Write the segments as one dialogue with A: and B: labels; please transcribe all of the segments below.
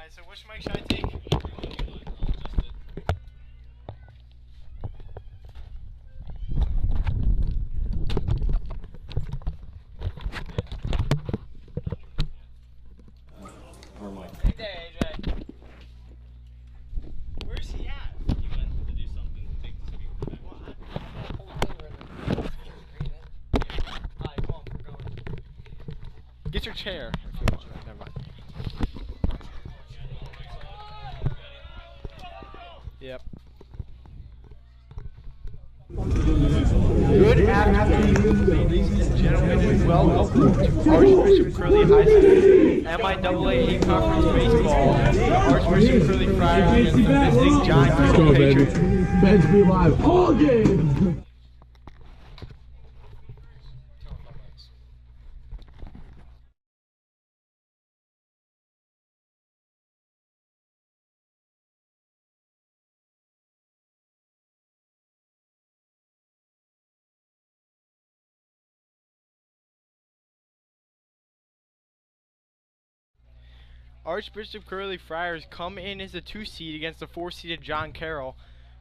A: Alright, so which mic should I take? Hey there, AJ. Where's he at?
B: He went to do something to take the speaker back.
A: Well, I have a whole thing right there. Alright, come on, we're going. Get your chair if you want. Never mind. Yep. Good afternoon, ladies and gentlemen, and welcome to Archbishop Curley High School MIAA Conference Baseball. The Archbishop Curley Friars against the visiting John Carroll Patriots.
C: Meant to be live all game.
A: Archbishop Curley Friars come in as a 2 seed against the 4-seeded John Carroll.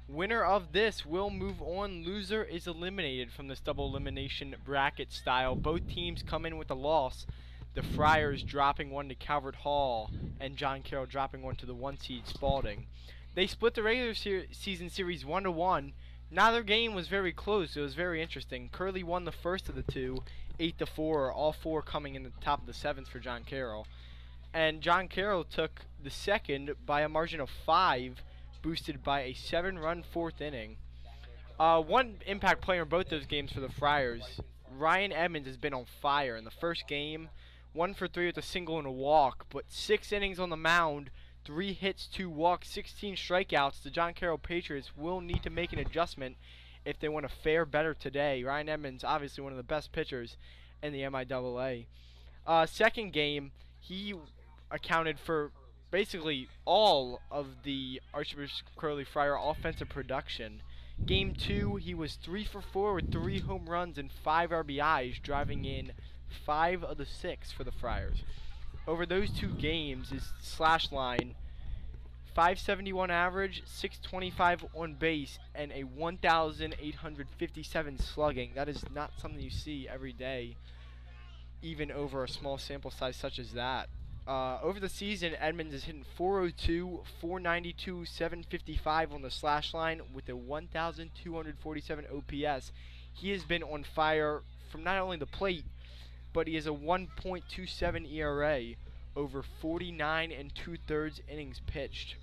A: Winner of this will move on. Loser is eliminated from this double elimination bracket style. Both teams come in with a loss. The Friars dropping one to Calvert Hall and John Carroll dropping one to the 1 seed Spalding. They split the regular season series 1-1. Neither game was very close. It was very interesting. Curley won the first of the two, 8-4. All four coming in the top of the 7th for John Carroll. And John Carroll took the second by a margin of 5, boosted by a 7-run 4th inning. One impact player in both those games for the Friars, Ryan Edmonds, has been on fire. In the first game, 1 for 3 with a single and a walk, but 6 innings on the mound, 3 hits, 2 walks, 16 strikeouts. The John Carroll Patriots will need to make an adjustment if they want to fare better today. Ryan Edmonds, obviously one of the best pitchers in the MIAA. Second game, he accounted for basically all of the Archbishop Curley Friar offensive production. Game 2, he was 3 for 4 with 3 home runs and 5 RBIs, driving in 5 of the 6 for the Friars. Over those 2 games, his slash line, 571 average, 625 on base, and a 1,857 slugging. That is not something you see every day, even over a small sample size such as that. Over the season, Edmonds is hitting 402, 492, 755 on the slash line with a 1,247 OPS. He has been on fire from not only the plate, but he has a 1.27 ERA over 49 2/3 innings pitched.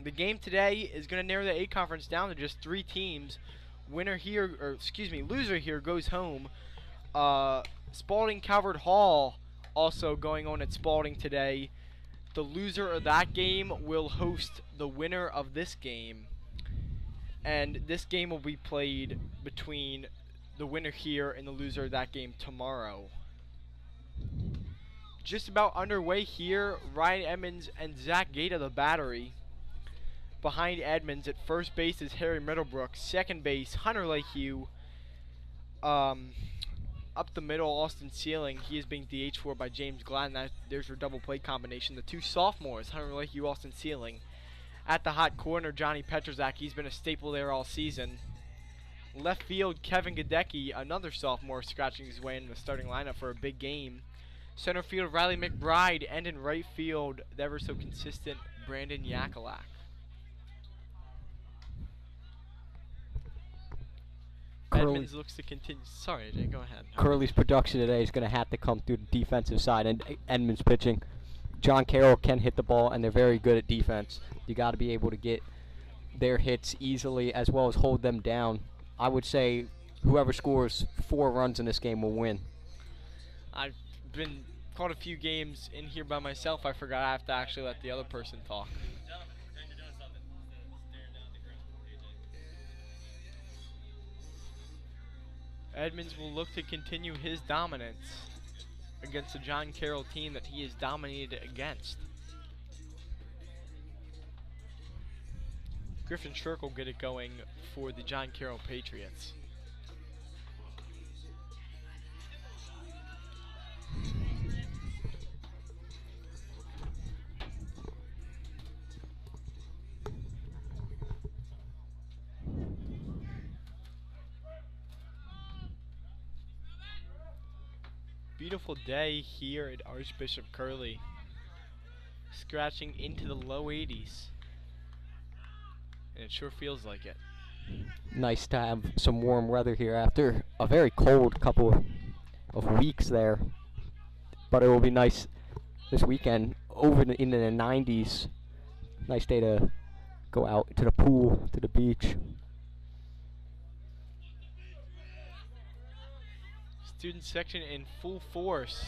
A: The game today is going to narrow the A conference down to just 3 teams. Loser here goes home. Spalding Calvert Hall also going on at Spalding today. The loser of that game will host the winner of this game. And this game will be played between the winner here and the loser of that game tomorrow. Just about underway here, Ryan Edmonds and Zach Gate of the battery. Behind Edmonds at first base is Harry Middlebrook. Second base, Hunter Lehue. Up the middle, Austin Sealing. He is being DH for by James Gladden. There's your double play combination. The 2 sophomores, Hunter Lehue, Austin Sealing. At the hot corner, Johnny Petrzak. He's been a staple there all season. Left field, Kevin Gadecki, another sophomore, scratching his way in the starting lineup for a big game. Center field, Riley McBride. And in right field, the ever so consistent Brandon Yakulak. Edmonds looks to continue. Sorry, AJ, go ahead.
D: Curley's production today is going to have to come through the defensive side, and Edmonds pitching. John Carroll can hit the ball, and they're very good at defense. You got to be able to get their hits easily as well as hold them down. I would say whoever scores 4 runs in this game will win.
A: I've been caught a few games in here by myself. I forgot I have to actually let the other person talk. Edmonds will look to continue his dominance against the John Carroll team that he is dominated against. Griffin Shirk will get it going for the John Carroll Patriots. beautiful day here at Archbishop Curley. Scratching into the low 80s. And it sure feels like it.
D: Nice to have some warm weather here after a very cold couple of weeks there. But it will be nice this weekend over into the 90s. Nice day to go out to the pool, to the beach.
A: Student section in full force.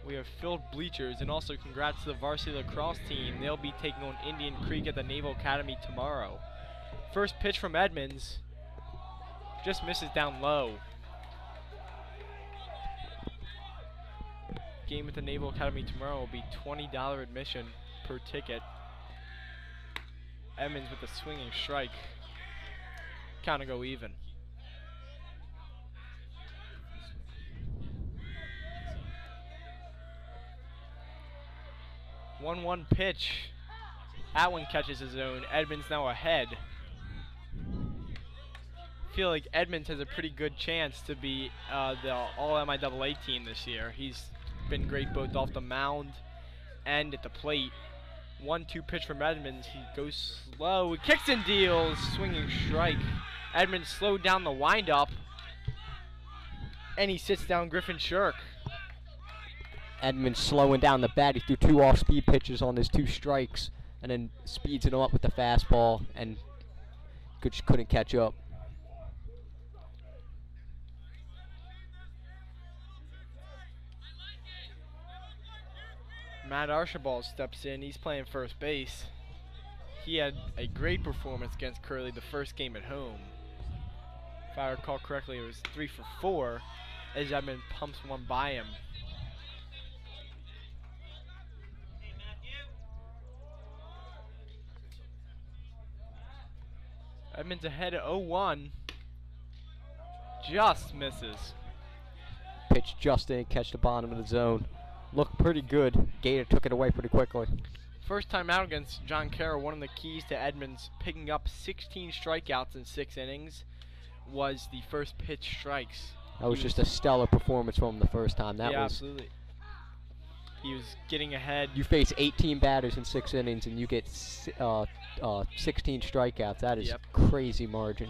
A: We have filled bleachers, and also congrats to the varsity lacrosse team. They'll be taking on Indian Creek at the Naval Academy tomorrow. First pitch from Edmonds. Just misses down low. Game at the Naval Academy tomorrow will be $20 admission per ticket. Edmonds with a swinging strike. Kind of go even. 1-1 pitch. That one catches his own. Edmonds now ahead. Feel like Edmonds has a pretty good chance to be the All-MIAA team this year. He's been great both off the mound and at the plate. 1-2 pitch from Edmonds. He goes slow. He kicks and deals. Swinging strike. Edmonds slowed down the windup. And he sits down Griffin Shirk.
D: Edmonds slowing down the bat. He threw 2 off-speed pitches on his 2 strikes, and then speeds it up with the fastball, and just couldn't catch up.
A: Matt Archibald steps in. He's playing first base. He had a great performance against Curley the first game at home. If I recall correctly, it was 3 for 4 as Edmonds pumps one by him. Edmonds ahead at 0-1. Just misses.
D: Pitch just didn't catch the bottom of the zone. Looked pretty good. Gator took it away pretty quickly.
A: First time out against John Carroll, one of the keys to Edmonds picking up 16 strikeouts in 6 innings was the first pitch strikes.
D: That was just a stellar performance from him the first time. That
A: yeah,
D: was
A: absolutely. He was getting ahead.
D: You face 18 batters in 6 innings and you get 16 strikeouts. That is crazy margin.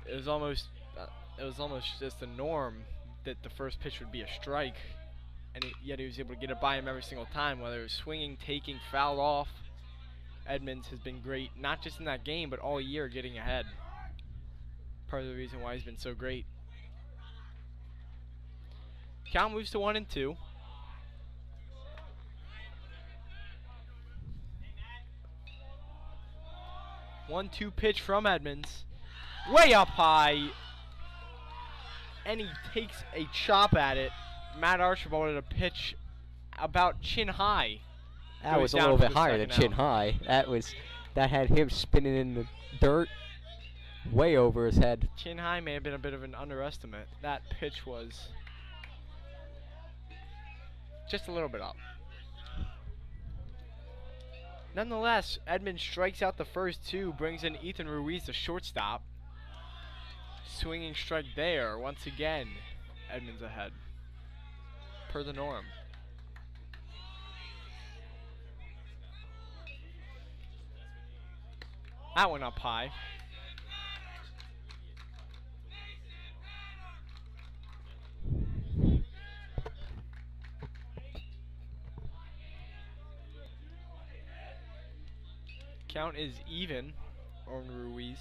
A: It was almost just the norm that the first pitch would be a strike, and yet he was able to get it by him every single time, whether it was swinging, taking, foul off. Edmonds has been great, not just in that game, but all year getting ahead. Part of the reason why he's been so great. Count moves to 1-2. One-two pitch from Edmonds. Way up high. And he takes a chop at it. Matt Archibald at a pitch about chin high.
D: That was a little bit higher than chin high. That had him spinning in the dirt way over his head.
A: Chin high may have been a bit of an underestimate. That pitch was just a little bit up. Nonetheless, Edmonds strikes out the first 2, brings in Ethan Ruiz, the shortstop. Swinging strike there. Once again, Edmonds ahead. Per the norm. That one up high. Count is even on Ruiz.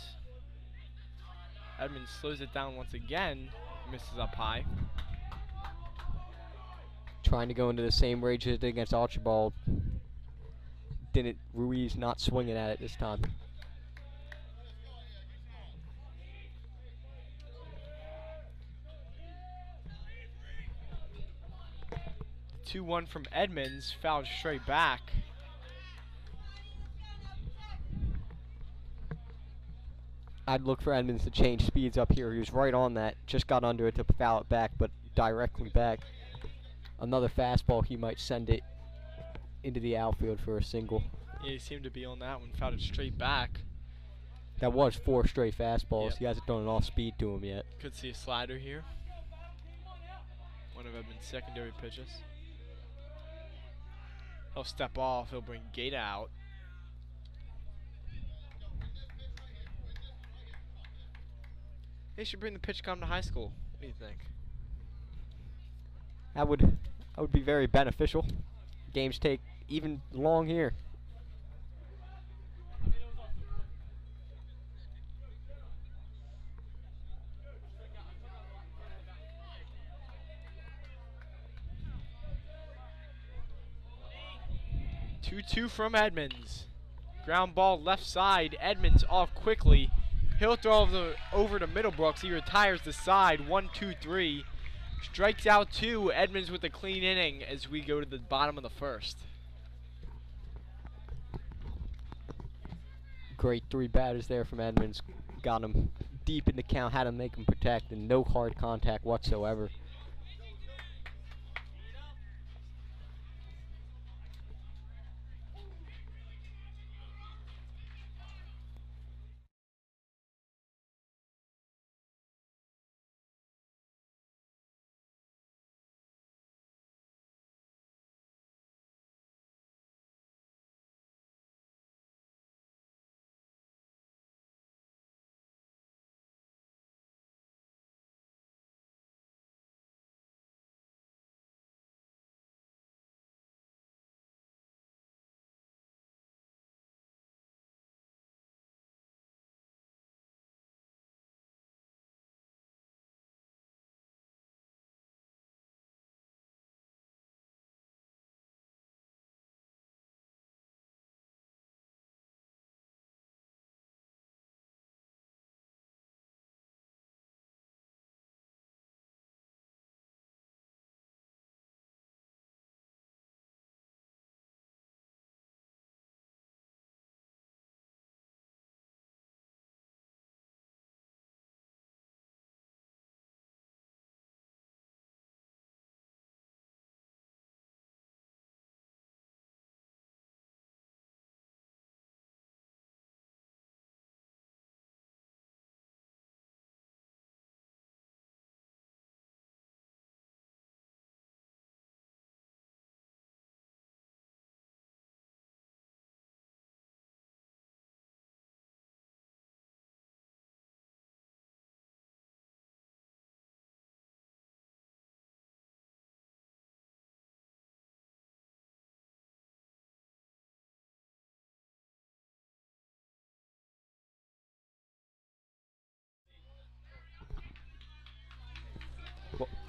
A: Edmonds slows it down once again. Misses up high.
D: Trying to go into the same range as against Archibald. Ruiz not swinging at it this time.
A: 2-1 from Edmonds, fouled straight back.
D: I'd look for Edmonds to change speeds up here. He was right on that. Just got under it to foul it back, but directly back. Another fastball, he might send it into the outfield for a single.
A: Yeah, he seemed to be on that one. Fouled it straight back.
D: That was 4 straight fastballs.
A: Yep.
D: He hasn't thrown an off speed to him yet.
A: Could see a slider here. of Edmonds' secondary pitches. He'll step off. He'll bring Gate out. They should bring the pitch com to high school. What do you think?
D: That would be very beneficial. Games take even long here.
A: Two from Edmonds. Ground ball left side. Edmonds off quickly. He'll throw over to Middlebrooks. He retires the side. 1-2-3. Strikes out 2. Edmonds with a clean inning as we go to the bottom of the first.
D: Great 3 batters there from Edmonds. Got him deep in the count. Had to make him protect, and no hard contact whatsoever.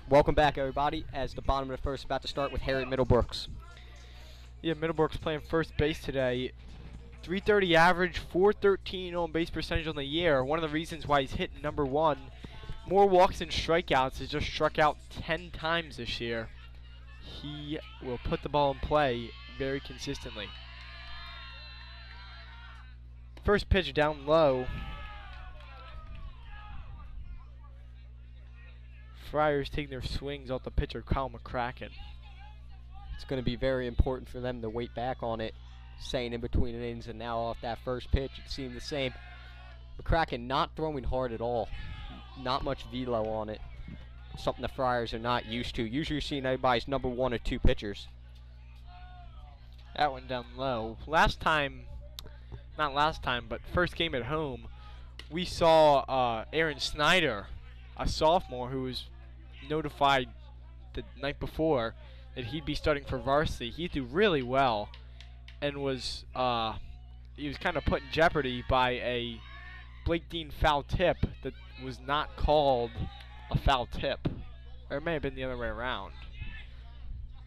D: Welcome back, everybody, as the bottom of the first is about to start with Harry Middlebrooks.
A: Yeah, Middlebrooks playing first base today. 330 average, 413 on base percentage on the year. One of the reasons why he's hitting #1. More walks and strikeouts. He's just struck out 10 times this year. He will put the ball in play very consistently. First pitch down low. Friars taking their swings off the pitcher, Kyle McCracken.
D: It's going to be very important for them to wait back on it, saying in between innings, and now off that first pitch, it seemed the same. McCracken not throwing hard at all. Not much velo on it. Something the Friars are not used to. Usually you're seeing everybody's #1 or 2 pitchers.
A: That one down low. Last time, not last time, but first game at home, we saw Aaron Snyder, a sophomore who was notified the night before that he'd be starting for varsity. He threw really well and was he was kind of put in jeopardy by a Blake Dean foul tip that was not called a foul tip. Or it may have been the other way around.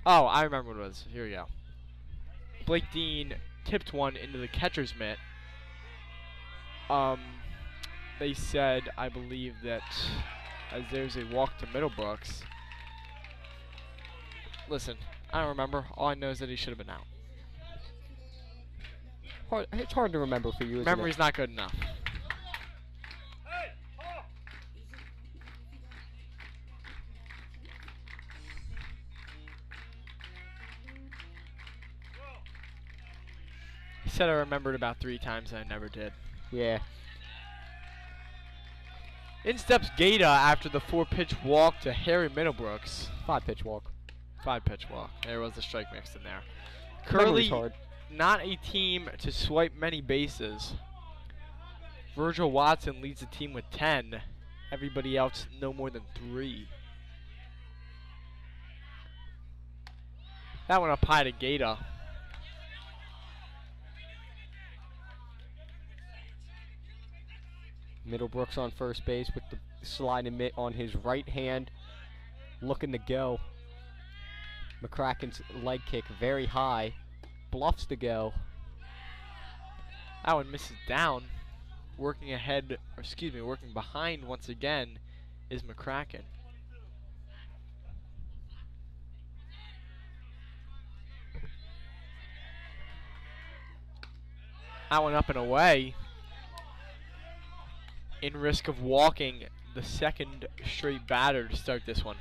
A: Oh, I remember what it was. Here we go. Blake Dean tipped one into the catcher's mitt. They said, I believe, that as there's a walk to Middlebrooks. Listen, I don't remember. All I know is that he should have been out.
D: It's hard to remember for you, isn't
A: Memory's
D: it?
A: not good enough. He said I remembered about 3 times and I never did.
D: Yeah.
A: In steps Gata after the 4-pitch walk to Harry Middlebrooks.
D: 5-pitch walk.
A: 5-pitch walk. There was the strike mixed in there.
D: Memory's
A: Curley,
D: hard.
A: not a team to swipe many bases. Virgil Watson leads the team with 10. Everybody else no more than 3. That one up high to Gata.
D: Middlebrooks on first base with the sliding mitt on his right hand, looking to go. McCracken's leg kick very high, bluffs to go.
A: That one misses down. Working ahead, or excuse me, working behind once again is McCracken. That one up and away. In risk of walking the second straight batter to start this one.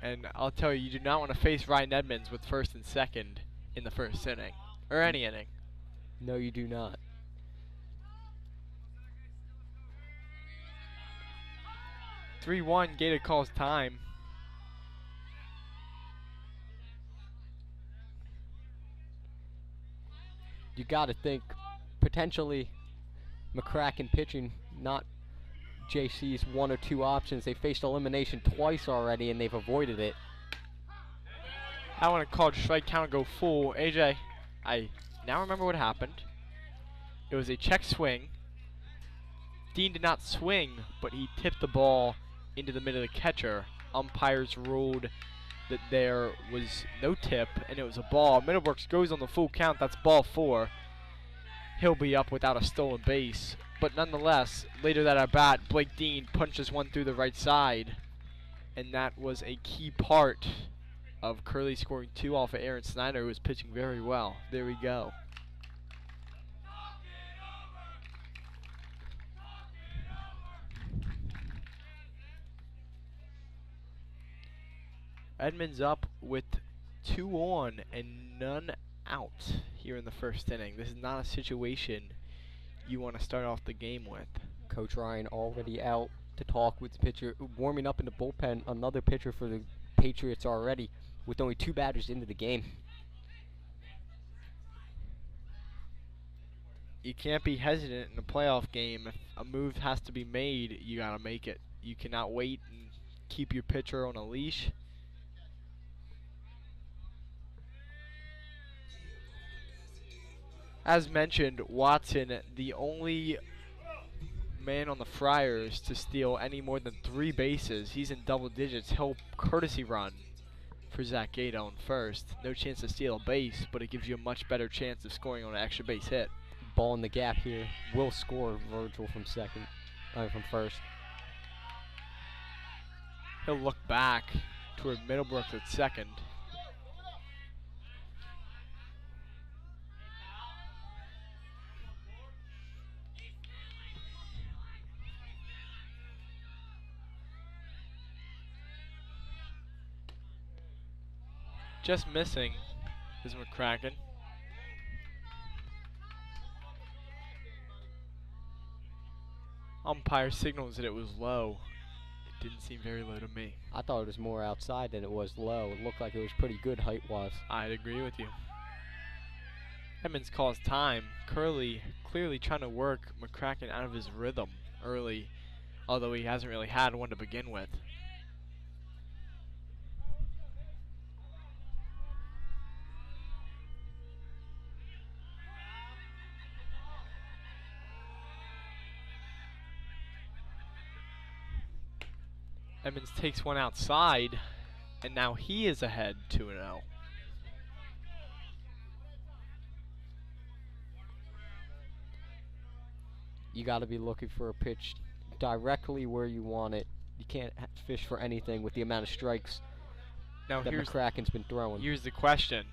A: And I'll tell you, you do not want to face Ryan Edmonds with first and second in the first inning, or any inning.
D: No, you do not.
A: (3-1), Gata calls time.
D: You got to think potentially McCracken pitching, not JC's 1 or 2 options. They faced elimination twice already and they've avoided it.
A: I want to call strike count, go full. AJ, I now remember what happened. It was a check swing. Dean did not swing, but he tipped the ball into the middle of the catcher. Umpires ruled that there was no tip and it was a ball. Middlebrooks goes on the full count. That's ball 4. He'll be up without a stolen base. But nonetheless, later that at bat, Blake Dean punches one through the right side. And that was a key part of Curley scoring 2 off of Aaron Snyder, who was pitching very well. There we go. Edmonds up with 2 on and none out here in the first inning. This is not a situation you want to start off the game with.
D: Coach Ryan already out to talk with the pitcher, warming up in the bullpen. Another pitcher for the Patriots already, with only 2 batters into the game.
A: You can't be hesitant in a playoff game. If a move has to be made, you gotta make it. You cannot wait and keep your pitcher on a leash. As mentioned, Watson, the only man on the Friars to steal any more than 3 bases. He's in double digits. He'll courtesy run for Zach Gata on first. No chance to steal a base, but it gives you a much better chance of scoring on an extra base hit.
D: Ball in the gap here. Will score Virgil from from first.
A: He'll look back toward Middlebrooks at second. Just missing is McCracken. Umpire signals that it was low. It didn't seem very low to me.
D: I thought it was more outside than it was low. It looked like it was pretty good height-wise.
A: I'd agree with you. Edmonds calls time. Curley clearly trying to work McCracken out of his rhythm early, although he hasn't really had one to begin with. Edmonds takes one outside, and now he is ahead 2-0.
D: You got to be looking for a pitch directly where you want it. You can't fish for anything with the amount of strikes
A: Now
D: that McCracken's been throwing.
A: here's the question.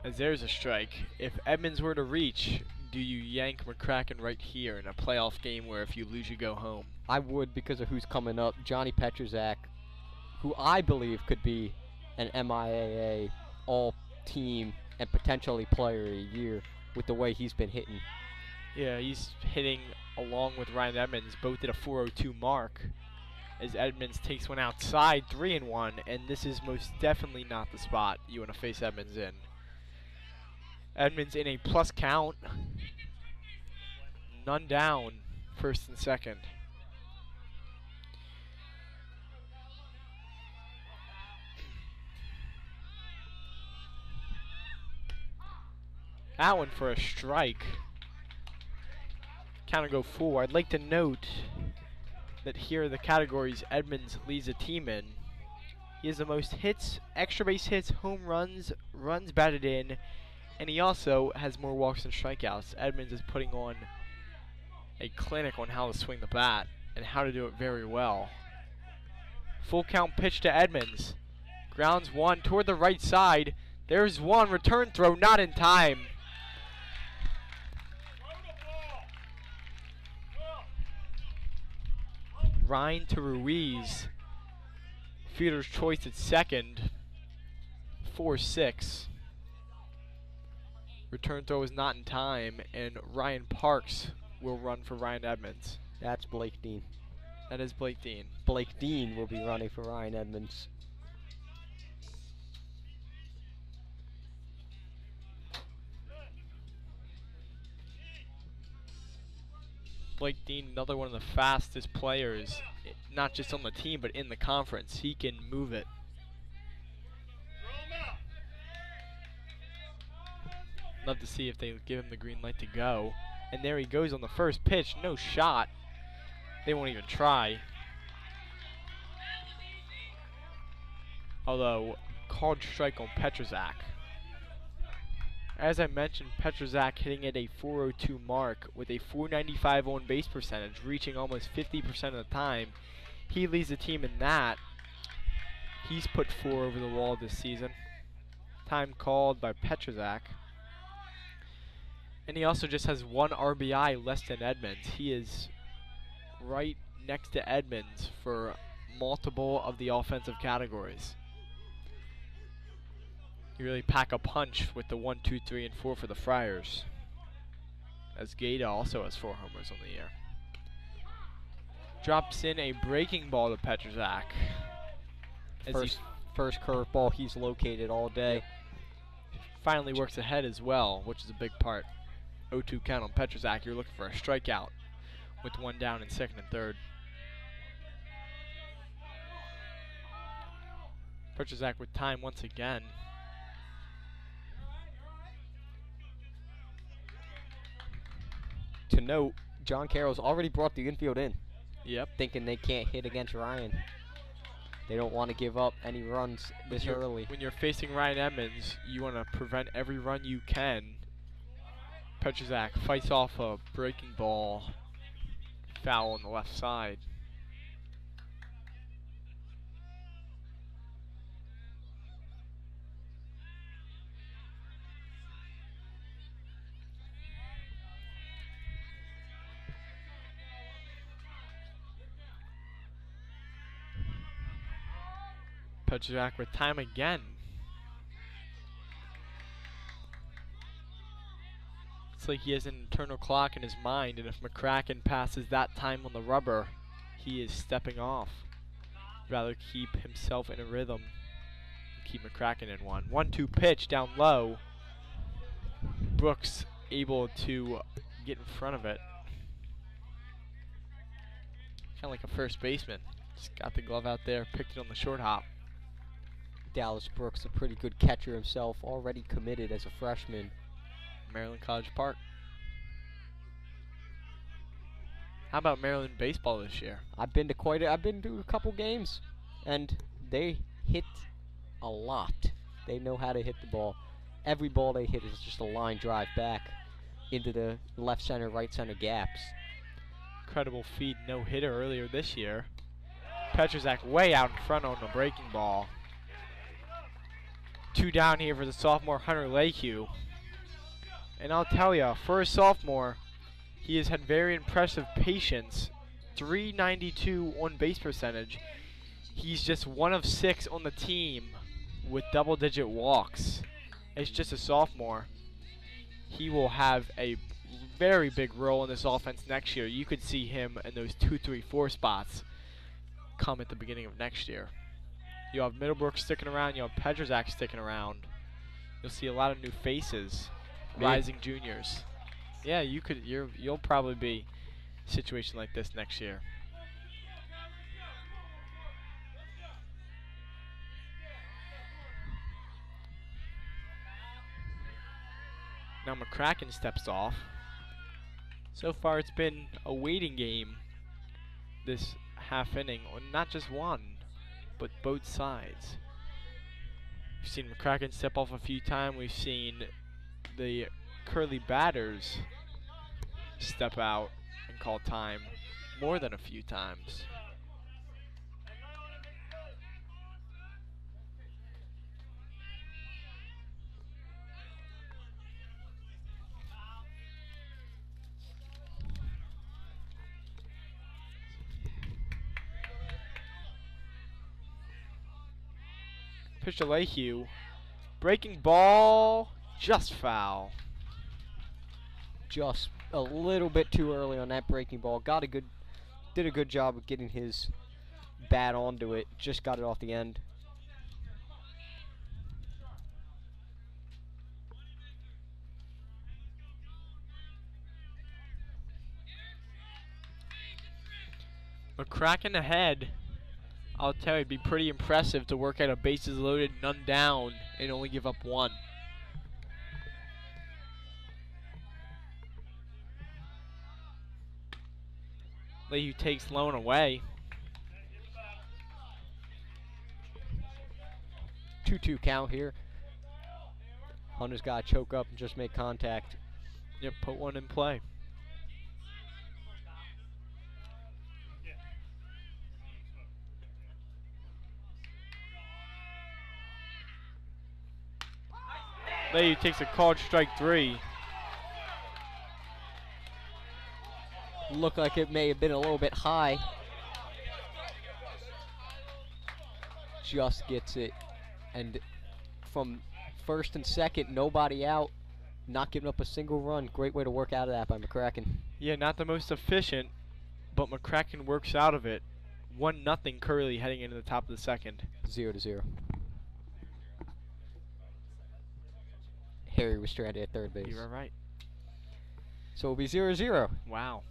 A: As there's a strike, if Edmonds were to reach, do you yank McCracken right here in a playoff game where if you lose you go home?
D: I would, because of who's coming up. Johnny Petrozak, who I believe could be an MIAA all-team and potentially player of the year with the way he's been hitting.
A: Yeah, he's hitting along with Ryan Edmonds, both at a 402 mark. As Edmonds takes one outside, 3-1, and this is most definitely not the spot you want to face Edmonds in. Edmonds in a plus count. None down, first and second. That one for a strike. Counter go 4. I'd like to note that here are the categories Edmonds leads the team in. He has the most hits, extra base hits, home runs, runs batted in, and he also has more walks than strikeouts. Edmonds is putting on a clinic on how to swing the bat and how to do it very well. Full count pitch to Edmonds. Grounds one toward the right side. There's one. Return throw not in time. Ryan to Ruiz. Fielder's choice at second. 4-6. Return throw is not in time, and Ryan Parks will run for Ryan Edmonds.
D: That's Blake Dean.
A: That is Blake Dean.
D: Blake Dean will be running for Ryan Edmonds.
A: Blake Dean, another one of the fastest players, not just on the team, but in the conference. He can move it. Love to see if they give him the green light to go. And there he goes on the first pitch. No shot. They won't even try. Although, called strike on Petrzak. As I mentioned, Petrzak hitting at a 402 mark with a 495 on base percentage, reaching almost 50% of the time. He leads the team in that. He's put 4 over the wall this season. Time called by Petrzak. And he also just has 1 RBI less than Edmonds. He is right next to Edmonds for multiple of the offensive categories. You really pack a punch with the 1, 2, 3, and 4 for the Friars. As Gaeta also has 4 homers on the year. Drops in a breaking ball to Petrzak.
D: First curveball he's located all day.
A: Finally works ahead as well, which is a big part. 0-2 count on Petrzak. You're looking for a strikeout with 1 down in second and third. Petrzak with time once again.
D: To note, John Carroll's already brought the infield in.
A: Yep.
D: Thinking they can't hit against Ryan. They don't want to give up any runs this early.
A: When you're facing Ryan Edmonds, you want to prevent every run you can. Petrzak fights off a breaking ball. Foul on the left side. Petrzak with time again. It's like he has an internal clock in his mind, and if McCracken passes that time on the rubber, he is stepping off. Rather keep himself in a rhythm and keep McCracken in one. 1-2 pitch down low. Brooks able to get in front of it. Kind of like a first baseman. Just got the glove out there, picked it on the short hop.
D: Dallas Brooks, a pretty good catcher himself, already committed as a freshman.
A: Maryland College Park. How about Maryland baseball this year?
D: I've been to a couple games, and they hit a lot. They know how to hit the ball. Every ball they hit is just a line drive back into the left center, right center gaps.
A: Incredible feat, no hitter earlier this year. Petrzak way out in front on the breaking ball. 2 down here for the sophomore Hunter Leahew. And I'll tell you, for a sophomore, he has had very impressive patience. 392 on base percentage. He's just 1 of 6 on the team with double-digit walks. It's just a sophomore. He will have a very big role in this offense next year. You could see him in those 2, 3, 4 spots come at the beginning of next year. You have Middlebrook sticking around. You have Pedrzak sticking around. You'll see a lot of new faces, rising juniors. Yeah, you'll probably be a situation like this next year. Now McCracken steps off. So far it's been a waiting game this half inning, or not just one, but both sides. We've seen McCracken step off a few times. We've seen the Curley batters step out and call time more than a few times. Pitch to Lehue. Breaking ball, just foul.
D: Just a little bit too early on that breaking ball. Did a good job of getting his bat onto it. Just got it off the end.
A: McCracken ahead. I'll tell you, it'd be pretty impressive to work at a bases loaded, none down, and only give up one. Lehue takes low and away.
D: 2-2 count here. Hunter's got to choke up and just make contact.
A: Yep, put one in play. Lehue takes a called strike 3.
D: Looked like it may have been a little bit high. Just gets it. And from first and second, nobody out. Not giving up a single run. Great way to work out of that by McCracken.
A: Yeah, not the most efficient, but McCracken works out of it. 1-0 Curley heading into the top of the second.
D: 0-0. Harry was stranded at third base.
A: You are right.
D: So it'll be 0-0.
A: Wow.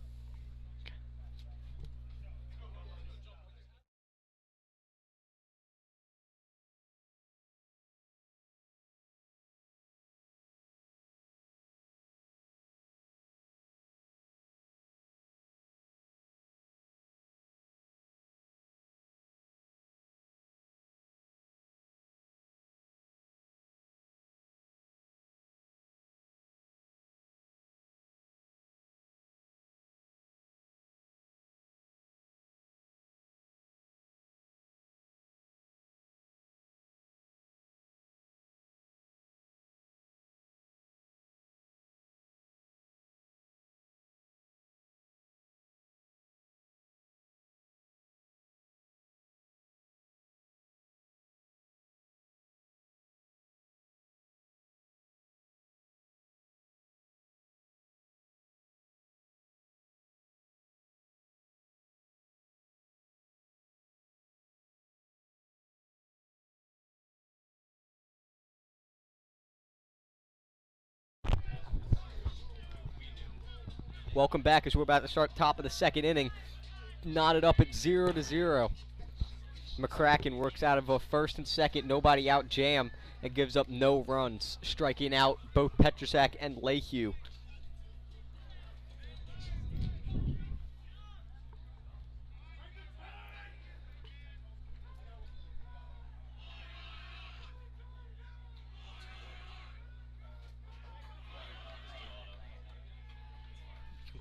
D: Welcome back as we're about to start top of the second inning. Knotted up at 0-0. McCracken works out of a first and second, nobody out jam, and gives up no runs, striking out both Pedrzak and Lehue.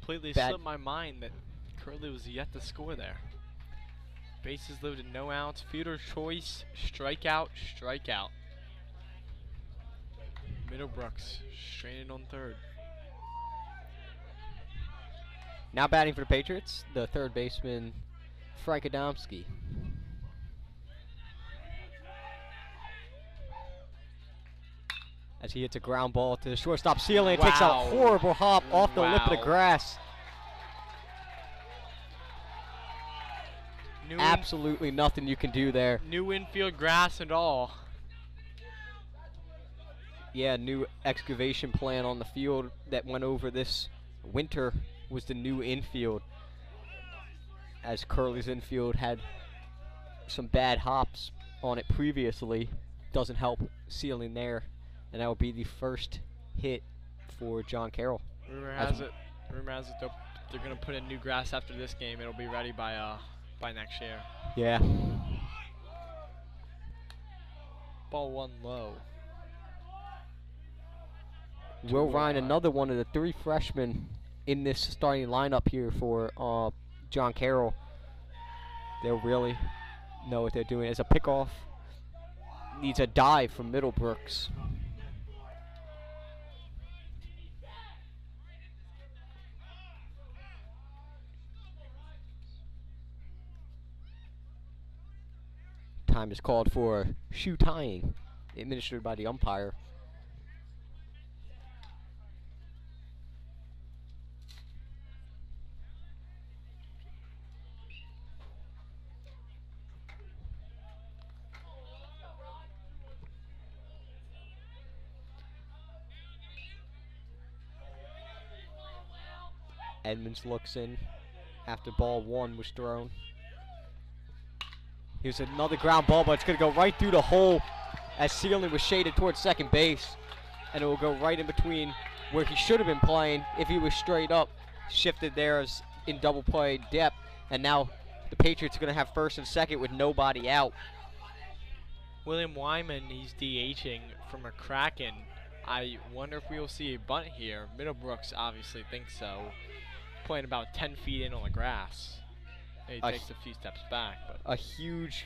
A: Completely slipped my mind that Curley was yet to score there. Bases loaded, no outs, fielder choice, strikeout, strikeout. Middlebrooks stranded on third.
D: Now batting for the Patriots, the third baseman, Frank Adamski. as he hits a ground ball to the shortstop ceiling. It takes a
A: Wow.
D: horrible hop off the lip of the
A: Wow.
D: grass.
A: New
D: Absolutely nothing you can do there.
A: new infield grass and all.
D: Yeah, new excavation plan on the field that went over this winter was the new infield, as Curley's infield had some bad hops on it previously. Doesn't help ceiling there, and that will be the first hit for John Carroll.
A: Rumor has it they're gonna put in new grass after this game. It'll be ready by next year.
D: Yeah.
A: Ball one low.
D: Will Ryan, another one of the three freshmen in this starting lineup here for John Carroll. They'll really know what they're doing. As a pickoff, needs a dive from Middlebrooks. Time is called for shoe tying, administered by the umpire. Edmonds looks in after ball one was thrown. Here's another ground ball, but it's going to go right through the hole as Sealing was shaded towards second base. And it will go right in between where he should have been playing if he was straight up. Shifted there as in double play depth. And now the Patriots are going to have first and second with nobody out.
A: William Wyman, he's DHing from McCracken. I wonder if we will see a bunt here. Middlebrooks obviously thinks so. Playing about 10 feet in on the grass. He takes a few steps back. But
D: A huge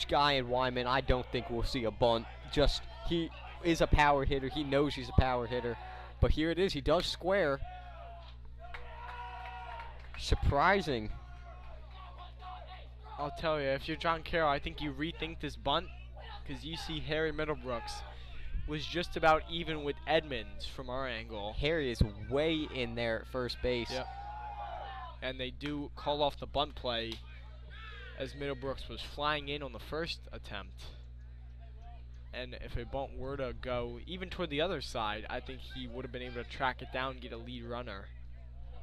D: guy in Wyman. I don't think we'll see a bunt. Just, he is a power hitter. He knows he's a power hitter. But here it is. He does square. Surprising.
A: I'll tell you, if you're John Carroll, I think you rethink this bunt, because you see Harry Middlebrooks was just about even with Edmonds from our angle.
D: Harry is way in there at first base.
A: Yep. And they do call off the bunt play as Middlebrooks was flying in on the first attempt. And if a bunt were to go even toward the other side, I think he would have been able to track it down and get a lead runner.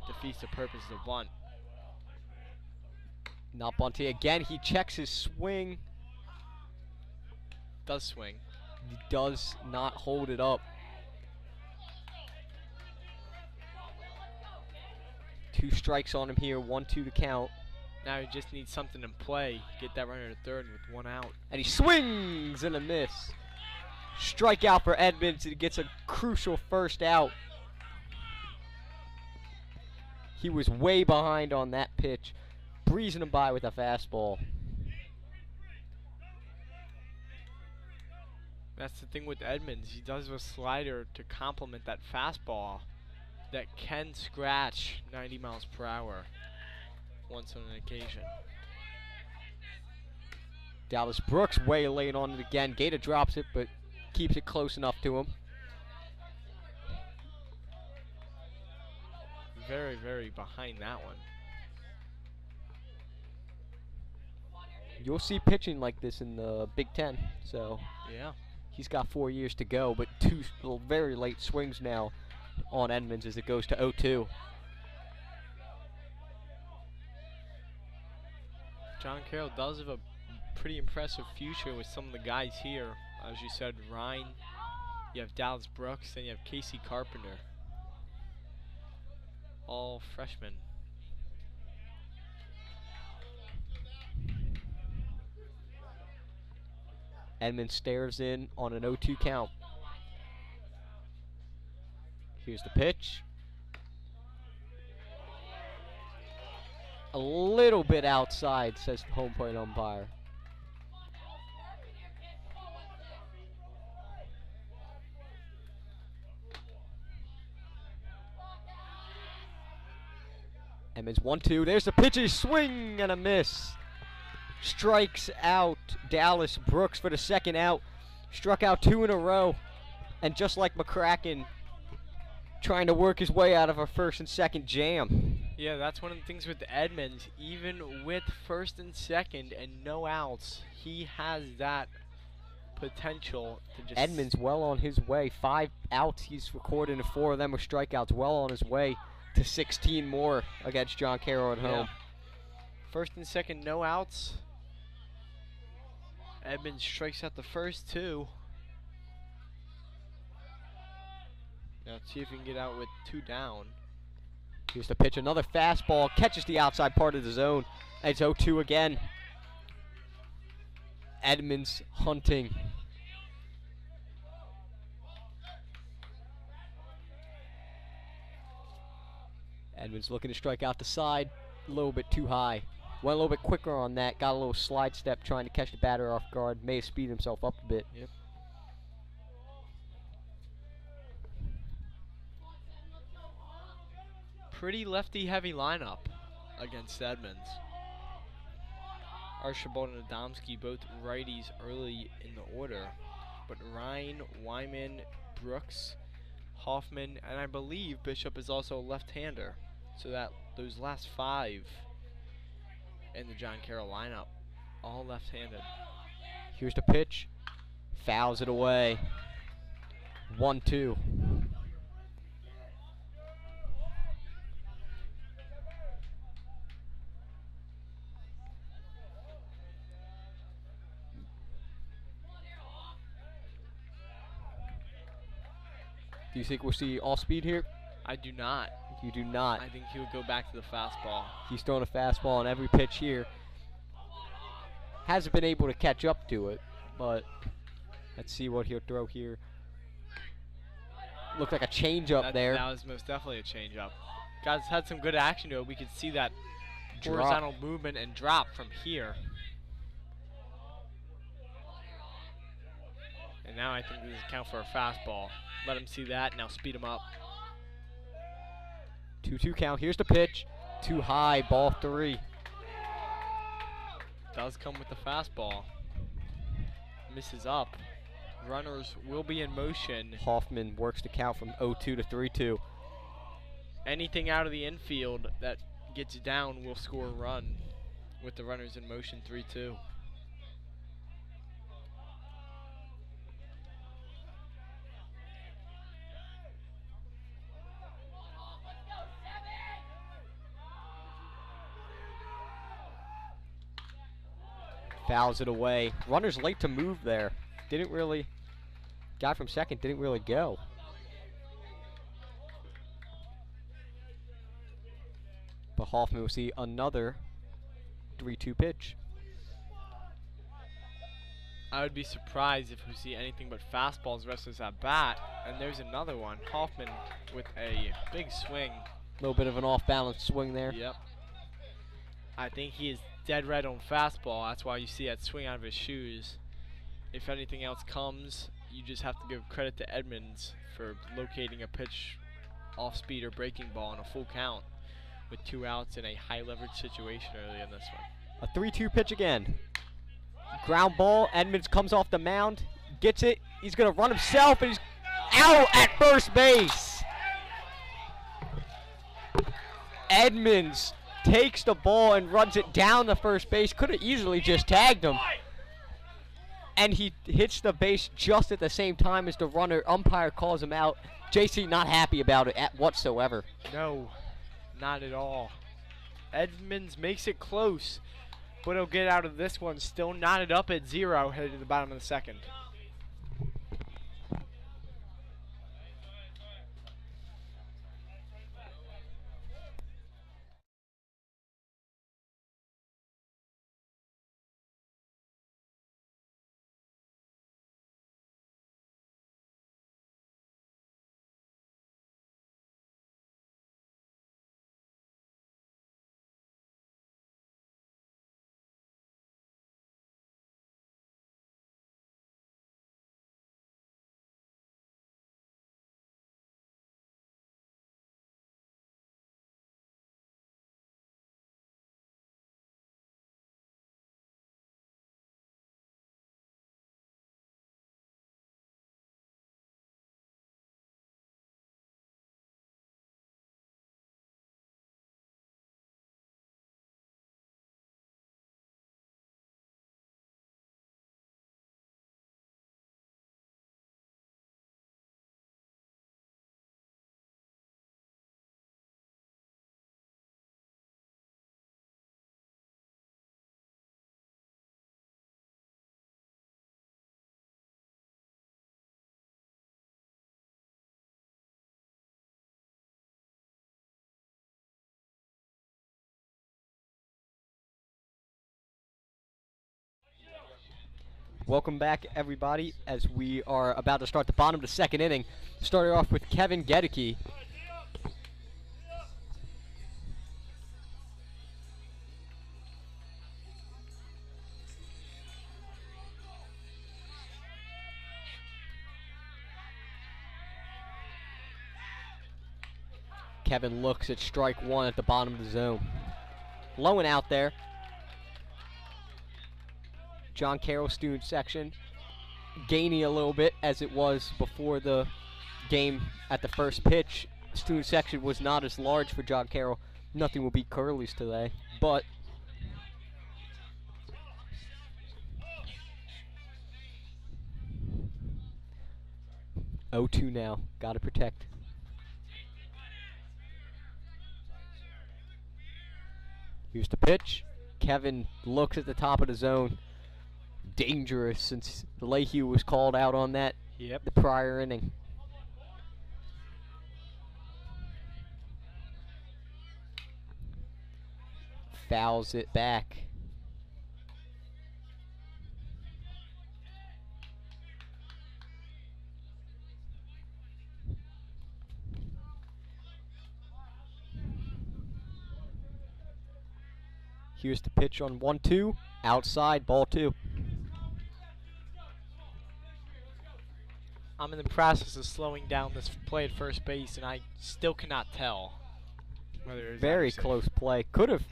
A: Defeats the purpose of the bunt.
D: Not bunting again. He checks his swing.
A: Does swing.
D: He does not hold it up. 2 strikes on him here. 1-2 to count.
A: Now he just needs something in play. Get that runner to third with 1 out.
D: And he swings and a miss. Strikeout for Edmonds. He gets a crucial first out. He was way behind on that pitch, breezing him by with a fastball.
A: That's the thing with Edmonds. He does have a slider to complement that fastball that can scratch 90 miles per hour once on an occasion.
D: Dallas Brooks way late on it again. Gator drops it, but keeps it close enough to him.
A: Very, very behind that one.
D: You'll see pitching like this in the Big Ten. So
A: Yeah.
D: he's got 4 years to go, but 2 very late swings now on Edmonds as it goes to 0-2.
A: John Carroll does have a pretty impressive future with some of the guys here. As you said, Ryan, you have Dallas Brooks, then you have Casey Carpenter. All freshmen.
D: Edmonds stares in on an 0-2 count. Here's the pitch. A little bit outside, says the home plate umpire. Edmonds 1-2. There's the pitch. A swing and a miss. Strikes out Dallas Brooks for the second out. Struck out 2 in a row. And just like McCracken trying to work his way out of a first and second jam.
A: Yeah, that's one of the things with Edmonds. Even with first and second and no outs, he has that potential to just...
D: Edmonds well on his way. 5 outs he's recorded, and 4 of them were strikeouts. Well on his way to 16 more against John Carroll at home.
A: First and second, no outs. Edmonds strikes out the first 2. Now let's see if he can get out with 2 down.
D: Here's the pitch, another fastball, catches the outside part of the zone. It's 0-2 again. Edmonds hunting. Edmonds looking to strike out the side, a little bit too high. Went a little bit quicker on that, got a little slide step trying to catch the batter off guard. May have speeded himself up a bit.
A: Yep. Pretty lefty-heavy lineup against Edmonds. Archbishop and Adamski, both righties early in the order. But Ryan, Wyman, Brooks, Hoffman, and I believe Bishop is also a left-hander. So that those last 5 in the John Carroll lineup, all left-handed.
D: Here's the pitch. Fouls it away. 1-2. Do you think we'll see off speed here?
A: I do not.
D: You do not.
A: I think he'll go back to the fastball.
D: He's throwing a fastball on every pitch here. Hasn't been able to catch up to it, but let's see what he'll throw here. Looked like a changeup there.
A: That was most definitely a changeup. Guys had some good action to it. We could see that
D: Drop.
A: Horizontal movement and drop from here. And now I think this is count for a fastball. Let him see that. Now speed him up.
D: 2-2 count. Here's the pitch. Too high. Ball 3.
A: Does come with the fastball. Misses up. Runners will be in motion.
D: Hoffman works the count from 0-2 to 3-2.
A: Anything out of the infield that gets down will score a run with the runners in motion. 3-2.
D: Fouls it away. Runner's late to move there. Didn't really. Guy from second didn't really go. But Hoffman will see another 3-2 pitch.
A: I would be surprised if we see anything but fastballs the rest of this at bat. And there's another one. Hoffman with a big swing.
D: A little bit of an off-balance swing there.
A: Yep. I think he is dead red on fastball. That's why you see that swing out of his shoes. If anything else comes, you just have to give credit to Edmonds for locating a pitch off speed or breaking ball on a full count with 2 outs in a high leverage situation early in this one.
D: A 3-2 pitch again. Ground ball. Edmonds comes off the mound, gets it. He's going to run himself, and he's out at first base. Edmonds takes the ball and runs it down the first base. Could have easily just tagged him. And he hits the base just at the same time as the runner. Umpire calls him out. JC not happy about it whatsoever.
A: No, not at all. Edmonds makes it close, but he'll get out of this one still knotted up at 0 headed to the bottom of the second.
D: Welcome back, everybody, as we are about to start the bottom of the second inning. Started off with Kevin Gedeke. Kevin looks at strike one at the bottom of the zone. Low and out there. John Carroll student section gaining a little bit as it was before the game at the first pitch. Student section was not as large for John Carroll. Nothing will beat Curley's today, but (0-2) now. Got to protect. Here's the pitch. Kevin looks at the top of the zone. Dangerous, since Leahy was called out on that the prior inning. Fouls it back. Here's the pitch on 1-2. Outside, ball 2.
A: I'm in the process of slowing down this play at first base, and I still cannot tell whether it was
D: Very close play. Could have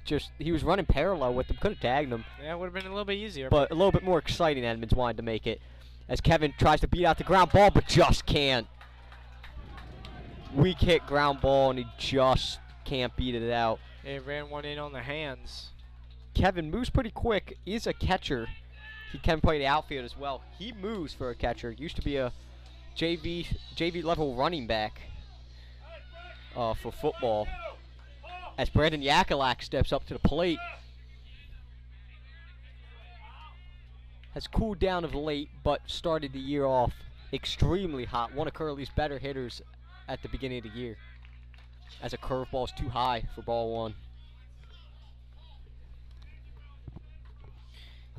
D: just, he was running parallel with him, could have tagged him.
A: Yeah, it would have been a little bit easier.
D: But a little bit more exciting, Edmonds wanted to make it. As Kevin tries to beat out the ground ball, but just can't. Weak hit ground ball, and he just can't beat it out.
A: They ran one in on the hands.
D: Kevin moves pretty quick. He's a catcher. He can play the outfield as well. He moves for a catcher. Used to be a JV level running back for football. As Brandon Yakulak steps up to the plate. Has cooled down of late, but started the year off extremely hot. One of Curley's better hitters at the beginning of the year. As a curveball is too high for ball 1.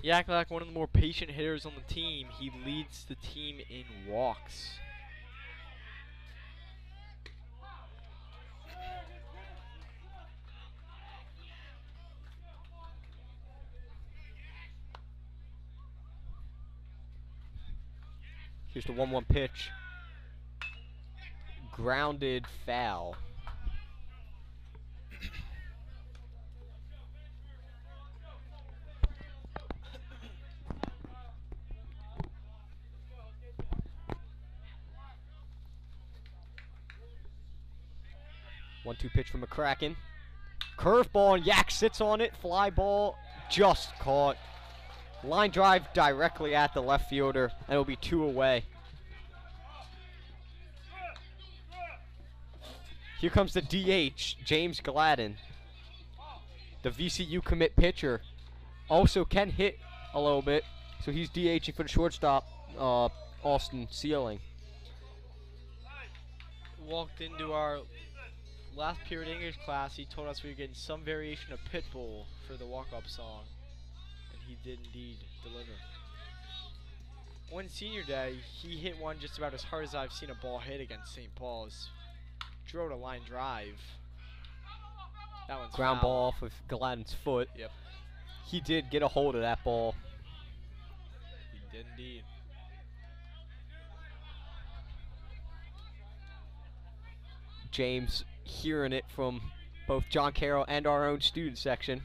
A: Yakulak, one of the more patient hitters on the team. He leads the team in walks.
D: Here's the 1-1 pitch. Grounded foul. One-two pitch from McCracken. Curveball, and Yak sits on it. Fly ball just caught. Line drive directly at the left fielder, and it'll be 2 away. Here comes the DH, James Gladden. The VCU commit pitcher. Also can hit a little bit, so he's DHing for the shortstop, Austin Sealing.
A: Walked into our last period English class. He told us we were getting some variation of Pitbull for the walk-up song. And he did indeed deliver. One senior day, he hit one just about as hard as I've seen a ball hit against St. Paul's. Drove a line drive. That one's
D: Ground
A: foul.
D: ball off of Gladden's foot.
A: Yep.
D: He did get a hold of that ball.
A: He did indeed.
D: James hearing it from both John Carroll and our own student section.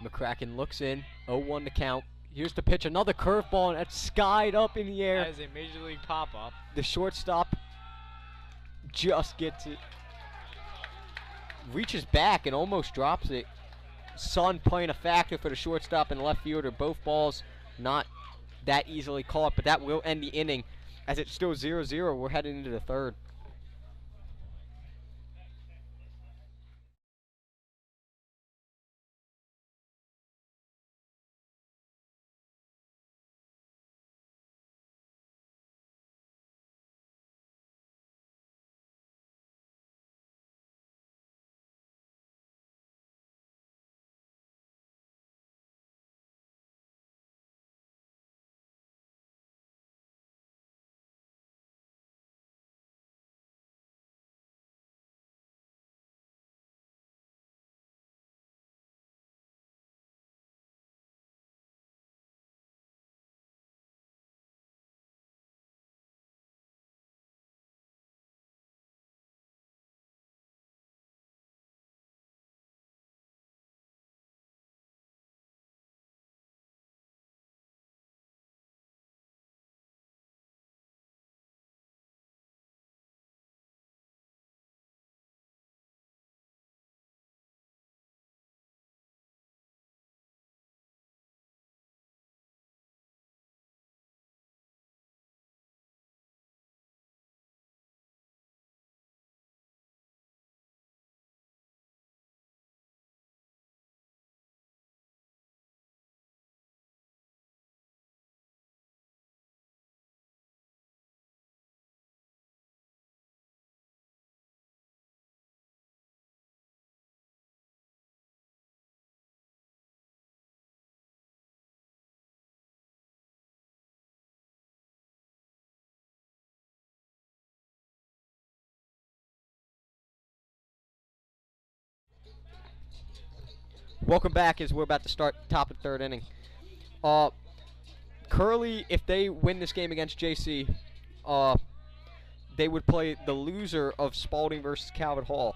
D: McCracken looks in, 0-1 to count. Here's the pitch, another curveball, and that's skied up in the air.
A: That is a major league pop-up.
D: The shortstop just gets it. Reaches back and almost drops it. Sun playing a factor for the shortstop and left fielder. Both balls not that easily caught, but that will end the inning as it's still 0-0. We're heading into the third. Welcome back as we're about to start top of the third inning. Curley, if they win this game against JC, they would play the loser of Spalding versus Calvert Hall.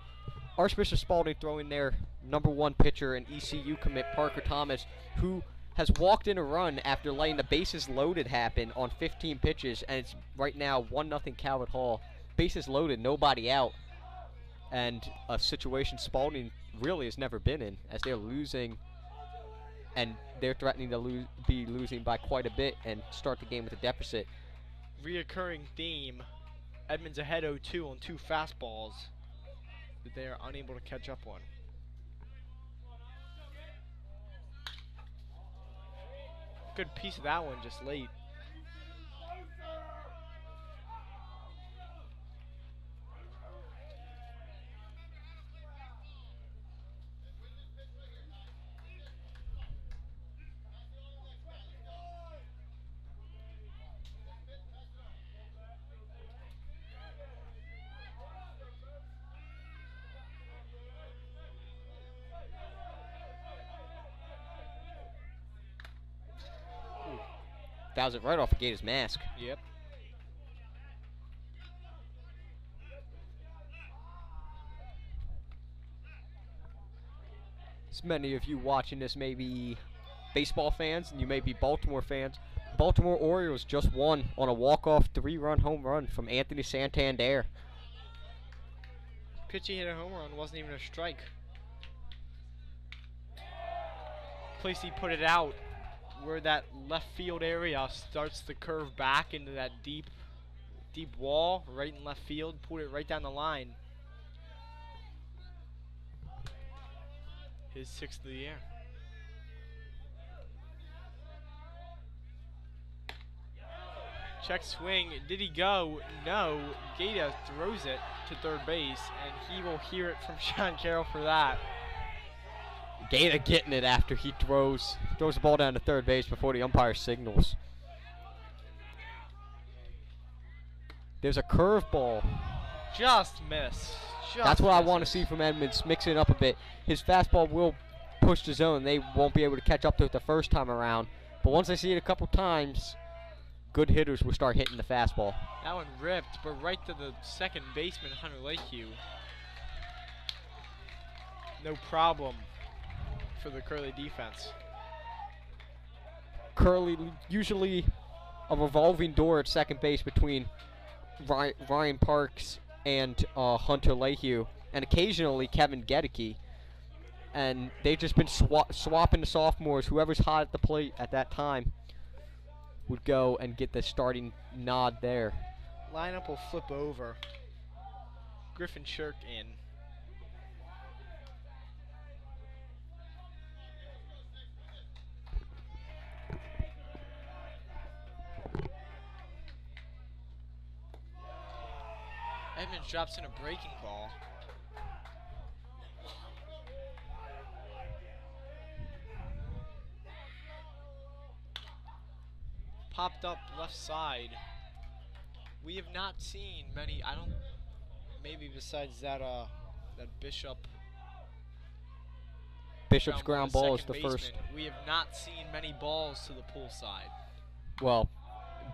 D: Archbishop Spalding throwing their #1 pitcher and ECU commit Parker Thomas, who has walked in a run after letting the bases loaded happen on 15 pitches, and it's right now 1-0 Calvert Hall. Bases loaded, nobody out, and a situation Spalding really has never been in, as they're losing, and they're threatening to be losing by quite a bit and start the game with a deficit.
A: Reoccurring theme. Edmonds ahead 0-2 on 2 fastballs that they are unable to catch up on. Good piece of that one just late.
D: Fouls it right off of Gator's mask.
A: Yep.
D: As many of you watching this may be baseball fans, and you may be Baltimore fans. Baltimore Orioles just won on a walk-off 3-run home run from Anthony Santander.
A: Pitch he hit a home run wasn't even a strike. Place he put it out where that left field area starts to curve back into that deep wall right in left field. Put it right down the line. His 6th of the year. Check swing. Did he go? No. Gator throws it to third base, and he will hear it from John Carroll for that.
D: Gator getting it after he throws the ball down to third base before the umpire signals. There's a curveball.
A: Just miss.
D: That's what I want to see from Edmonds, mixing it up a bit. His fastball will push the zone. They won't be able to catch up to it the first time around. But once they see it a couple times, good hitters will start hitting the fastball.
A: That one ripped, but right to the second baseman, Hunter Lakeview. No problem for the Curley defense.
D: Curley usually a revolving door at second base between Ryan Parks and Hunter Lakeview, and occasionally Kevin Gedeke. And they've just been swapping the sophomores. Whoever's hot at the plate at that time would go and get the starting nod there.
A: Lineup will flip over. Griffin Shirk in. Edmonds drops in a breaking ball. Popped up left side. We have not seen many, maybe besides that
D: Bishop's ground ball is the
A: second
D: first.
A: baseman. We have not seen many balls to the pull side.
D: Well,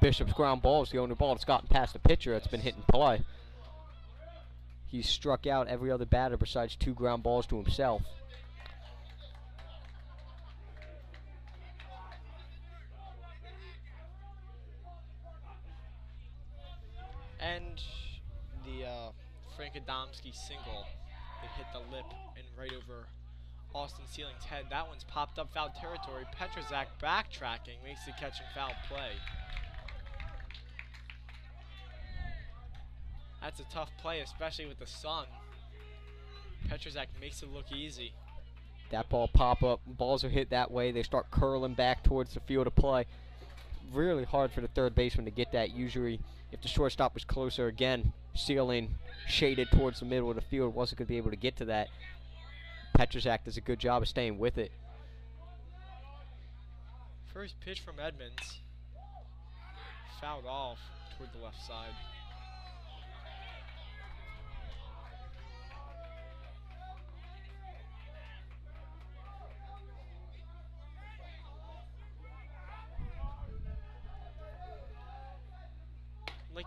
D: Bishop's ground ball is the only ball that's gotten past the pitcher that's been hit in play. He's struck out every other batter besides 2 ground balls to himself.
A: And the Frank Adamski single that hit the lip and right over Austin Sealing's head. That one's popped up foul territory. Petrazak backtracking makes the catch and foul play. That's a tough play, especially with the sun. Petrazak makes it look easy.
D: That ball pop up, balls are hit that way, they start curling back towards the field of play. Really hard for the third baseman to get that. Usually, if the shortstop was closer, again, Sealing shaded towards the middle of the field, wasn't going to be able to get to that. Petrazak does a good job of staying with it.
A: First pitch from Edmonds. Fouled off toward the left side.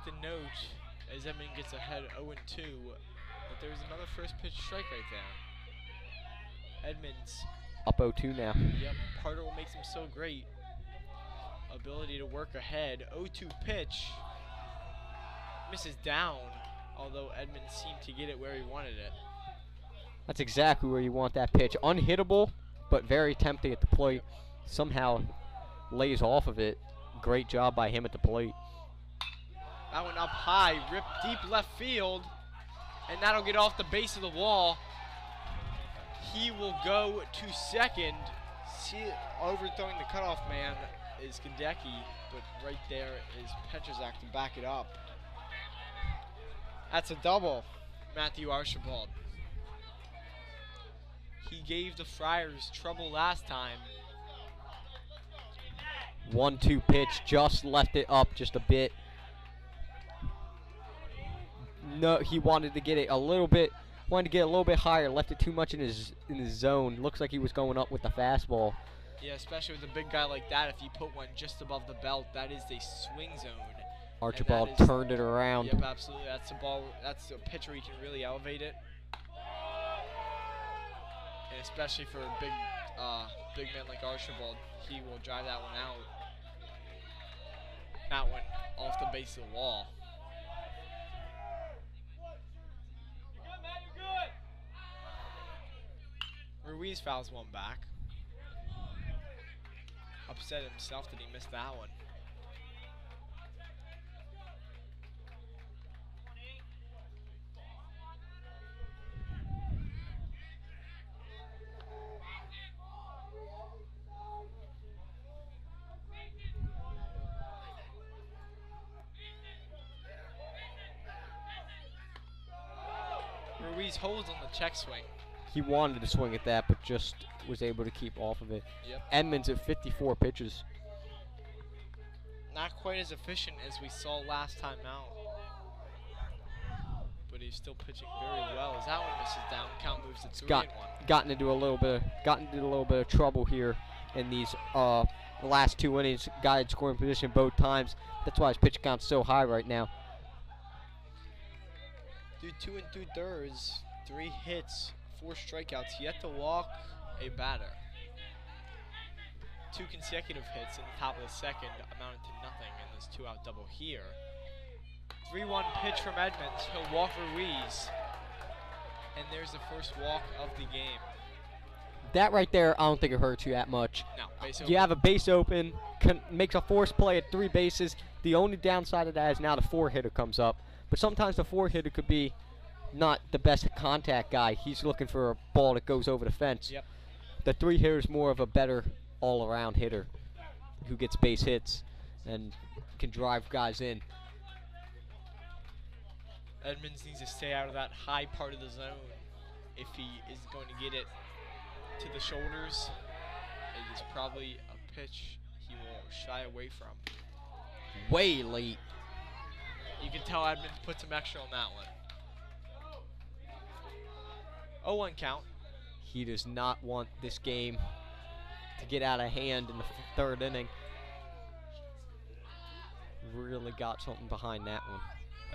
A: to note, as Edmond gets ahead 0-2, that there's another first pitch strike right there. Edmonds.
D: Up 0-2 now.
A: Yep, part of what makes him so great. Ability to work ahead. 0-2 pitch. Misses down, although Edmonds seemed to get it where he wanted it.
D: That's exactly where you want that pitch. Unhittable, but very tempting at the plate. Somehow lays off of it. Great job by him at the plate.
A: That one up high, ripped deep left field, and that'll get off the base of the wall. He will go to second. See, overthrowing the cutoff man is Kadecki, but right there is Petrzak to back it up. That's a double, Matthew Archibald. He gave the Friars trouble last time.
D: 1-2 pitch, just left it up just a bit. No, he wanted to get it a little bit, higher, left it too much in his zone. Looks like he was going up with the fastball.
A: Yeah, especially with a big guy like that, if you put one just above the belt, that is a swing zone.
D: Archibald turned it around.
A: Yep, absolutely. That's a ball. That's a pitch where you can really elevate it, and especially for a big man like Archibald, he will drive that one out. That one off the base of the wall. Ruiz fouls one back. Upset himself that he missed that one. Ruiz holds on the check swing.
D: He wanted to swing at that, but just was able to keep off of it.
A: Yep.
D: Edmonds at 54 pitches.
A: Not quite as efficient as we saw last time out, but he's still pitching very well. As that one misses down, count moves to 3-1.
D: Gotten into a little bit of trouble here in these last 2 innings. Guy in scoring position both times. That's why his pitch count's so high right now.
A: Through 2 2/3, 3 hits, 4 strikeouts, yet to walk a batter. 2 consecutive hits in the top of the second amounted to nothing in this 2-out double here. 3-1 pitch from Edmonds. He'll walk Ruiz, and there's the first walk of the game.
D: That right there, I don't think it hurts you that much.
A: No, base
D: You
A: open.
D: have a base open, makes a forced play at 3 bases. The only downside of that is now the 4-hitter comes up. But sometimes the 4-hitter could be not the best contact guy. He's looking for a ball that goes over the fence.
A: Yep.
D: The 3-hitter is more of a better all-around hitter who gets base hits and can drive guys in.
A: Edmonds needs to stay out of that high part of the zone if he is going to get it to the shoulders. It is probably a pitch he will shy away from.
D: Way late.
A: You can tell Edmonds put some extra on that one. 0-1 count.
D: He does not want this game to get out of hand in the 3rd inning. Really got something behind that one.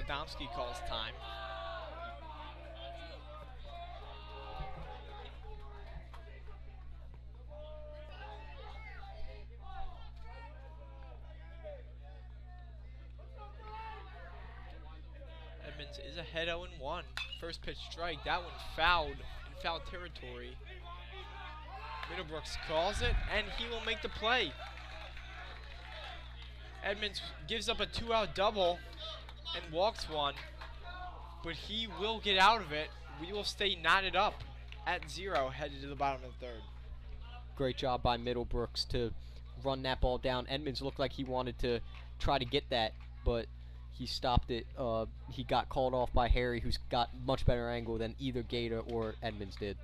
A: Adamski calls time. Edmonds is ahead 0-1. First pitch strike. That one fouled in foul territory. Middlebrooks calls it, and he will make the play. Edmonds gives up a 2-out double and walks one, but he will get out of it. We will stay knotted up at 0 headed to the bottom of the 3rd.
D: Great job by Middlebrooks to run that ball down. Edmonds looked like he wanted to try to get that, but he stopped it. He got called off by Harry, who's got much better angle than either Gator or Edmonds did.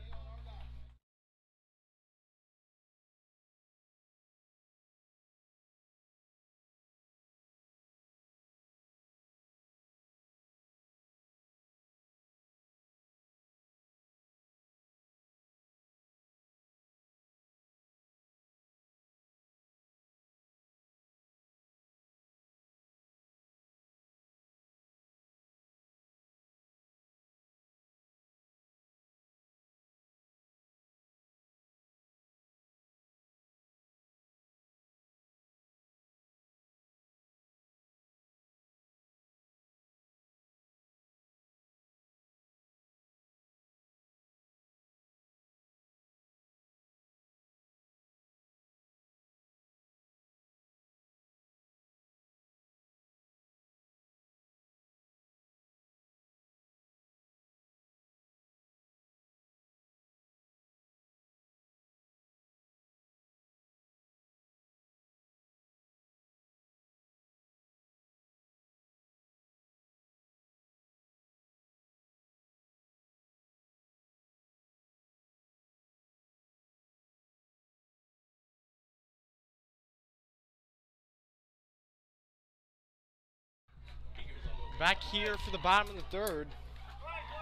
A: Back here for the bottom of the third.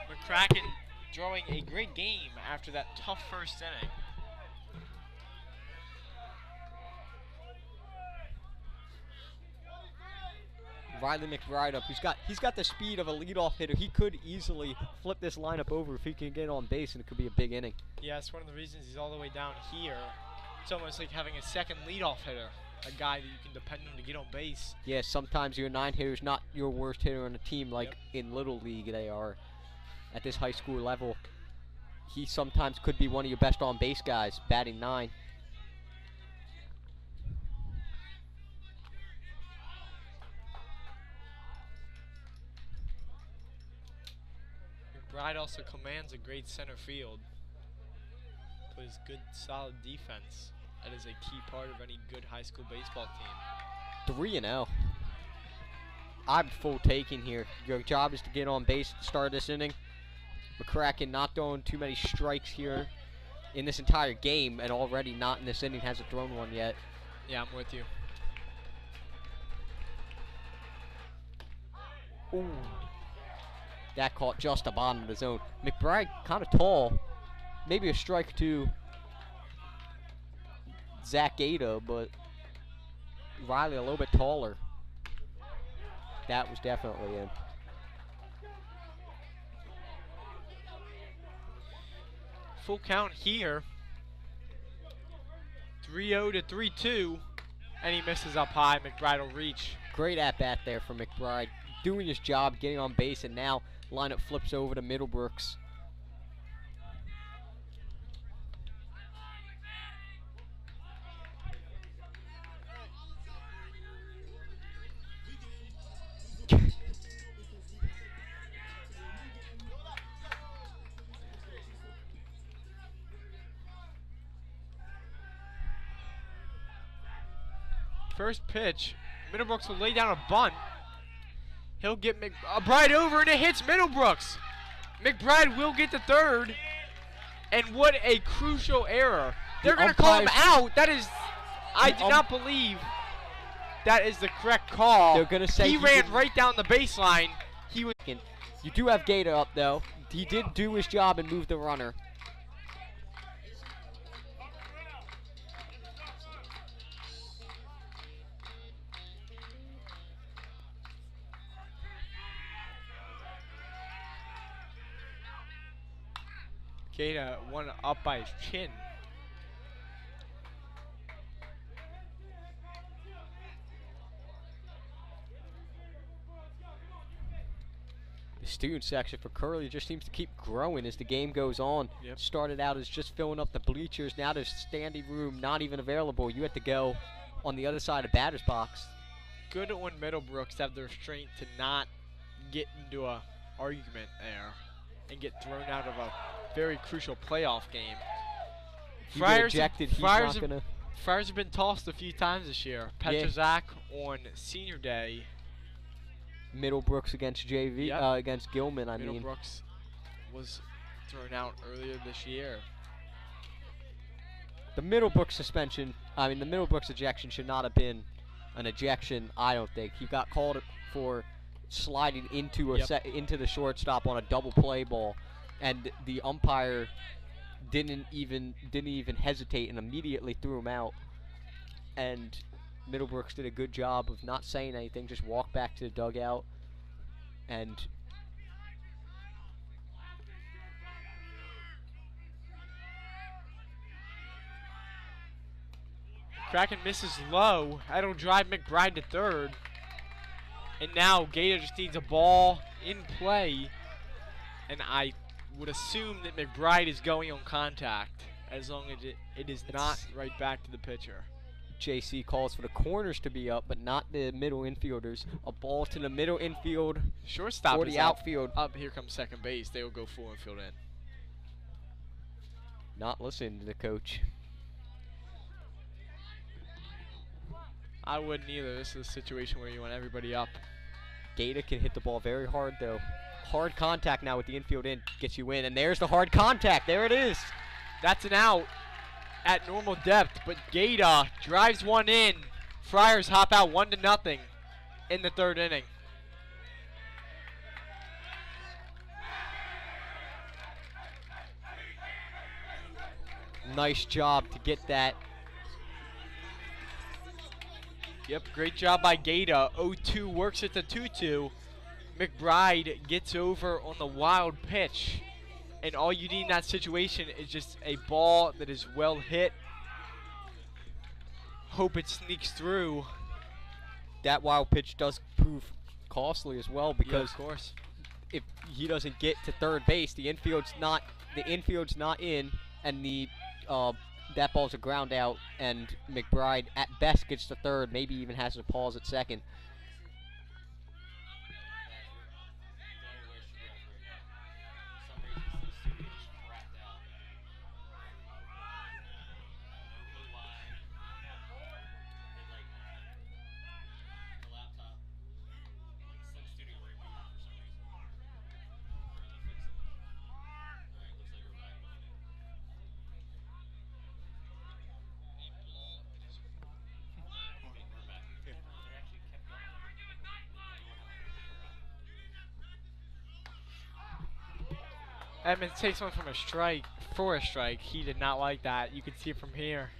A: McCracken throwing a great game after that tough first inning.
D: Riley McBride up. He's got the speed of a leadoff hitter. He could easily flip this lineup over if he can get on base, and it could be a big inning.
A: Yeah, it's one of the reasons he's all the way down here. It's almost like having a second leadoff hitter, a guy that you can depend on to get on base.
D: Yeah, sometimes your 9 hitter is not your worst hitter on a team like in Little League they are at this high school level. He sometimes could be one of your best on base guys, batting 9.
A: McBride also commands a great center field. Plays good, solid defense. That is a key part of any good high school baseball team.
D: 3-0. I'm full taking here. Your job is to get on base at the start of this inning. McCracken not throwing too many strikes here in this entire game, and already not in this inning hasn't thrown one yet.
A: Yeah, I'm with you.
D: Ooh. That caught just the bottom of the zone. McBride kind of tall. Maybe a strike to Zach Gata, but Riley a little bit taller. That was definitely in.
A: Full count here. 3-0 to 3-2. And he misses up high. McBride will reach.
D: Great at-bat there for McBride. Doing his job, getting on base, and now lineup flips over to Middlebrooks.
A: First pitch. Middlebrooks will lay down a bunt. He'll get McBride over, and it hits Middlebrooks. McBride will get the third. And what a crucial error. They're going to call him out. That is, I do not believe that is the correct call.
D: They're going to say
A: he ran right down the baseline. He was.
D: You do have Gata up, though. He did do his job and move the runner.
A: Gata won up by his chin.
D: The student section for Curley just seems to keep growing as the game goes on.
A: Yep.
D: Started out as just filling up the bleachers. Now there's standing room not even available. You have to go on the other side of batter's box.
A: Good on Middlebrooks to have the restraint to not get into a argument there and get thrown out of a very crucial playoff game. Friars have been tossed a few times this year. Petrozac on senior day.
D: Middlebrooks against JV,
A: Yep.
D: Against Gilman, I mean.
A: Middlebrooks was thrown out earlier this year.
D: The Middlebrooks suspension, I mean, the Middlebrooks ejection should not have been an ejection, I don't think. He got called for sliding into into the shortstop on a double play ball, and the umpire didn't even hesitate and immediately threw him out. And Middlebrooks did a good job of not saying anything, just walked back to the dugout. And
A: Kraken misses low. That'll drive McBride to third. And now Gata just needs a ball in play. And I would assume that McBride is going on contact as long as it is not right back to the pitcher.
D: JC calls for the corners to be up, but not the middle infielders. A ball to the middle infield
A: Shortstop
D: or
A: is
D: the outfield.
A: Up. Here comes second base. They will go full infield in.
D: Not listening to the coach.
A: I wouldn't either. This is a situation where you want everybody up.
D: Gata can hit the ball very hard, though. Hard contact now with the infield in gets you in, and there's the hard contact. There it is.
A: That's an out at normal depth, but Gata drives one in. Friars hop out 1-0 in the third inning.
D: Nice job to get that.
A: Yep, great job by Gata. 0-2 works it to 2-2. McBride gets over on the wild pitch. And all you need in that situation is just a ball that is well hit. Hope it sneaks through.
D: That wild pitch does prove costly as well, because
A: of course,
D: if he doesn't get to third base, the infield's not in, and that ball's a ground out, and McBride at best gets to third, maybe even has to pause at second.
A: Edmonds takes one from a strike, for a strike. He did not like that. You can see it from here.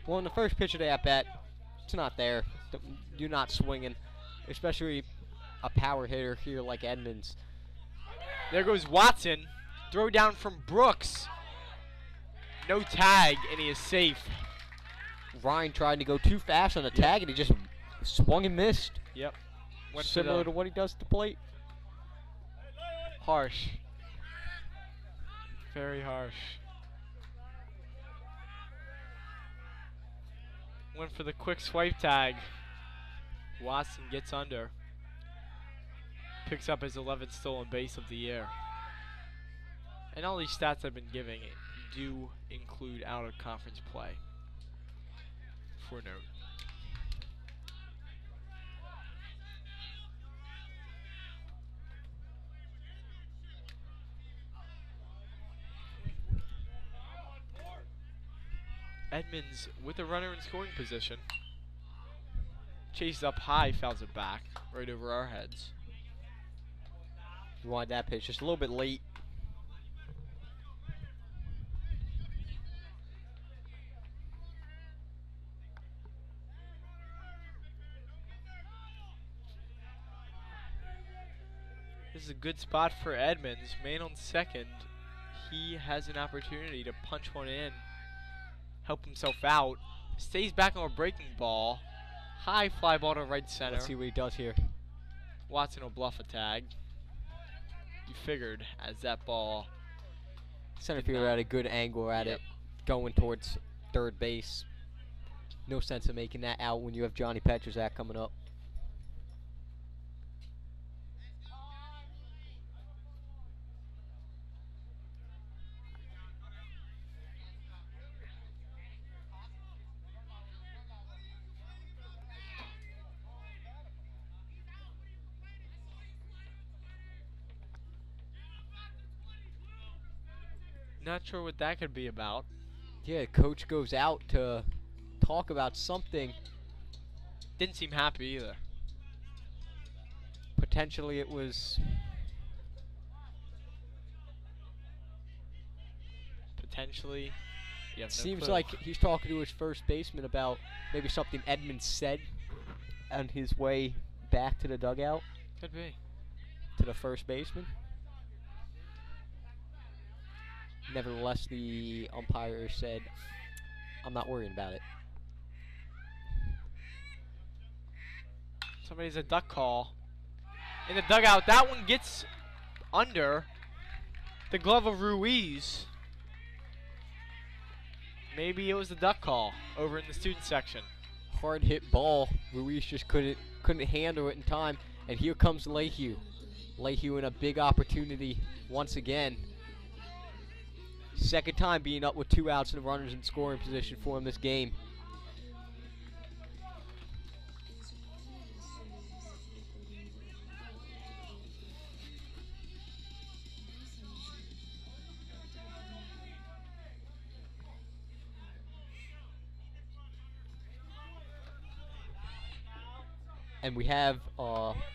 D: Well, in the first pitch of the at-bat, it's not there. You're not swinging, especially a power hitter here like Edmonds.
A: There goes Watson. Throw down from Brooks. No tag, and he is safe.
D: Ryan tried to go too fast on the tag, and he just swung and missed.
A: Yep.
D: Similar to what he does at the plate.
A: Harsh. Very harsh. Went for the quick swipe tag. Watson gets under. Picks up his 11th stolen base of the year. And all these stats I've been giving do include out-of-conference play. For note. Edmonds with a runner in scoring position. Chases up high, fouls it back, right over our heads.
D: You wanted that pitch just a little bit late.
A: This is a good spot for Edmonds. Man on second. He has an opportunity to punch one in. Help himself out. Stays back on a breaking ball. High fly ball to right center.
D: Let's see what he does here.
A: Watson will bluff a tag. You figured as that ball.
D: Center fielder at a good angle at it, going towards third base. No sense of making that out when you have Johnny Petrozak coming up.
A: Not sure what that could be about.
D: Yeah, coach goes out to talk about something.
A: Didn't seem happy either.
D: Potentially it was...
A: Potentially. You have no
D: Seems
A: clue.
D: like he's talking to his first baseman about maybe something Edmonds said on his way back to the dugout.
A: Could be.
D: To the first baseman. Nevertheless, the umpire said, I'm not worrying about it.
A: Somebody's a duck call. In the dugout, that one gets under the glove of Ruiz. Maybe it was the duck call over in the student section.
D: Hard hit ball. Ruiz just couldn't handle it in time. And here comes Lehue. Lehue in a big opportunity once again. Second time being up with 2 outs and runners in scoring position for him this game. And we have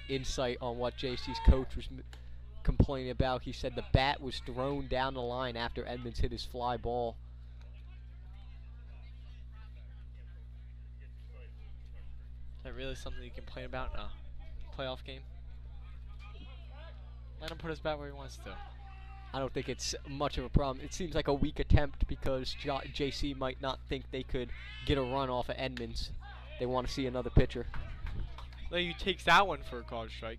D: insight on what JC's coach was complaining about. He said the bat was thrown down the line after Edmonds hit his fly ball.
A: Is that really something you complain about in a playoff game? Let him put his bat where he wants to.
D: I don't think it's much of a problem. It seems like a weak attempt because JC might not think they could get a run off of Edmonds. They want to see another pitcher.
A: Leahy takes that one for a called strike.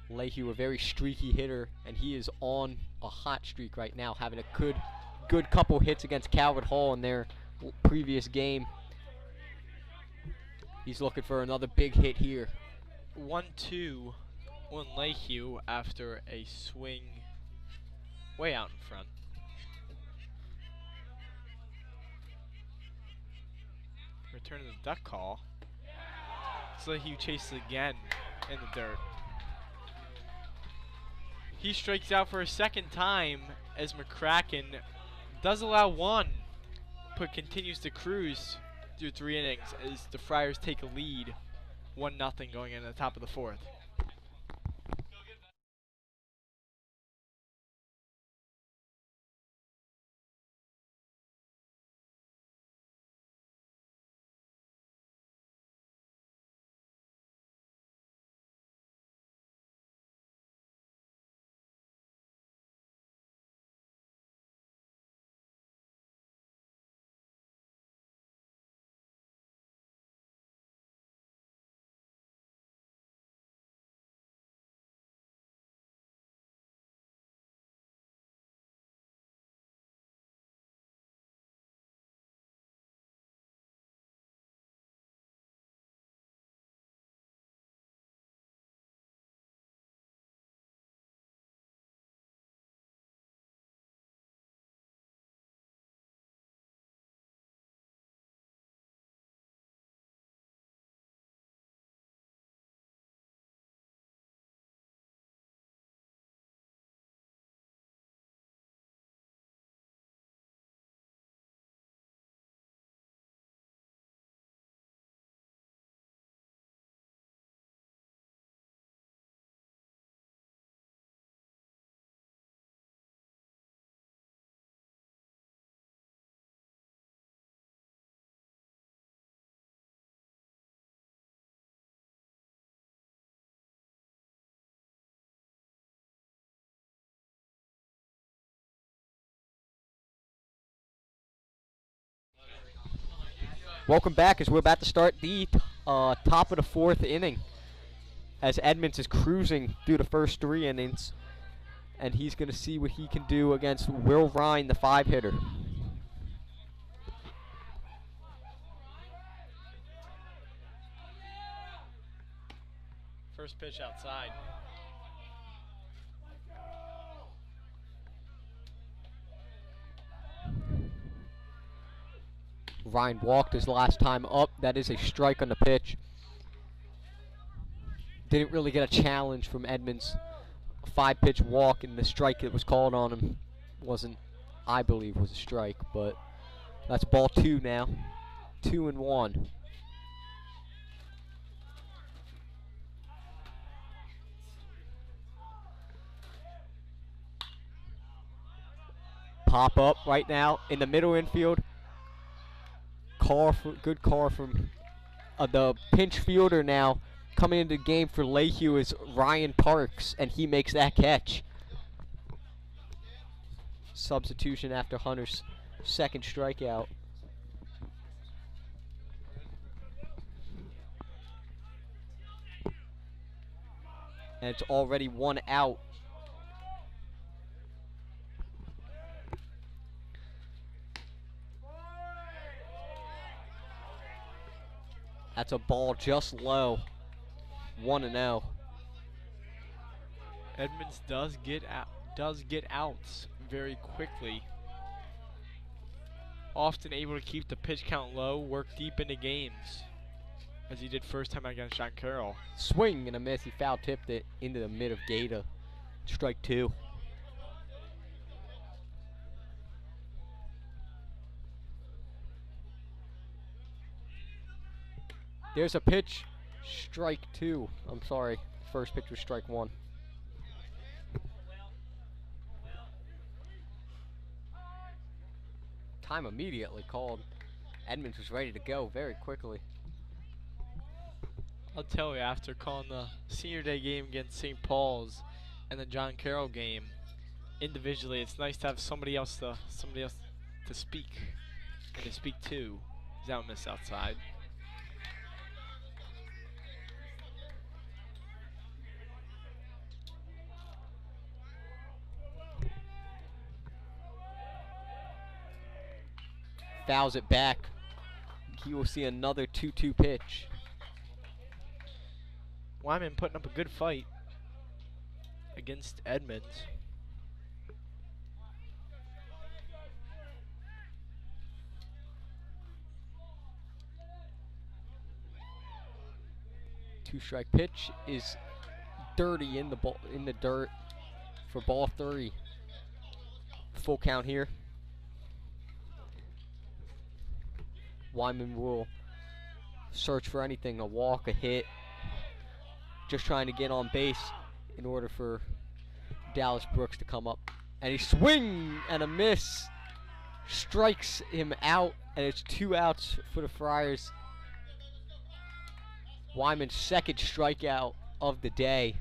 D: Leahy, a very streaky hitter, and he is on a hot streak right now, having a good couple hits against Calvert Hall in their previous game. He's looking for another big hit here.
A: 1-2 on Leahy after a swing way out in front. Return to the duck call. So Leahy chases again in the dirt. He strikes out for a second time as McCracken does allow one, but continues to cruise through 3 innings as the Friars take a lead, 1-0 going into the top of the 4th.
D: Welcome back as we're about to start the top of the 4th inning as Edmonds is cruising through the first 3 innings, and he's going to see what he can do against Will Ryan, the 5-hitter.
A: First pitch outside.
D: Ryan walked his last time up. That is a strike on the pitch. Didn't really get a challenge from Edmonds. A 5-pitch walk, and the strike that was called on him wasn't, I believe, was a strike. But that's ball 2 now. 2-1. Pop up right now in the middle infield. Good call from the pinch fielder now. Coming into the game for Leahy is Ryan Parks, and he makes that catch. Substitution after Hunter's second strikeout. And it's already 1 out. That's a ball just low. 1-0.
A: Edmonds does get outs very quickly. Often able to keep the pitch count low, work deep into games, as he did first time against John Carroll.
D: Swing and a miss. He foul tipped it into the mid of Gaeta. Strike 2. There's a pitch. Strike 2. I'm sorry. First pitch was strike 1. Time immediately called. Edmonds was ready to go very quickly.
A: I'll tell you, after calling the senior day game against St. Paul's and the John Carroll game individually, it's nice to have somebody else to speak and to speak to. He's out miss outside.
D: Fouls it back. He will see another 2-2 pitch.
A: Wyman putting up a good fight against Edmonds.
D: Two-strike pitch is dirty in the dirt for ball 3. Full count here. Wyman will search for anything, a walk, a hit. Just trying to get on base in order for Dallas Brooks to come up. And he swing and a miss. Strikes him out, and it's 2 outs for the Friars. Wyman's second strikeout of the day.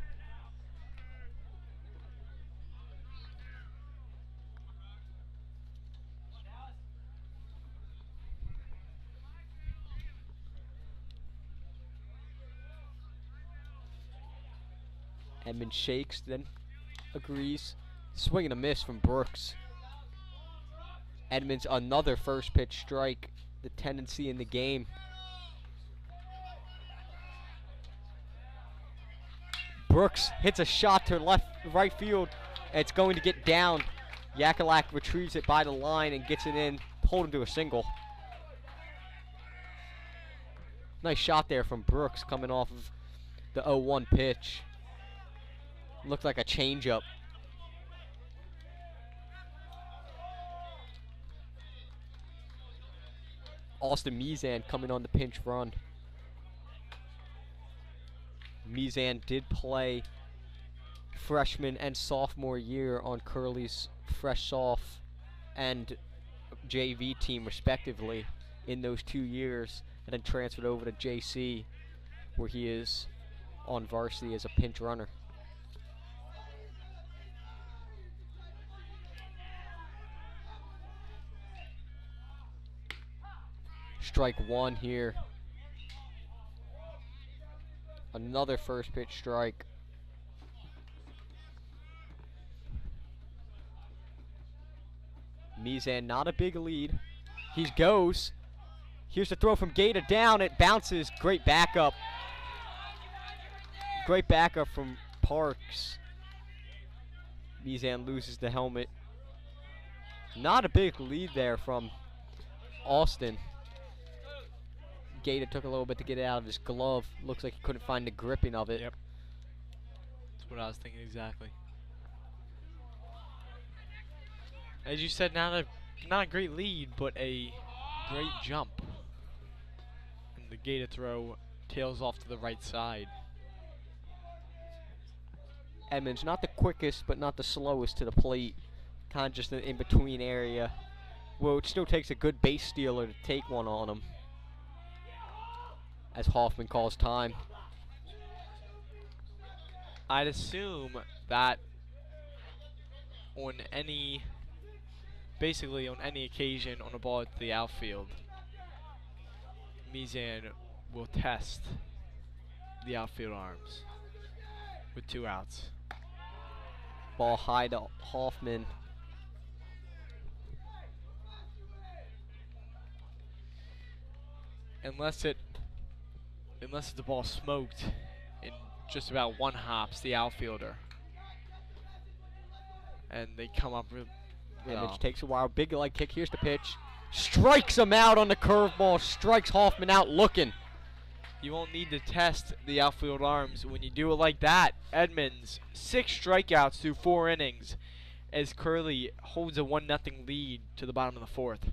D: Edmonds shakes, then agrees. Swing and a miss from Brooks. Edmonds another first pitch strike. The tendency in the game. Brooks hits a shot to right field, and it's going to get down. Yakulak retrieves it by the line and gets it in, holding to a single. Nice shot there from Brooks coming off of the 0-1 pitch. Looked like a changeup. Austin Mizan coming on the pinch run. Mizan did play freshman and sophomore year on Curley's fresh soph and JV team respectively in those 2 years, and then transferred over to JC, where he is on varsity as a pinch runner. Strike 1 here. Another first pitch strike. Mizan, not a big lead. He goes. Here's the throw from Gaeta down. It bounces. Great backup. Great backup from Parks. Mizan loses the helmet. Not a big lead there from Austin. Gaeta took a little bit to get it out of his glove. Looks like he couldn't find the gripping of it.
A: Yep. That's what I was thinking exactly. As you said, not a great lead, but a great jump. And the Gaeta throw tails off to the right side.
D: Edmonds, not the quickest, but not the slowest to the plate. Kind of just an in-between area. Well, it still takes a good base stealer to take one on him. As Hoffman calls time.
A: I'd assume that basically on any occasion on a ball at the outfield, Mizan will test the outfield arms with 2 outs.
D: Ball high to Hoffman.
A: Unless the ball smoked in just about 1 hops the outfielder, and they come up real.
D: Edmonds takes a while. Big leg kick. Here's the pitch. Strikes him out on the curveball. Strikes Hoffman out looking.
A: You won't need to test the outfield arms when you do it like that. Edmonds, 6 strikeouts through 4 innings, as Curley holds a 1-0 lead to the bottom of the 4th.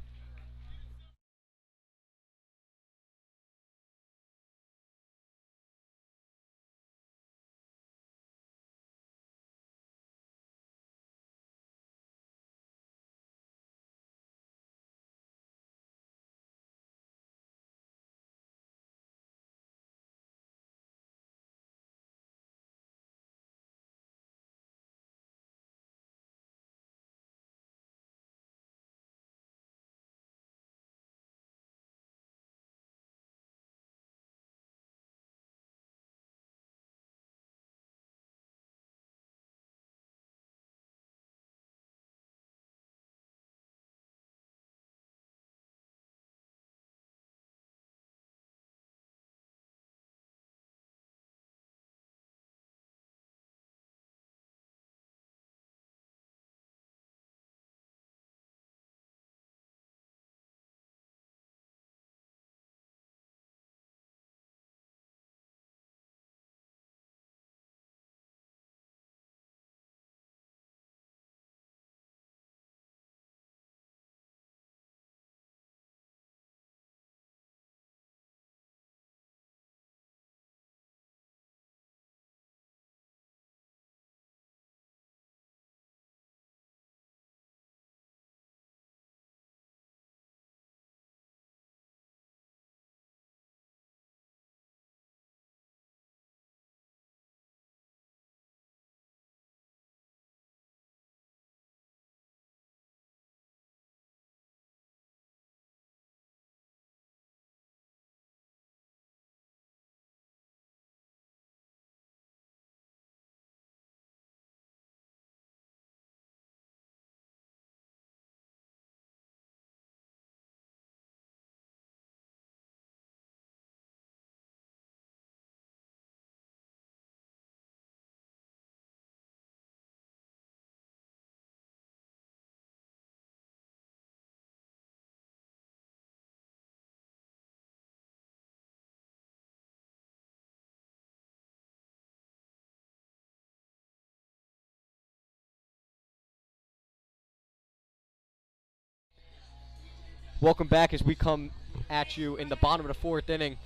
D: Welcome back as we come at you in the bottom of the 4th inning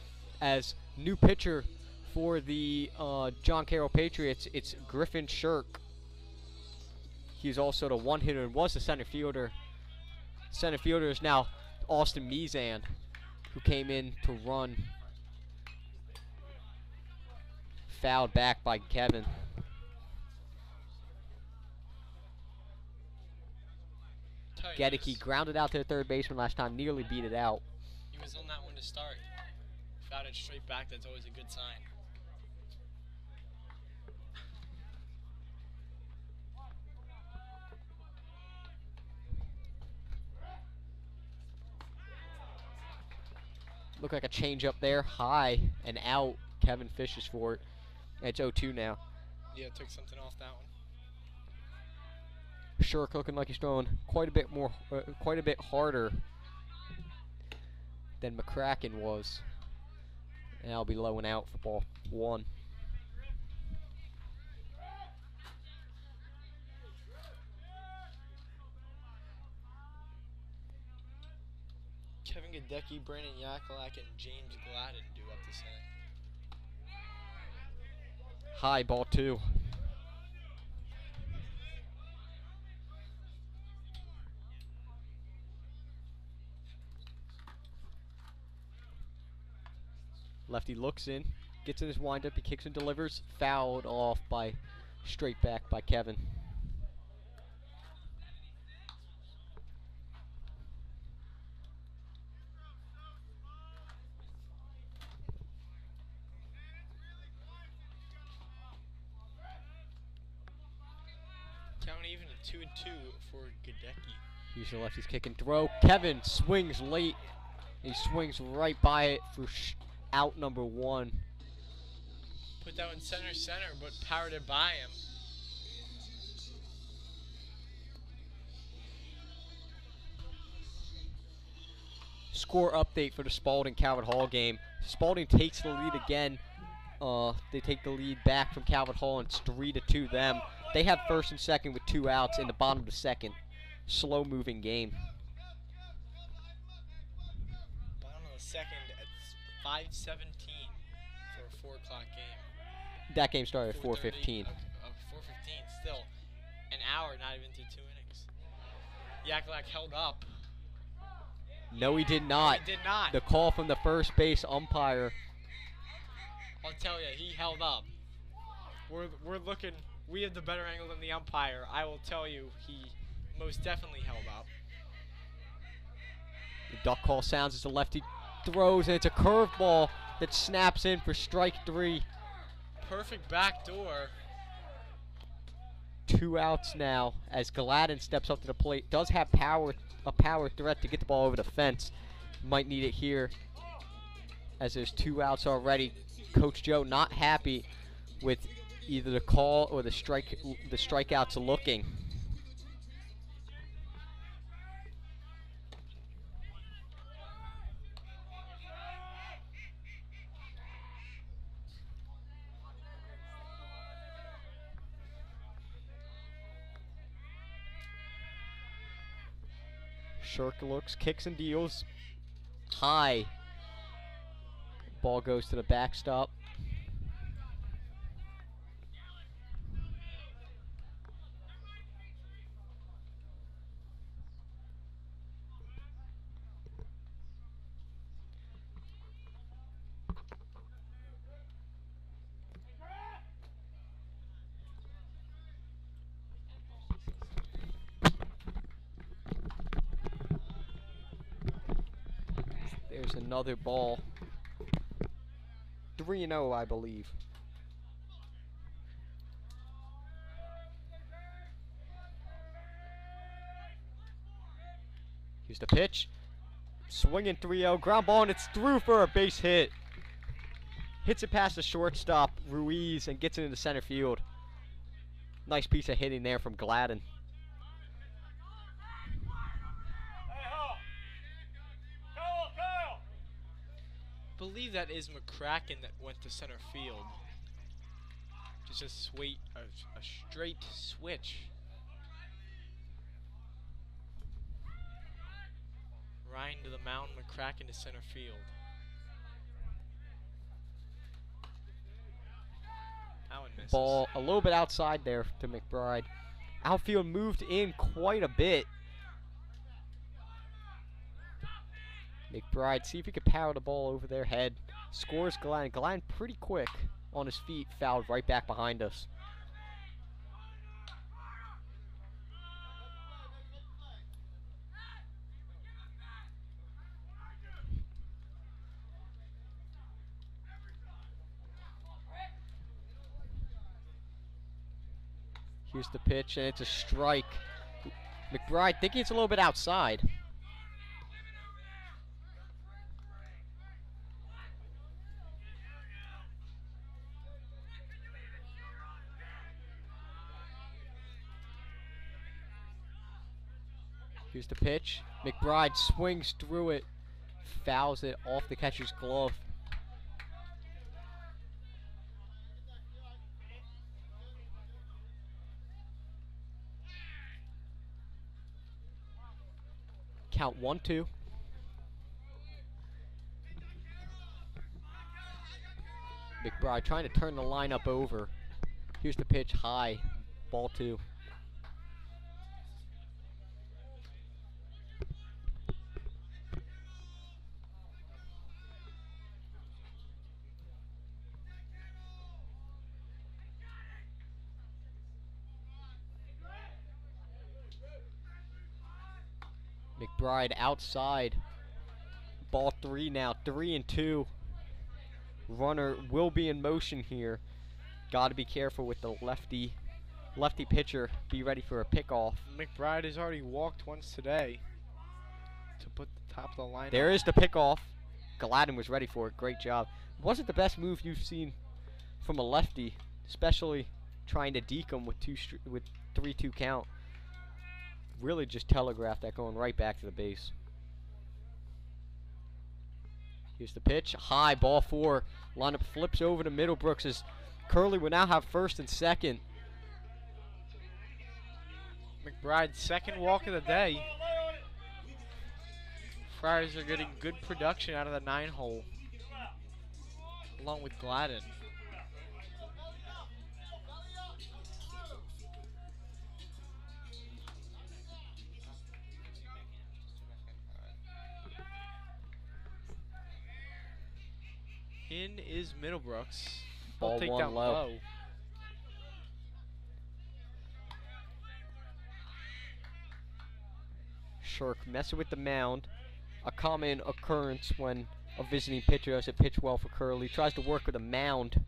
D: as new pitcher for the John Carroll Patriots. It's Griffin Shirk. He's also the one hitter and was the center fielder. Center fielder is now Austin Mezan, who came in to run. Fouled back by Kevin. Gedeke grounded out to the third baseman last time, nearly beat it out.
A: He was on that one to start. Fouled it straight back. That's always a good sign.
D: Look like a change up there, high and out. Kevin fishes for it. It's 0-2 now.
A: Yeah, took something off that one.
D: Shirk looking like he's throwing quite a bit harder than McCracken was. And I'll be low and out for ball 1.
A: Kevin Gedeke, Brandon Yakulak, and James Gladden do up the same.
D: High, ball 2. Lefty looks in, gets in his windup, he kicks and delivers, fouled off by straight back by Kevin.
A: Count even a 2-2 for Gedeke.
D: Usually lefty's kick and throw. Kevin swings late. He swings right by it for out number 1.
A: Put that one center, but powered it by him.
D: Score update for the Spalding Calvert Hall game. Spalding takes the lead again. They take the lead back from Calvert Hall, and it's 3-2 them. They have first and second with 2 outs in the bottom of the 2nd. Slow moving game.
A: Bottom of the 2nd at 5:17 for a 4 o'clock game.
D: That game started at 4:15.
A: 4:15, still an hour, not even through 2 innings. Yakulak held up.
D: No, he did not.
A: He did not.
D: The call from the first base umpire.
A: I'll tell you, he held up. We're looking. We have the better angle than the umpire. I will tell you, he most definitely held up.
D: The duck call sounds as the lefty throws, and it's a curveball that snaps in for strike 3.
A: Perfect back door.
D: 2 outs now as Gladden steps up to the plate. Does have a power threat to get the ball over the fence. Might need it here as there's 2 outs already. Coach Joe not happy with either the call or the strikeouts looking. Shirk looks, kicks and deals. High. Ball goes to the backstop. There's another ball. 3-0, I believe. Here's the pitch. Swinging 3-0. Ground ball, and it's through for a base hit. Hits it past the shortstop, Ruiz, and gets it into center field. Nice piece of hitting there from Gladden.
A: I believe that is McCracken that went to center field. Just a straight switch. Ryan line to the mound, McCracken to center field. That one misses.
D: Ball a little bit outside there to McBride. Outfield moved in quite a bit. McBride, see if he could power the ball over their head. Scores Glenn. Glenn pretty quick on his feet, fouled right back behind us. Here's the pitch, and it's a strike. McBride thinking it's a little bit outside. Here's the pitch. McBride swings through it, fouls it off the catcher's glove. Count 1-2. McBride trying to turn the lineup over. Here's the pitch, high, ball 2. McBride outside. Ball 3 now, 3-2. Runner will be in motion here. Got to be careful with the lefty pitcher. Be ready for a pickoff.
A: McBride has already walked once today to put the top of the lineup.
D: There is the pickoff. Gladden was ready for it. Great job. Wasn't the best move you've seen from a lefty, especially trying to deke him with 3-2 count. Really just telegraphed that going right back to the base. Here's the pitch. High, ball 4. Lineup flips over to Middlebrooks as Curley will now have first and second.
A: McBride's second walk of the day. Friars are getting good production out of the 9-hole, along with Gladden. In is Middlebrooks.
D: Ball
A: He'll take
D: 1
A: that
D: low.
A: low.
D: Shirk messing with the mound. A common occurrence when a visiting pitcher doesn't pitch well for Curley. Tries to work with a mound.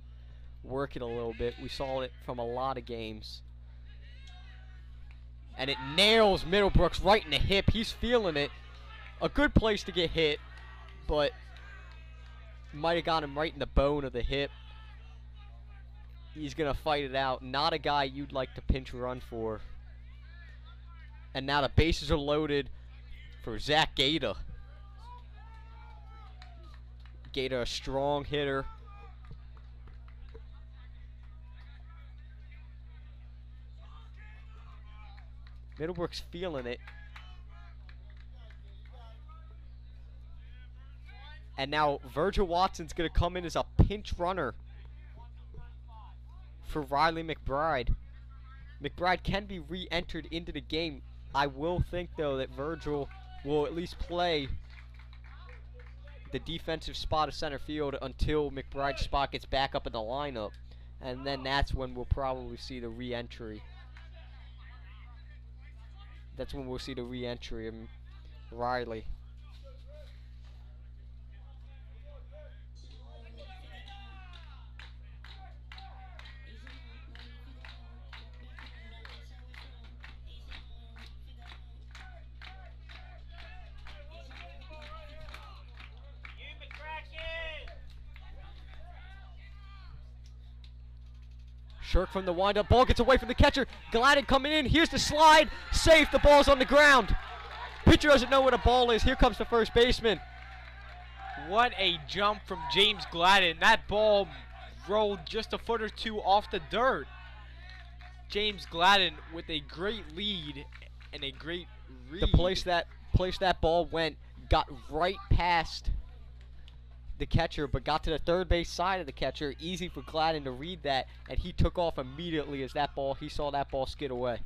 D: Work it a little bit. We saw it from a lot of games. And it nails Middlebrooks right in the hip. He's feeling it. A good place to get hit, but might have got him right in the bone of the hip. He's going to fight it out. Not a guy you'd like to pinch run for. And now the bases are loaded for Zach Gaeta. Gaeta, a strong hitter. Middlebrooks feeling it. And now Virgil Watson's going to come in as a pinch runner for Riley McBride. McBride can be re-entered into the game. I will think, though, that Virgil will at least play the defensive spot of center field until McBride's spot gets back up in the lineup. And then that's when we'll probably see the re-entry. That's when we'll see the re-entry of Riley. Shirk from the windup. Ball gets away from the catcher. Gladden coming in. Here's the slide. Safe. The ball's on the ground. Pitcher doesn't know where the ball is. Here comes the first baseman.
A: What a jump from James Gladden. That ball rolled just a foot or two off the dirt. James Gladden with a great lead and a great read.
D: The place that ball went got right past the catcher, but got to the third base side of the catcher. Easy for Gladden to read that, and he took off immediately as he saw that ball skid away.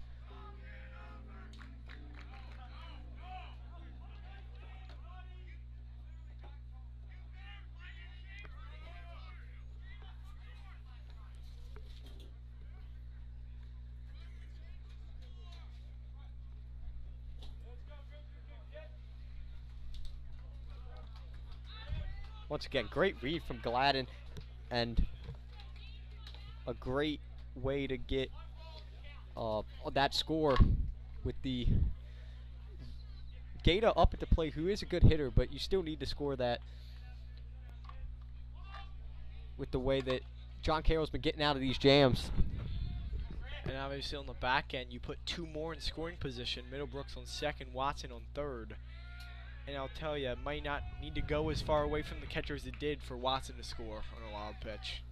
D: Once again, great read from Gladden, and a great way to get that score with the Gata up at the plate, who is a good hitter, but you still need to score that with the way that John Carroll's been getting out of these jams.
A: And obviously on the back end, you put 2 more in scoring position. Middlebrooks on second, Watson on third. And I'll tell you, it might not need to go as far away from the catcher as it did for Watson to score on a wild pitch.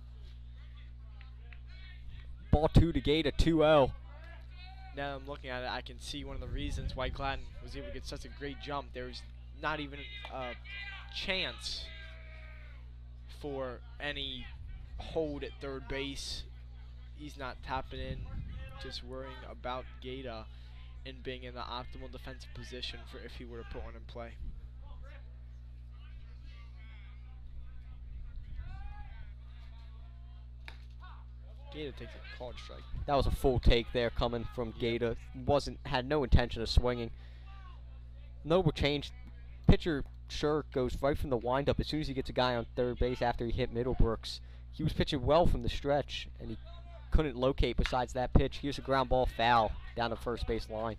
D: Ball 2 to Gata, 2-0.
A: Now that I'm looking at it, I can see one of the reasons why Gladden was able to get such a great jump. There's not even a chance for any hold at third base. He's not tapping in, just worrying about Gata and being in the optimal defensive position for if he were to put one in play. Gata takes a called strike.
D: That was a full take there coming from Gata. Had no intention of swinging. Noble change. Pitcher Shirk goes right from the windup as soon as he gets a guy on third base after he hit Middlebrooks. He was pitching well from the stretch, and he couldn't locate besides that pitch. Here's a ground ball foul down the first base line.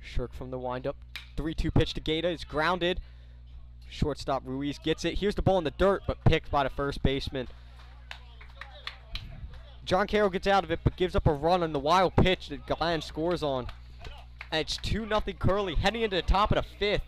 D: Shirk from the windup. 3-2 pitch to Gata is grounded. Shortstop Ruiz gets it. Here's the ball in the dirt, but picked by the first baseman. John Carroll gets out of it, but gives up a run on the wild pitch that Gladden scores on. And it's 2-0 Curley, heading into the top of the 5th.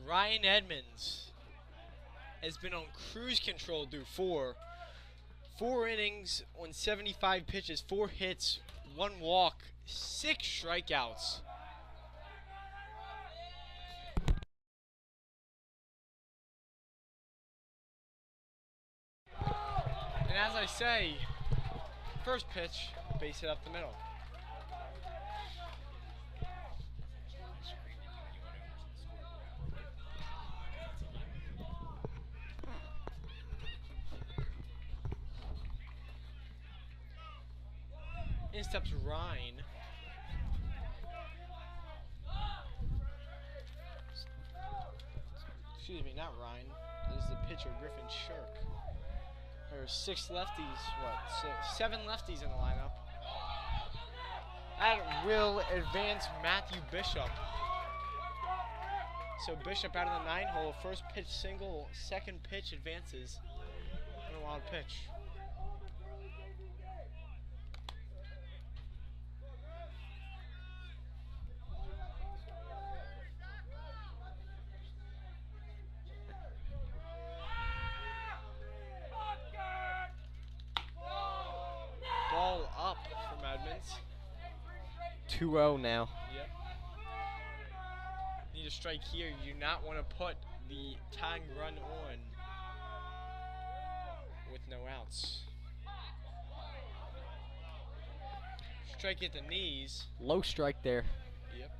A: Ryan Edmonds has been on cruise control through 4 innings on 75 pitches, 4 hits, 1 walk, 6 strikeouts. And as I say, first pitch, base hit up the middle. In steps Ryan. Excuse me, not Ryan. This is the pitcher, Griffin Shirk. There are 6 lefties, what, 7 lefties in the lineup. That will advance Matthew Bishop. So Bishop out of the 9-hole, first pitch single, second pitch advances. And a wild pitch. Ball up from Edmonds.
D: 2-0 now.
A: Yep. Need a strike here. You do not want to put the tying run on with no outs. Strike at the knees.
D: Low strike there.
A: Yep.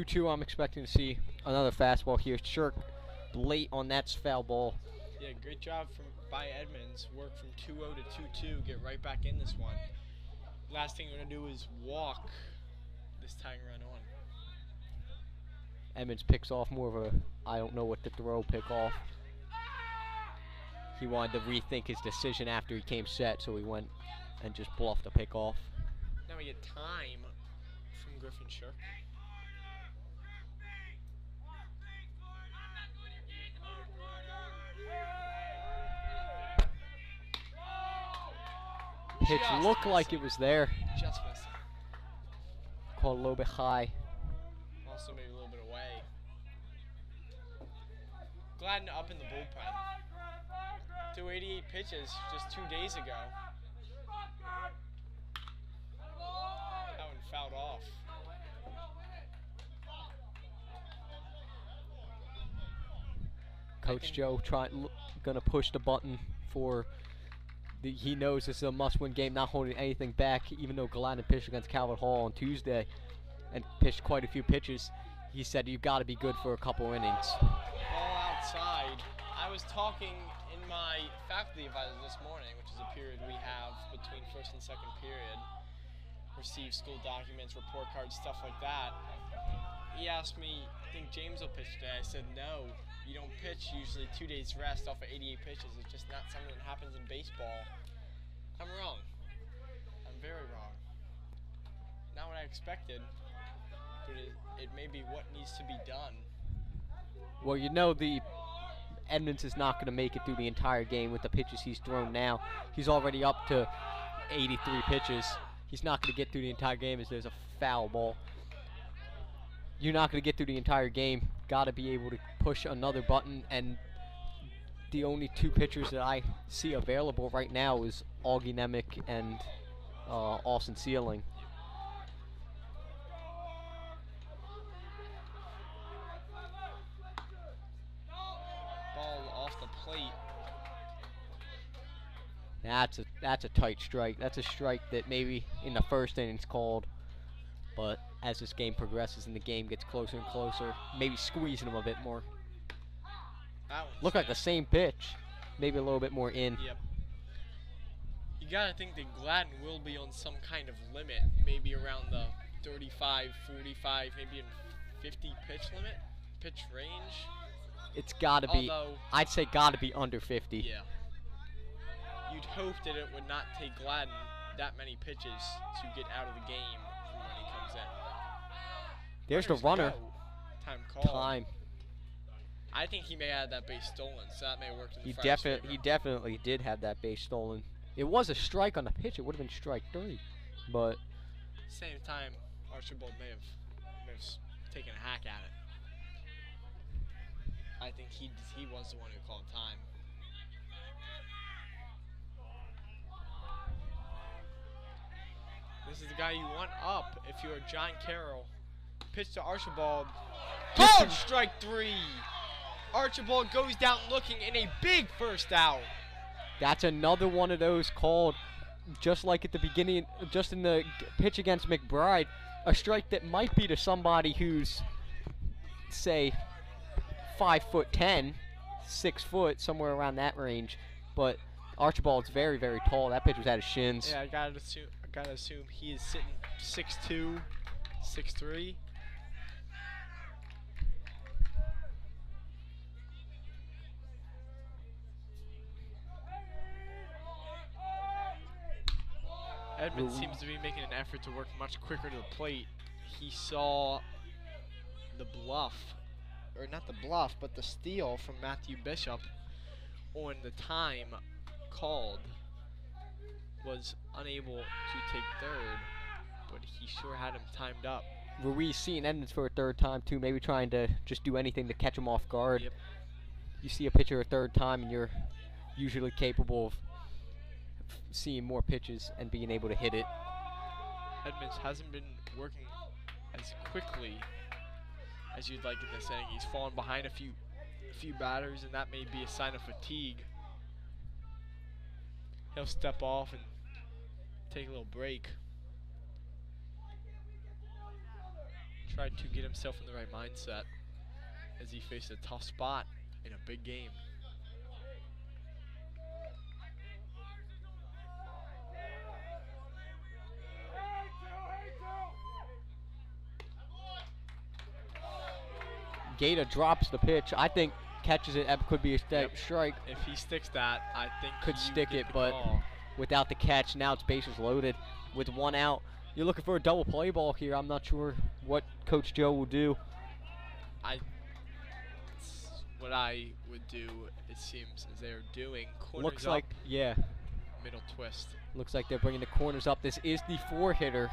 D: Two. I'm expecting to see another fastball here. Shirk late on that foul ball.
A: Yeah, great job by Edmonds. Work from 2-0 to 2-2. Get right back in this one. Last thing we're gonna do is walk this tying run on.
D: Edmonds picks off more of a I don't know what to throw pick off. He wanted to rethink his decision after he came set, so he went and just bluffed a pick off.
A: Now we get time from Griffin Shirk.
D: Pitch looked like it was there.
A: Just missing.
D: Called a little bit high.
A: Also maybe a little bit away. Gladden up in the bullpen. 288 pitches just 2 days ago. That one fouled off.
D: Coach Joe gonna push the button for he knows this is a must-win game, not holding anything back. Even though Gladden pitched against Calvert Hall on Tuesday and pitched quite a few pitches, he said you've got to be good for a couple innings.
A: Ball outside. I was talking in my faculty advisor this morning, which is a period we have between first and second period. Receive school documents, report cards, stuff like that. He asked me, think James will pitch today? I said no. You don't pitch usually 2 days rest off of 88 pitches. It's just not something that happens in baseball. I'm wrong. I'm very wrong. Not what I expected, but it may be what needs to be done.
D: Well, you know the Edmonds is not going to make it through the entire game with the pitches he's thrown now. He's already up to 83 pitches. He's not going to get through the entire game as there's a foul ball. You're not going to get through the entire game. Got to be able to push another button, and the only 2 pitchers that I see available right now is Augie Nemick and Austin Sealing.
A: Ball off the plate.
D: That's a tight strike. That's a strike that maybe in the first inning's called, but as this game progresses and the game gets closer and closer, maybe squeezing him a bit more. Look like the same pitch, maybe a little bit more in.
A: Yep. You gotta think that Gladden will be on some kind of limit, maybe around the 35, 45, maybe in 50 pitch range.
D: It's gotta be, I'd say gotta be under 50.
A: Yeah. You'd hope that it would not take Gladden that many pitches to get out of the game from when he comes in.
D: There's the runner.
A: Go. Time call.
D: Time.
A: I think he may have that base stolen, so that may work in the Friars' favor.
D: He definitely did have that base stolen. It was a strike on the pitch. It would have been strike 3, but
A: Same time, Archibald may have taken a hack at it. I think he was the one who called time. This is the guy you want up if you're John Carroll. Pitch to Archibald. Called strike 3. Archibald goes down looking in a big first out.
D: That's another one of those called just like at the beginning, just in the pitch against McBride, a strike that might be to somebody who's, say, 5'10", 6 foot, somewhere around that range. But Archibald's very, very tall. That pitch was at his shins.
A: Yeah, I gotta assume he is sitting 6'2", 6'3". Edmonds seems to be making an effort to work much quicker to the plate. He saw the bluff, or not the bluff, but the steal from Matthew Bishop on the time called. Was unable to take third, but he sure had him timed up.
D: Ruiz seeing Edmonds for a third time too, maybe trying to just do anything to catch him off guard.
A: Yep.
D: You see a pitcher a third time and you're usually capable of seeing more pitches and being able to hit it.
A: Edmonds hasn't been working as quickly as you'd like in this inning. He's fallen behind a few batters, and that may be a sign of fatigue. He'll step off and take a little break. Try to get himself in the right mindset as he faces a tough spot in a big game.
D: Gaeta drops the pitch. I think catches it. That could be a strike.
A: If he sticks that, I think
D: Could
A: you
D: stick
A: get
D: it,
A: the
D: but
A: call.
D: without the catch, now it's bases loaded with one out. You're looking for a double play ball here. I'm not sure what Coach Joe will do.
A: What I would do, it seems, is they're doing corners
D: Looks
A: up,
D: like, yeah.
A: middle twist.
D: Looks like they're bringing the corners up. This is the 4-hitter.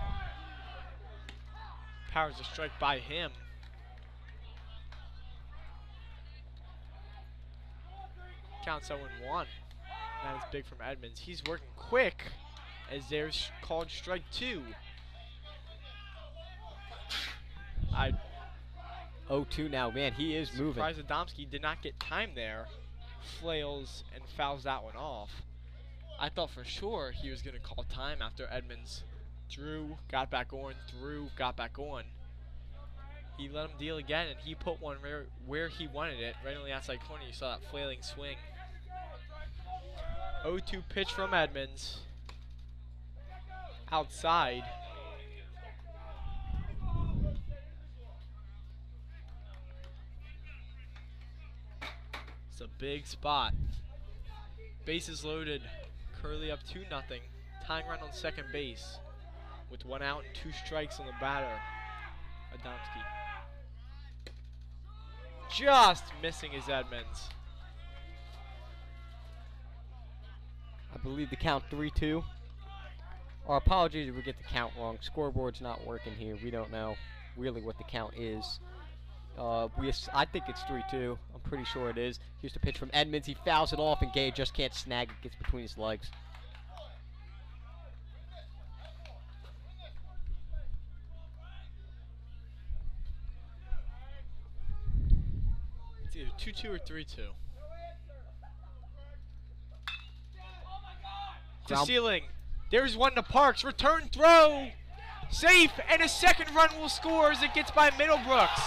A: Powers a strike by him. Counts 0-1. That is big from Edmonds. He's working quick as there's called strike 2.
D: 0-2 now. Man, he is moving.
A: Surprised Adamski did not get time there. Flails and fouls that one off. I thought for sure he was going to call time after Edmonds threw, got back on, threw, got back on. He let him deal again, and he put one where he wanted it, right on the outside corner. You saw that flailing swing. 0-2 pitch from Edmonds. Outside. It's a big spot. Bases loaded. Curley up 2-0. Tying run on second base with 1 out and 2 strikes on the batter. Adamski. Just missing is Edmonds.
D: I believe the count 3-2. Our apologies if we get the count wrong. Scoreboard's not working here. We don't know really what the count is. I think it's 3-2. I'm pretty sure it is. Here's the pitch from Edmonds. He fouls it off, and Gay just can't snag it. Gets between his legs.
A: It's either 2-2 or 3-2. To ceiling. There's one to Parks. Return throw. Safe. And a second run will score as it gets by Middlebrooks.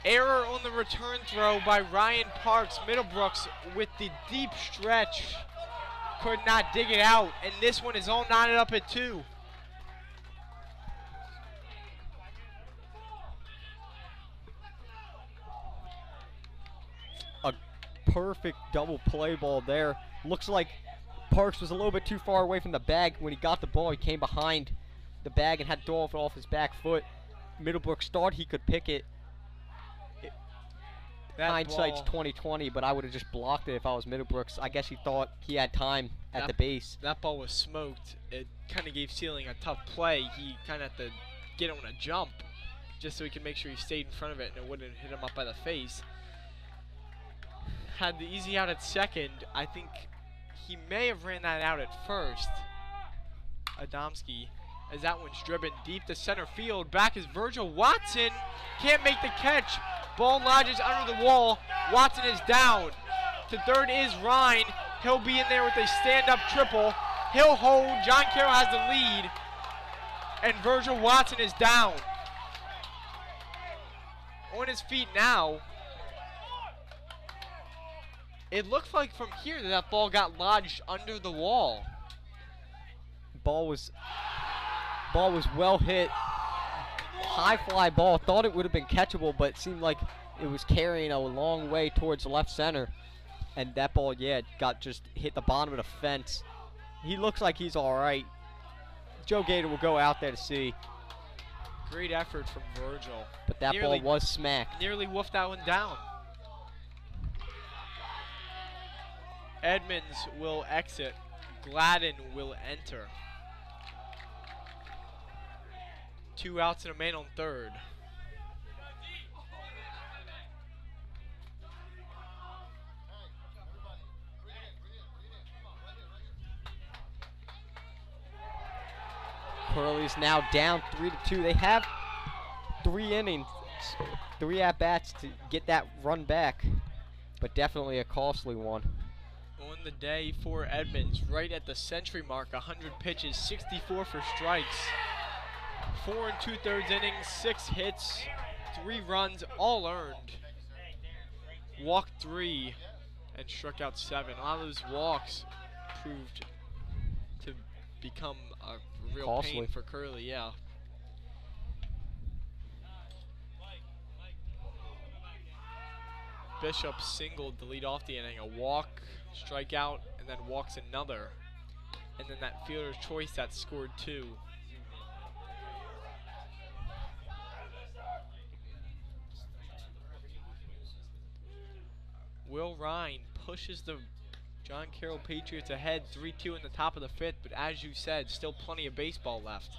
A: Error on the return throw by Ryan Parks. Middlebrooks with the deep stretch could not dig it out. And this one is all knotted up at 2.
D: Perfect double play ball there. Looks like Parks was a little bit too far away from the bag. When he got the ball, he came behind the bag and had to throw it off his back foot. Middlebrooks thought he could pick it.
A: That
D: hindsight's
A: ball-
D: 20/20, but I would have just blocked it if I was Middlebrooks. I guess he thought he had time at the base.
A: That ball was smoked. It kind of gave Sealing a tough play. He kind of had to get on a jump just so he could make sure he stayed in front of it and it wouldn't hit him up by the face. Had the easy out at second. I think he may have ran that out at first. Adamski, as that one's driven deep to center field. Back is Virgil Watson. Can't make the catch. Ball lodges under the wall. Watson is down. To third is Ryan. He'll be in there with a stand-up triple. He'll hold. John Carroll has the lead. And Virgil Watson is down. On his feet now. It looked like from here that ball got lodged under the wall.
D: Ball was well hit. High fly ball. Thought it would have been catchable, but it seemed like it was carrying a long way towards left center. And that ball, yeah, just hit the bottom of the fence. He looks like he's all right. Joe Gator will go out there to see.
A: Great effort from Virgil.
D: But that ball was smacked.
A: Nearly woofed that one down. Edmonds will exit. Gladden will enter. 2 outs and a man on third.
D: Curley's now down 3-2. They have 3 innings, 3 at-bats to get that run back, but definitely a costly one.
A: On the day for Edmonds, right at the century mark, 100 pitches, 64 for strikes. 4 2/3 innings, 6 hits, 3 runs, all earned. Walked 3 and struck out 7. A lot of those walks proved to become a real
D: Costly.
A: pain for Curley, yeah. Bishop singled to lead off the inning. A walk, strikeout, and then walks another. And then that fielder's choice that scored 2. Will Ryan pushes the John Carroll Patriots ahead 3-2 in the top of the 5th, but as you said, still plenty of baseball left.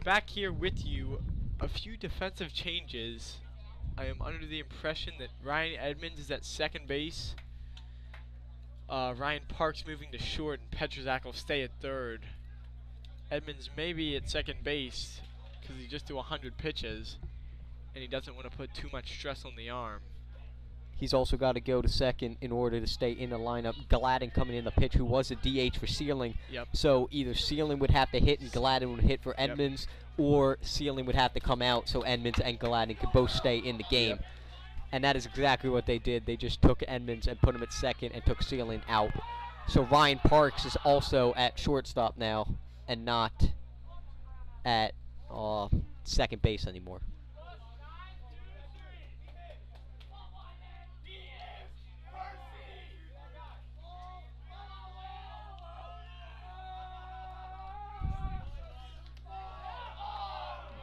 A: Back here with you, a few defensive changes. I am under the impression that Ryan Edmonds is at second base. Ryan Parks moving to short, and Petrzak will stay at third. Edmonds may be at second base because he just threw 100 pitches, and he doesn't want to put too much stress on the arm.
D: He's also got to go to second in order to stay in the lineup. Gladden coming in the pitch, who was a DH for Sealing.
A: Yep.
D: So either Sealing would have to hit and Gladden would hit for Edmonds, or Sealing would have to come out so Edmonds and Gladden could both stay in the game.
A: Yep.
D: And that is exactly what they did. They just took Edmonds and put him at second and took Sealing out. So Ryan Parks is also at shortstop now and not at second base anymore.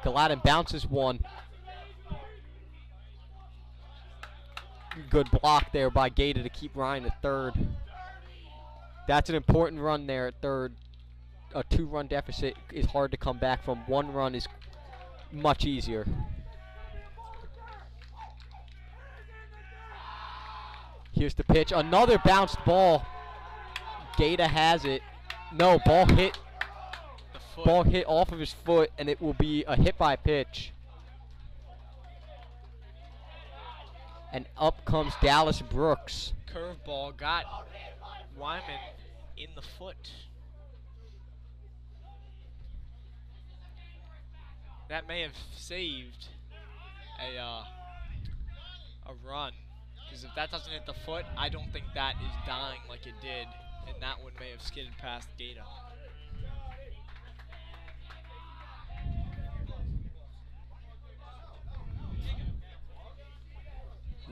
D: Gladden bounces one. Good block there by Gaeta to keep Ryan at third. That's an important run there at third. A 2-run deficit is hard to come back from. 1 run is much easier. Here's the pitch. Another bounced ball. Gaeta has it. No, ball hit. Ball hit off of his foot, and it will be a hit by pitch. And up comes Dallas Brooks.
A: Curveball got Wyman in the foot. That may have saved a run, because if that doesn't hit the foot, I don't think that is dying like it did, and that one may have skidded past Gaeta.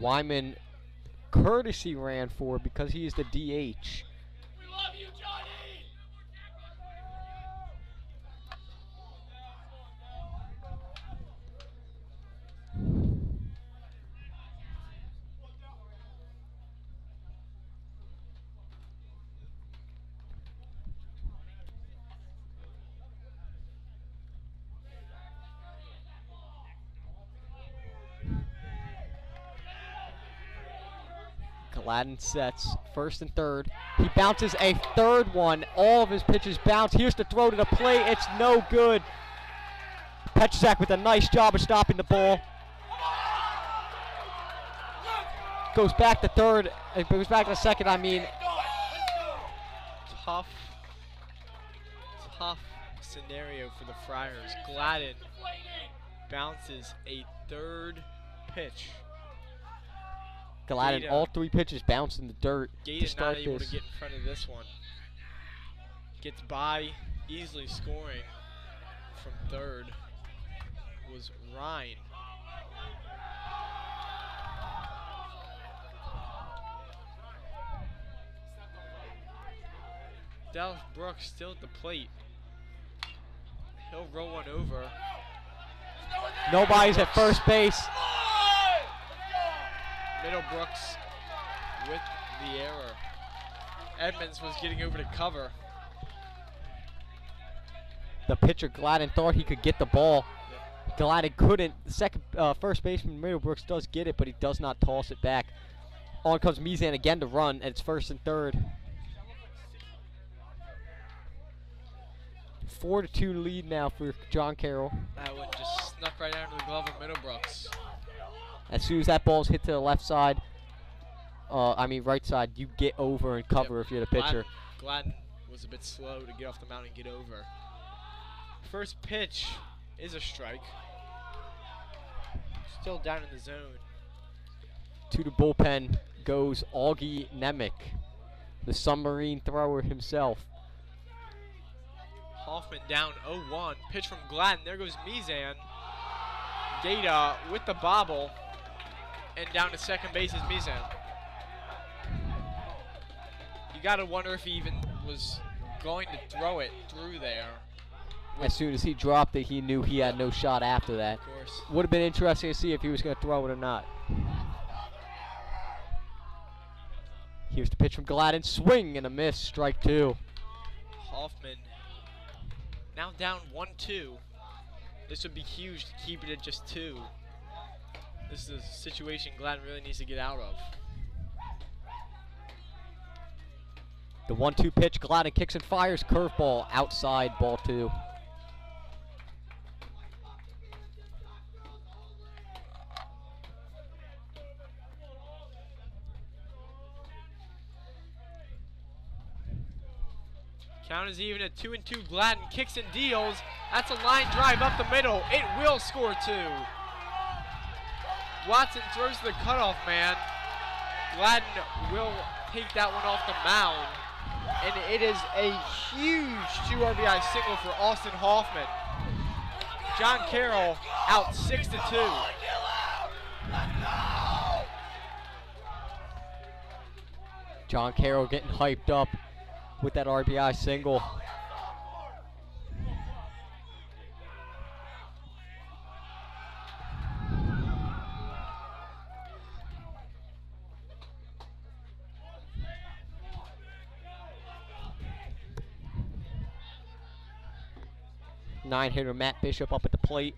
D: Wyman courtesy ran for because he is the DH.
B: We love you, Johnny!
D: Gladden sets first and third. He bounces a third one. All of his pitches bounce. Here's the throw to the plate. It's no good. Petrzak with a nice job of stopping the ball. Goes back to third. It goes back to second, I mean.
A: Tough scenario for the Friars. Gladden bounces a third pitch.
D: Gladden,
A: Gaeta.
D: all 3 pitches bounced in the dirt to
A: Gaeta
D: start
A: not able
D: this.
A: to get in front of this one. Gets by, easily scoring from third was Ryan. Dallas Brooks still at the plate. He'll roll one over.
D: Nobody's at first base.
A: Middlebrooks with the error. Edmonds was getting over to cover.
D: The pitcher, Gladden, thought he could get the ball. Gladden couldn't. The second first baseman, Middlebrooks, does get it, but he does not toss it back. On comes Mizan again to run, and it's first and third. 4-2 lead now for John Carroll.
A: That one just snuck right out of the glove of Middlebrooks.
D: As soon as that ball's hit to the left side, right side, you get over and cover if you're the pitcher.
A: Gladden was a bit slow to get off the mound and get over. First pitch is a strike. Still down in the zone.
D: To the bullpen goes Augie Nemec, the submarine thrower himself.
A: Hoffman down 0-1. Pitch from Gladden. There goes Mizan. Gaeta with the bobble. And down to second base is Mizan. You gotta wonder if he even was going to throw it through there.
D: As soon as he dropped it, he knew he had no shot after that.
A: Of course.
D: Would have been interesting to see if he was going to throw it or not. Here's the pitch from Gladden. Swing and a miss. Strike 2.
A: Hoffman now down 1-2. This would be huge to keep it at just 2. This is a situation Gladden really needs to get out of.
D: The 1-2 pitch. Gladden kicks and fires. Curveball outside. Ball 2.
A: Count is even at 2-2. Gladden kicks and deals. That's a line drive up the middle. It will score 2. Watson throws the cutoff man. Gladden will take that one off the mound. And it is a huge 2 RBI single for Austin Hoffman. John Carroll out 6-2.
D: John Carroll getting hyped up with that RBI single. Nine-hitter Matt Bishop up at the plate.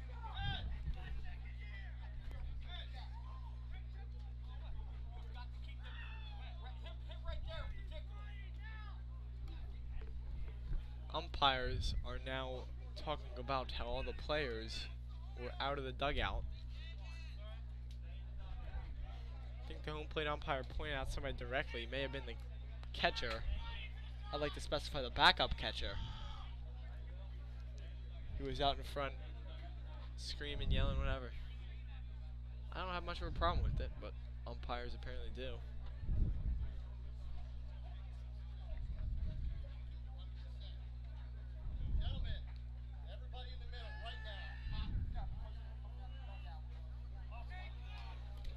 A: Umpires are now talking about how all the players were out of the dugout. I think the home plate umpire pointed out somebody directly. It may have been the catcher. I'd like to specify the backup catcher. He was out in front screaming, yelling, whatever. I don't have much of a problem with it, but umpires apparently do.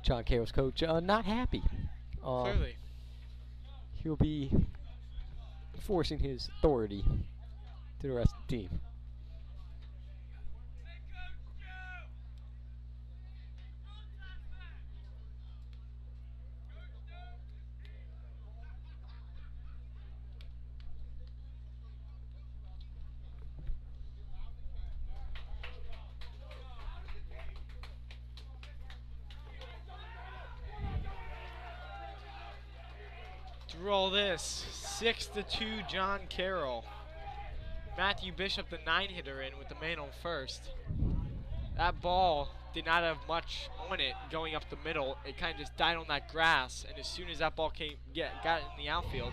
D: John Carroll's coach not happy.
A: Clearly.
D: He'll be forcing his authority to the rest of the team.
A: Through all this, 6-2 John Carroll. Matthew Bishop, the 9-hitter, in with the man on first. That ball did not have much on it going up the middle. It kind of just died on that grass, and as soon as that ball got in the outfield,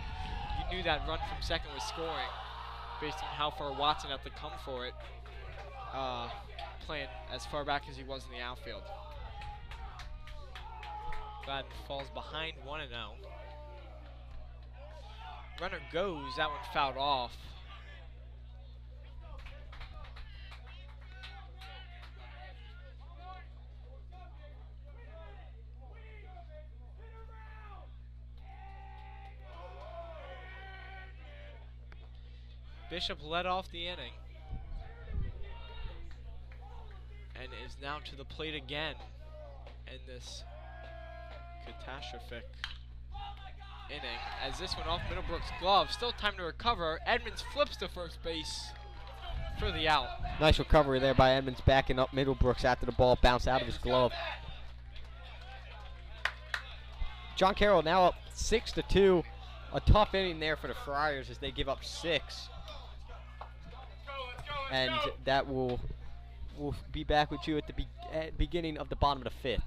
A: you knew that run from second was scoring, based on how far Watson had to come for it, playing as far back as he was in the outfield. Gladden falls behind 1-0. Runner goes, that one fouled off. Bishop led off the inning and is now to the plate again in this catastrophic inning, as this one off Middlebrook's glove. Still time to recover. Edmonds flips to first base for the out.
D: Nice recovery there by Edmonds, backing up Middlebrooks after the ball bounced out of his glove. John Carroll now up 6-2. A tough inning there for the Friars as they give up 6. And that will be back with you at the beginning of the bottom of the 5th.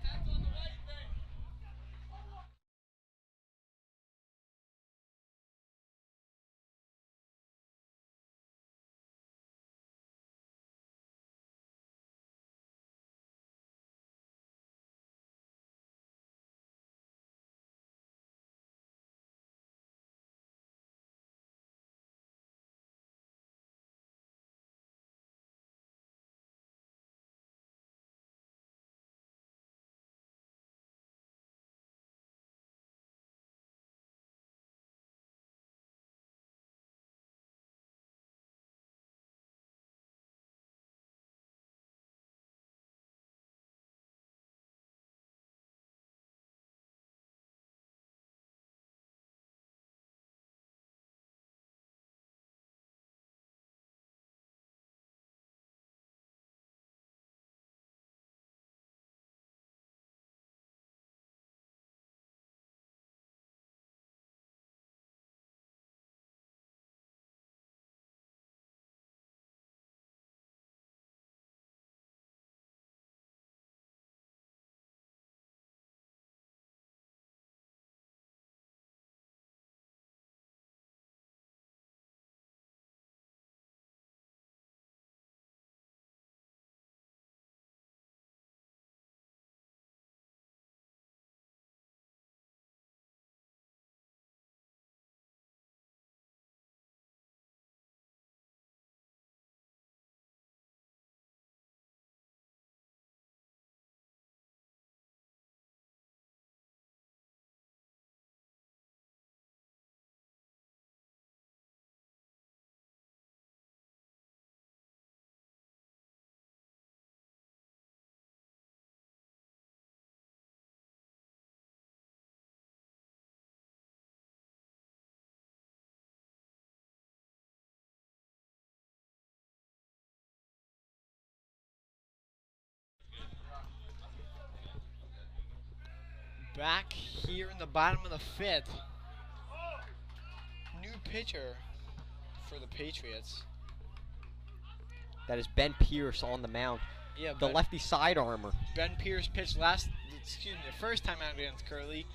A: Back here in the bottom of the 5th. New pitcher for the Patriots.
D: That is Ben Pierce on the mound.
A: Yeah,
D: The lefty side armor.
A: Ben Pierce pitched the first time out against Curley.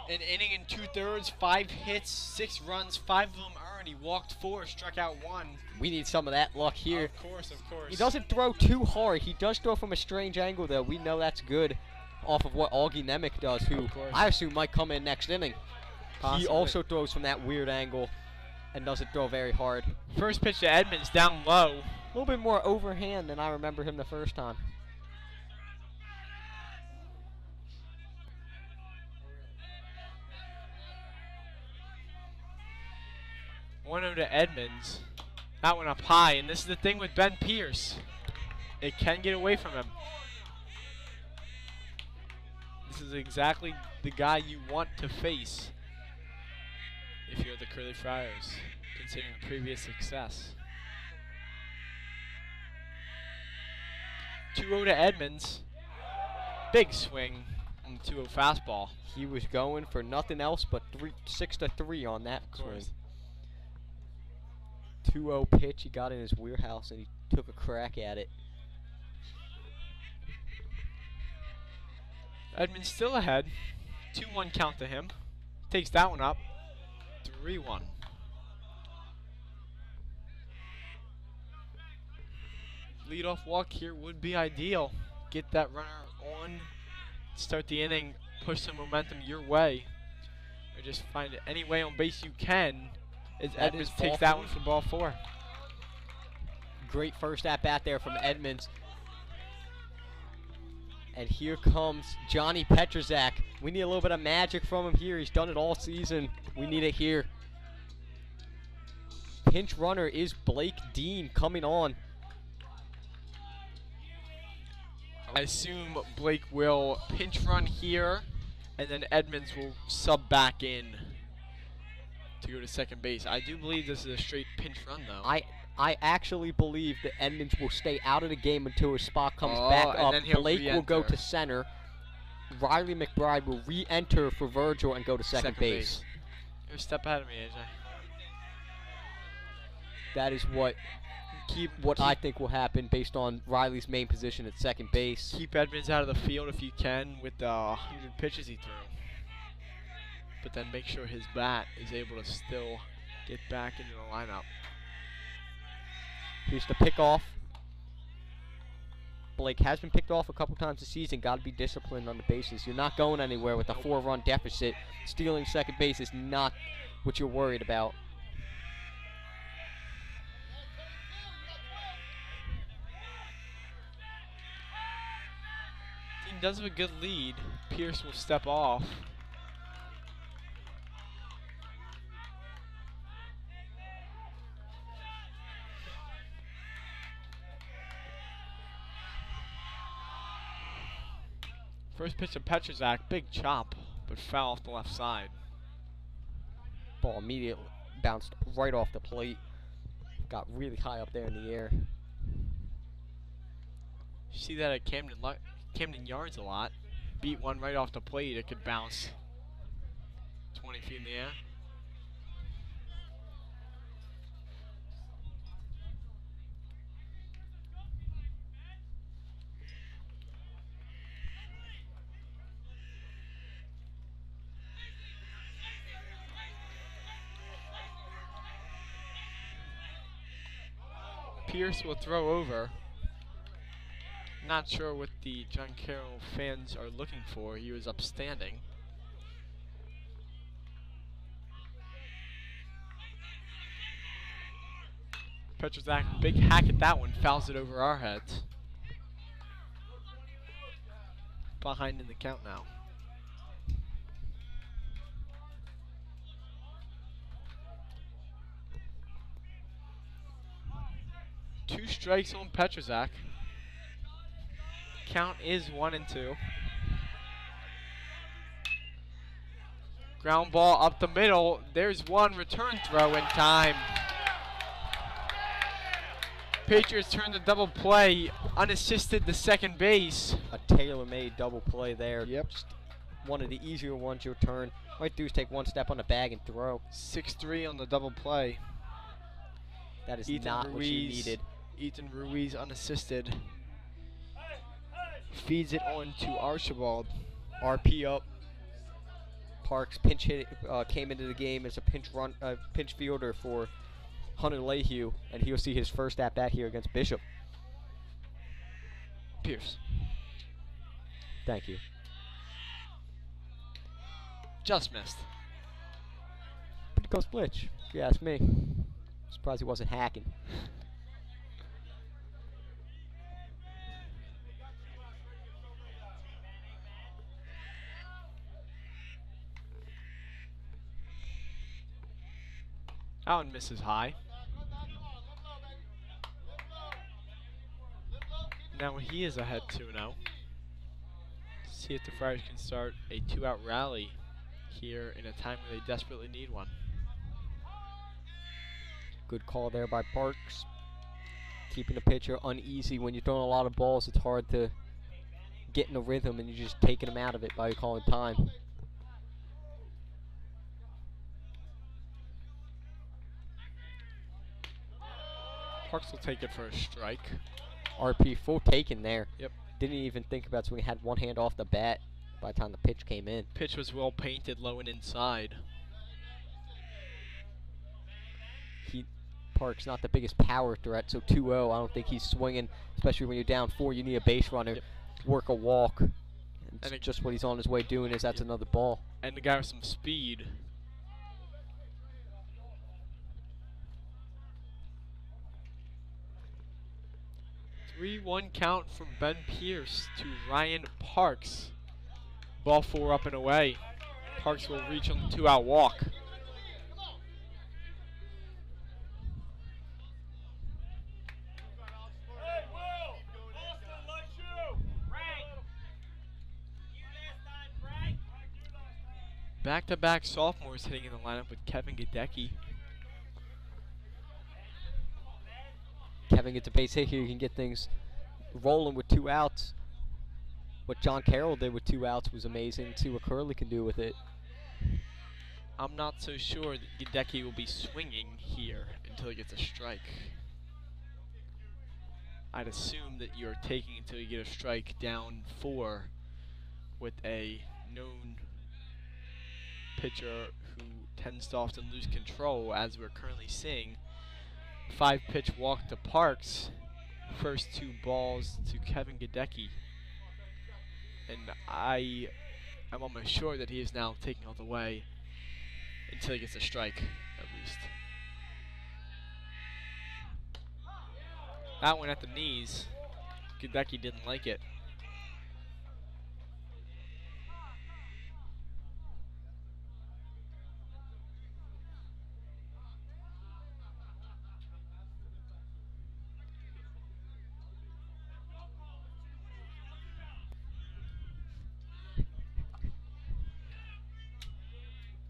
A: An inning and 2/3, 5 hits, 6 runs, 5 of them earned. He walked 4, struck out 1.
D: We need some of that luck here.
A: Of course, of course.
D: He doesn't throw too hard. He does throw from a strange angle, though. We know that's good off of what Augie Nemec does, who I assume might come in next inning.
A: Possibly.
D: He also throws from that weird angle and doesn't throw very hard.
A: First pitch to Edmonds, down low.
D: A little bit more overhand than I remember him the first time.
A: One over to Edmonds. That one up high, and this is the thing with Ben Pierce. It can get away from him. This is exactly the guy you want to face if you're the Curley Friars, considering previous success. 2-0 to Edmonds. Big swing on the 2-0 fastball.
D: He was going for nothing else but 6-3 on that swing. 2-0 pitch, he got in his wheelhouse and he took a crack at it.
A: Edmonds still ahead. 2-1 count to him. Takes that one up. 3-1. Leadoff walk here would be ideal. Get that runner on, start the inning, push some momentum your way, or just find any way on base you can. As Edmonds takes that one for ball 4.
D: Great first at bat there from Edmonds. And here comes Johnny Petrzak. We need a little bit of magic from him here. He's done it all season. We need it here. Pinch runner is Blake Dean coming on.
A: I assume Blake will pinch run here, and then Edmonds will sub back in to go to second base. I do believe this is a straight pinch run, though.
D: I actually believe that Edmonds will stay out of the game until his spot comes back up. Blake will go to center. Riley McBride will re-enter for Virgil and go to second base.
A: You're a step ahead of me, AJ.
D: That is what I think will happen based on Riley's main position at second base.
A: Keep Edmonds out of the field if you can with the 100 pitches he threw. But then make sure his bat is able to still get back into the lineup.
D: Here's the pickoff. Blake has been picked off a couple times this season. Got to be disciplined on the bases. You're not going anywhere with a 4-run deficit. Stealing second base is not what you're worried about.
A: Team does have a good lead. Pierce will step off. First pitch to Petrzak, big chop, but foul off the left side.
D: Ball immediately bounced right off the plate. Got really high up there in the air.
A: You see that at Camden Yards a lot. Beat one right off the plate, it could bounce 20 feet in the air. Pierce will throw over. Not sure what the John Carroll fans are looking for. He was upstanding. Petrzak, big hack at that one, fouls it over our heads. Behind in the count now. Two strikes on Petrzak. Count is 1-2. Ground ball up the middle. There's one return throw in time. Patriots turn the double play, unassisted to second base.
D: A tailor-made double play there.
A: Yep.
D: one of the easier ones, your turn. All you do is take one step on the bag and throw.
A: 6-3 on the double play.
D: That is not what you needed.
A: Ethan Ruiz unassisted. Feeds it on to Archibald.
D: RP up. Parks pinch hit came into the game as a pinch fielder for Hunter Lehue, and he'll see his first at bat here against Bishop.
A: Pierce.
D: Thank you.
A: Just missed.
D: Pretty close glitch, if you ask me. Surprised he wasn't hacking.
A: That one misses high. Now he is ahead 2-0. See if the Friars can start a 2-out rally here in a time where they desperately need one.
D: Good call there by Parks. Keeping the pitcher uneasy. When you're throwing a lot of balls, it's hard to get in a rhythm, and you're just taking them out of it by calling time.
A: Parks will take it for a strike.
D: RP full taken there.
A: Yep.
D: Didn't even think about it, so he had one hand off the bat by the time the pitch came in.
A: Pitch was well painted, low and inside.
D: Parks not the biggest power threat, so 2-0. I don't think he's swinging, especially when you're down 4. You need a base runner,
A: Yep.
D: work a walk.
A: And
D: It's just what he's on his way doing is that's another ball.
A: And the guy with some speed. Three-one count from Ben Pierce to Ryan Parks. Ball 4 up and away. Parks will reach on the 2-out walk. Back-to-back sophomores hitting in the lineup with Kevin Gadecki.
D: Kevin gets a base hit here. You can get things rolling with 2 outs. What John Carroll did with 2 outs was amazing. See what Curley can do with it.
A: I'm not so sure that Gadecki will be swinging here until he gets a strike. I'd assume that you're taking until you get a strike down 4 with a known pitcher who tends to often lose control, as we're currently seeing. 5-pitch walk to Parks. First 2 balls to Kevin Gadecki. And I'm almost sure that he is now taking all the way until he gets a strike, at least. That one at the knees. Gadecki didn't like it.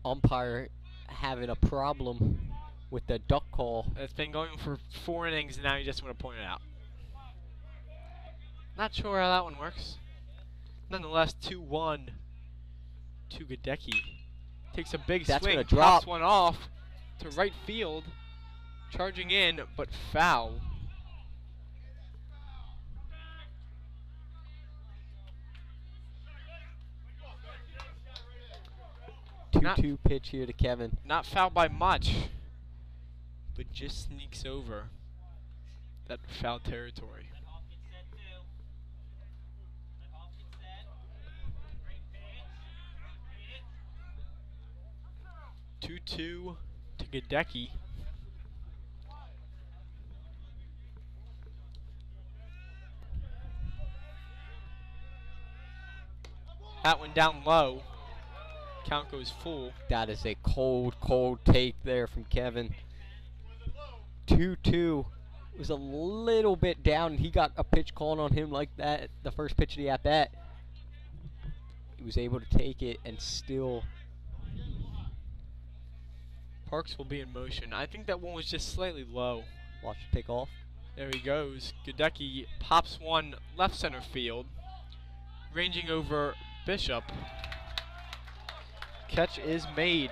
D: Umpire having a problem with the duck call.
A: It's been going for 4 innings, and now you just want to point it out. Not sure how that one works. Nonetheless, 2-1 to Gadecki. Takes a big
D: That's
A: swing,
D: gonna drop.
A: pops one off to right field. Charging in, but foul. Not-
D: 2-2 pitch here to Kevin.
A: Not fouled by much, but just sneaks over that foul territory. 2-2 to Gadecki. That one down low. Count goes full.
D: That is a cold, cold take there from Kevin. 2-2. Was a little bit down. He got a pitch called on him like that. The first pitch of the at-bat. He was able to take it and still.
A: Parks will be in motion. I think that one was just slightly low.
D: Watch it take off.
A: There he goes. Gadecki pops one left center field. Ranging over Bishop. Catch is made.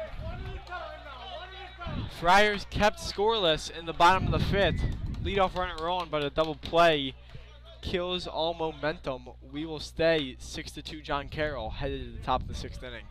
A: Friars kept scoreless in the bottom of the 5th. Leadoff runner rolling, but a double play kills all momentum. We will stay 6-2 John Carroll, headed to the top of the 6th inning.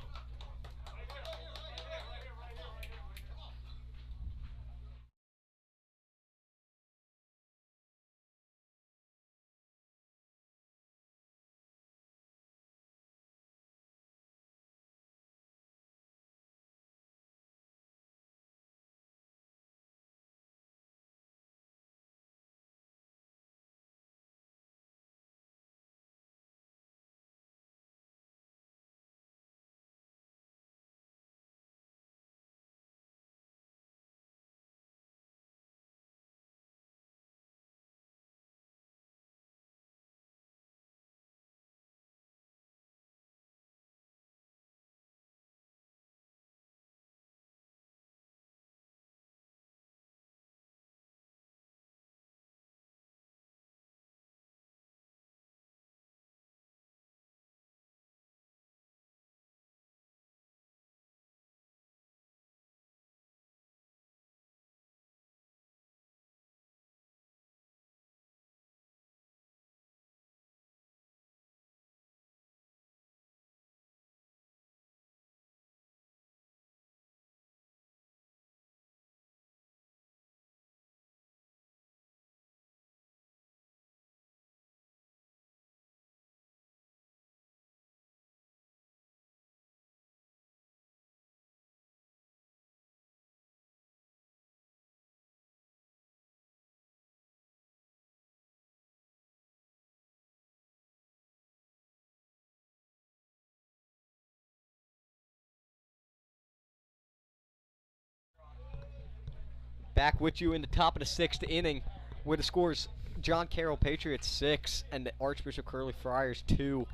D: Back with you in the top of the 6th inning, where the scores John Carroll Patriots 6 and the Archbishop Curley Friars 2.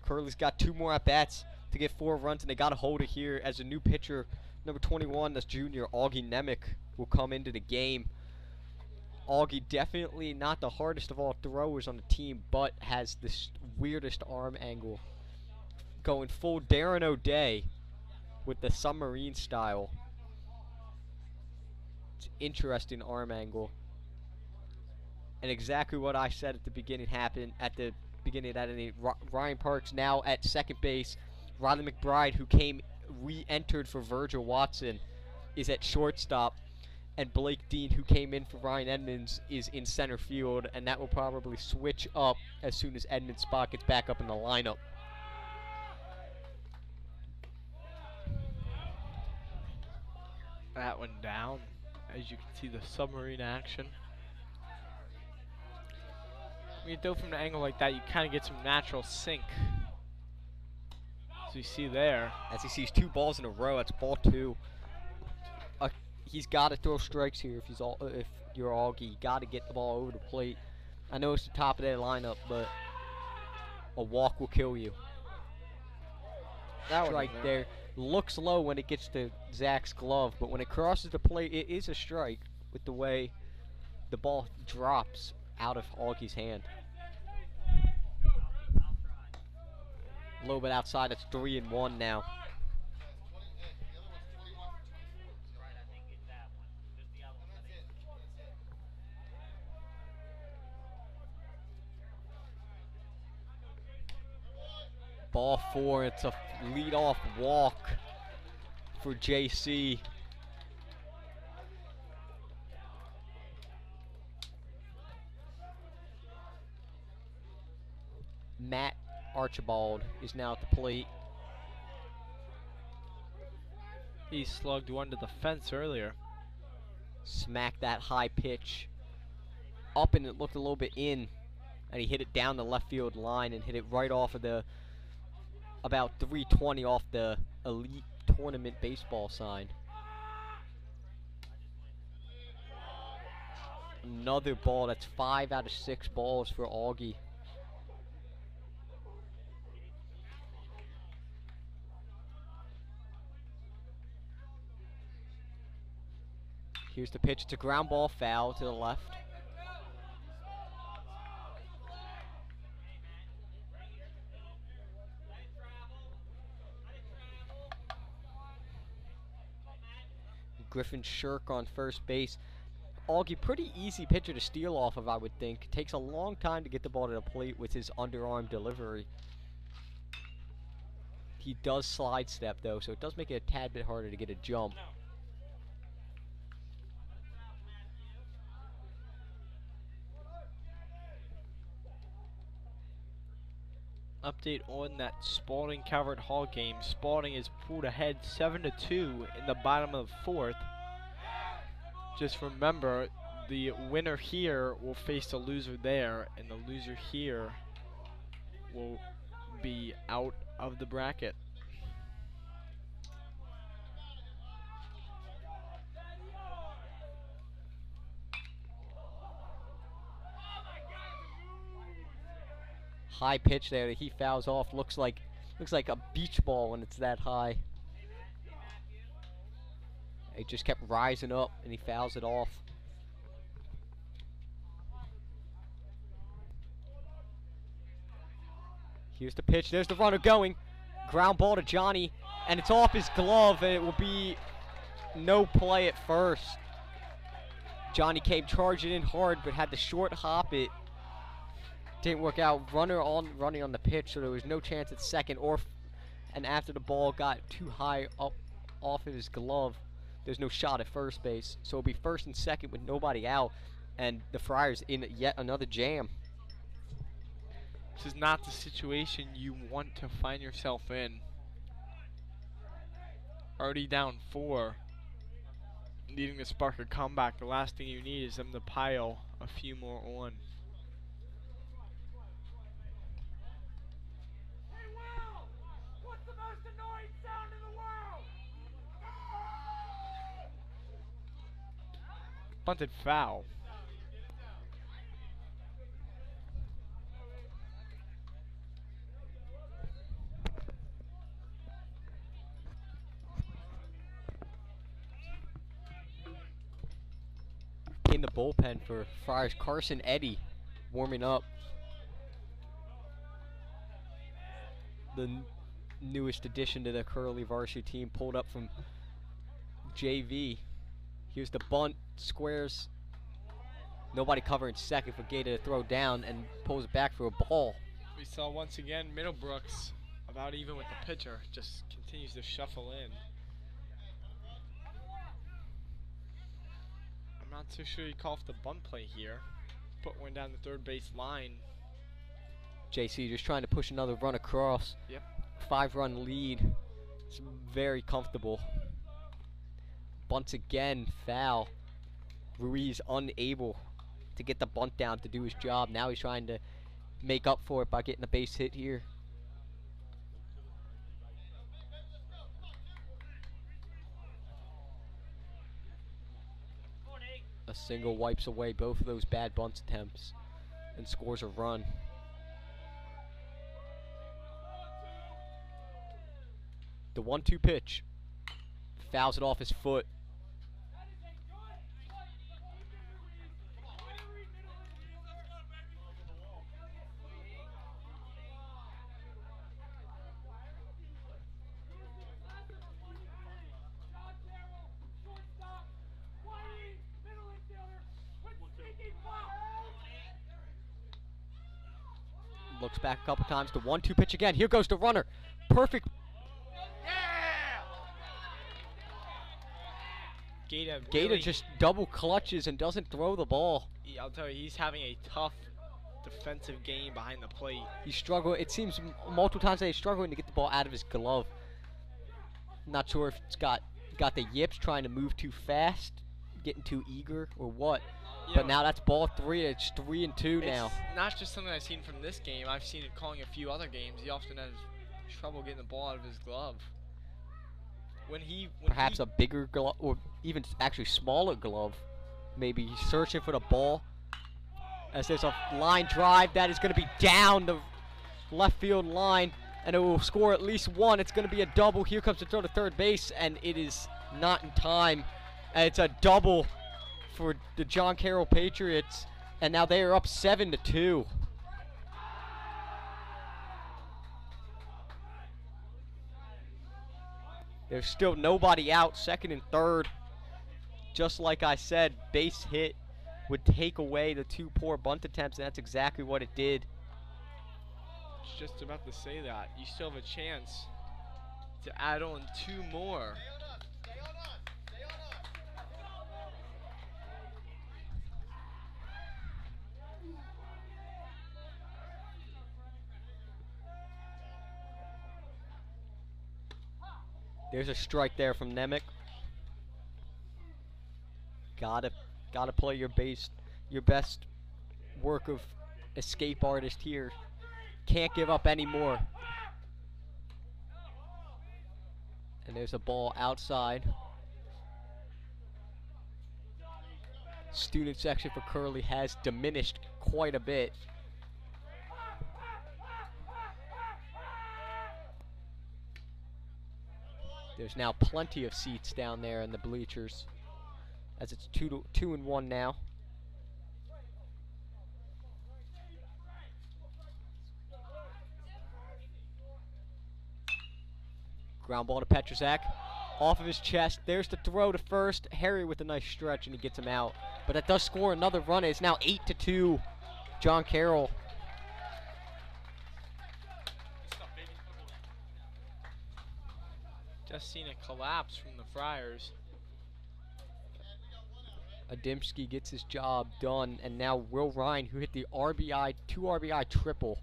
D: Curley's got 2 more at-bats to get 4 runs, and they got to hold it here as a new pitcher, number 21, that's junior, Augie Nemec, will come into the game. Augie definitely not the hardest of all throwers on the team, but has this weirdest arm angle. Going full Darren O'Day with the submarine style. It's interesting arm angle. And exactly what I said at the beginning happened at the beginning of that inning. Ryan Parks now at second base. Riley McBride, who re-entered for Virgil Watson, is at shortstop. And Blake Dean, who came in for Ryan Edmonds, is in center field. And that will probably switch up as soon as Edmonds' spot gets back up in the lineup.
A: That one down. As you can see, the submarine action. When you throw from an angle like that, you kind of get some natural sink. As you see there.
D: As he sees 2 balls in a row, that's ball 2. He's got to throw strikes here if you're Augie. You got to get the ball over the plate. I know it's the top of their lineup, but a walk will kill you.
A: That one
D: right there. Looks low when it gets to Zach's glove, but when it crosses the plate, it is a strike with the way the ball drops out of Augie's hand. A little bit outside. It's 3-1 now. Ball 4. It's a leadoff walk for JC. Matt Archibald is now at the plate.
A: He slugged one to the fence earlier.
D: Smacked that high pitch up, and it looked a little bit in, and he hit it down the left field line and hit it right off of the about 320 off the Elite Tournament baseball sign. Another ball. That's 5 out of 6 balls for Augie. Here's the pitch. It's a ground ball, foul to the left. Griffin Shirk on first base. Augie, pretty easy pitcher to steal off of, I would think. Takes a long time to get the ball to the plate with his underarm delivery. He does slide step, though, so it does make it a tad bit harder to get a jump.
A: Update on that Spalding Calvert Hall game. Spalding is pulled ahead 7-2 in the bottom of the fourth. Just remember, the winner here will face the loser there, and the loser here will be out of the bracket.
D: High pitch there that he fouls off. Looks like a beach ball when it's that high. It just kept rising up, and he fouls it off. Here's the pitch. There's the runner going. Ground ball to Johnny, and it's off his glove, and it will be no play at first. Johnny came charging in hard, but had to short hop it. Didn't work out. Runner running on the pitch, so there was no chance at second. And after the ball got too high up off of his glove, there's no shot at first base. So it'll be first and second with nobody out, and the Friars in yet another jam.
A: This is not the situation you want to find yourself in. Already down 4. Needing to spark a comeback. The last thing you need is them to pile a few more on.
B: Hey, Will! What's the most annoying sound in the world?
A: Bunted foul.
D: In the bullpen for Friars, Carson Eddy warming up. The newest addition to the Curley varsity team, pulled up from JV. Here's the bunt, squares. Nobody covering second for Gator to throw down, and pulls it back for a ball.
A: We saw once again Middlebrooks, about even with the pitcher, just continues to shuffle in. I'm not too sure he called the bunt play here. Put one down the third base line.
D: JC just trying to push another run across.
A: Yep.
D: 5-run lead. It's very comfortable. Bunts again, foul. Ruiz unable to get the bunt down to do his job. Now he's trying to make up for it by getting a base hit here. A single wipes away both of those bad bunt attempts and scores a run. The 1-2 pitch. Fouls it off his foot. Looks back a couple times. The 1-2 pitch again. Here goes the runner. Perfect.
A: Gator
D: Gator just double clutches and doesn't throw the ball.
A: I'll tell you, he's having a tough defensive game behind the plate.
D: He's struggling. It seems multiple times that he's struggling to get the ball out of his glove. Not sure if it's got the yips, trying to move too fast, getting too eager, or what. But now that's ball 3. It's 3-2 now.
A: It's not just something I've seen from this game. I've seen it calling a few other games. He often has trouble getting the ball out of his glove.
D: Perhaps a bigger glove, or even actually smaller glove. Maybe he's searching for the ball. As there's a line drive that is going to be down the left field line, and it will score at least one. It's going to be a double. Here comes the throw to third base, and it is not in time. And it's a double for the John Carroll Patriots, and now they are up 7-2. There's still nobody out, second and third. just like I said, base hit would take away the 2 poor bunt attempts, and that's exactly what it did.
A: I was just about to say that. You still have a chance to add on 2 more.
D: There's a strike there from Nemec. Gotta play your best work of escape artist here. Can't give up anymore. And there's a ball outside. Student section for Curley has diminished quite a bit. There's now plenty of seats down there in the bleachers, as it's 2-1 now. Ground ball to Petrzak, off of his chest. There's the throw to first. Harry with a nice stretch, and he gets him out. But that does score another run. It's now 8-2. John Carroll.
A: Just seen a collapse from the Friars.
D: Adamski gets his job done, and now Will Ryan, who hit the RBI, 2 RBI triple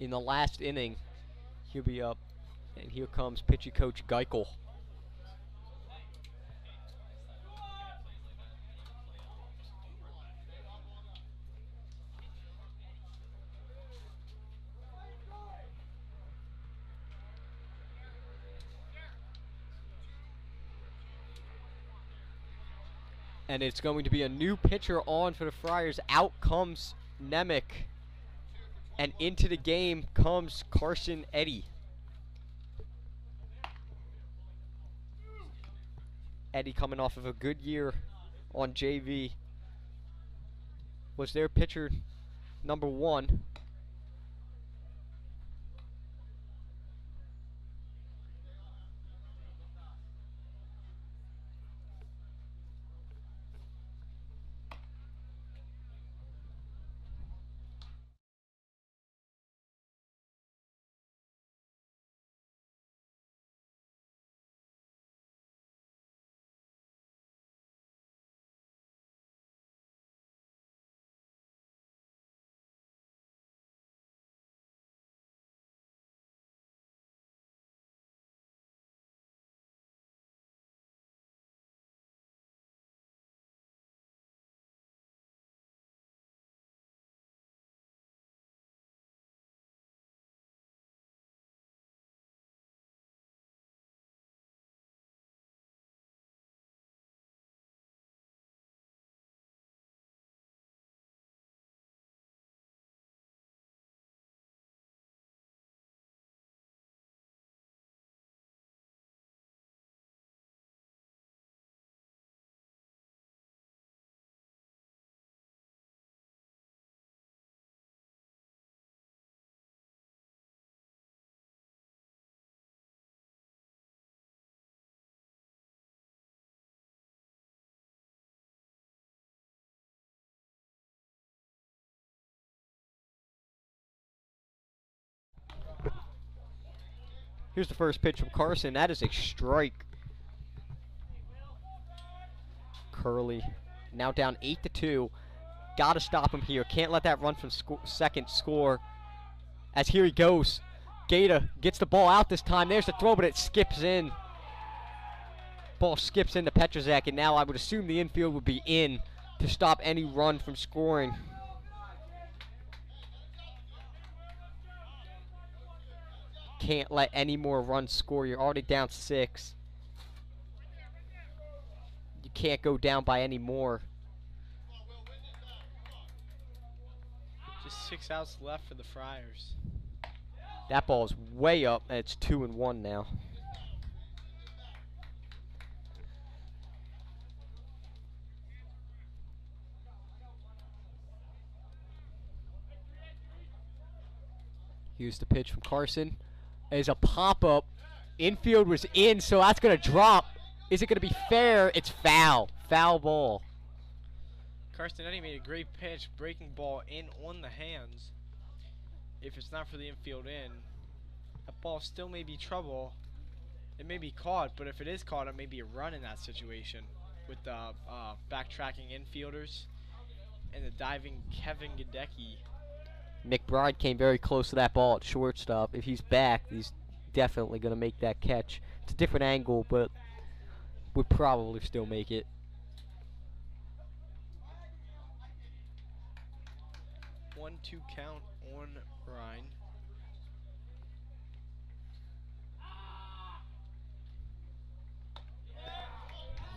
D: in the last inning, he'll be up. And here comes pitching coach Geikel. And it's going to be a new pitcher on for the Friars. Out comes Nemec. And into the game comes Carson Eddy. Eddy coming off of a good year on JV. Was their pitcher number 1. Here's the first pitch from Carson. That is a strike. Curley now down 8-2. Gotta stop him here. Can't let that run from second score. As here he goes. Gaeta gets the ball out this time. There's the throw, but it skips in. Ball skips into Petrzak, and now I would assume the infield would be in to stop any run from scoring. Can't let any more runs score. You're already down 6. You can't go down by any more.
A: Just 6 outs left for the Friars.
D: That ball is way up, and it's 2-1 now. Here's the pitch from Carson. Is a pop-up. Infield was in, so that's going to drop. Is it going to be fair? It's foul. Foul ball.
A: Carcinetti made a great pitch, breaking ball in on the hands. If it's not for the infield in, that ball still may be trouble. It may be caught, but if it is caught, it may be a run in that situation with the backtracking infielders and the diving Kevin Gadecki.
D: McBride came very close to that ball at shortstop. If he's back, he's definitely going to make that catch. It's a different angle, but would probably still make it.
A: 1-2 count on Ryan.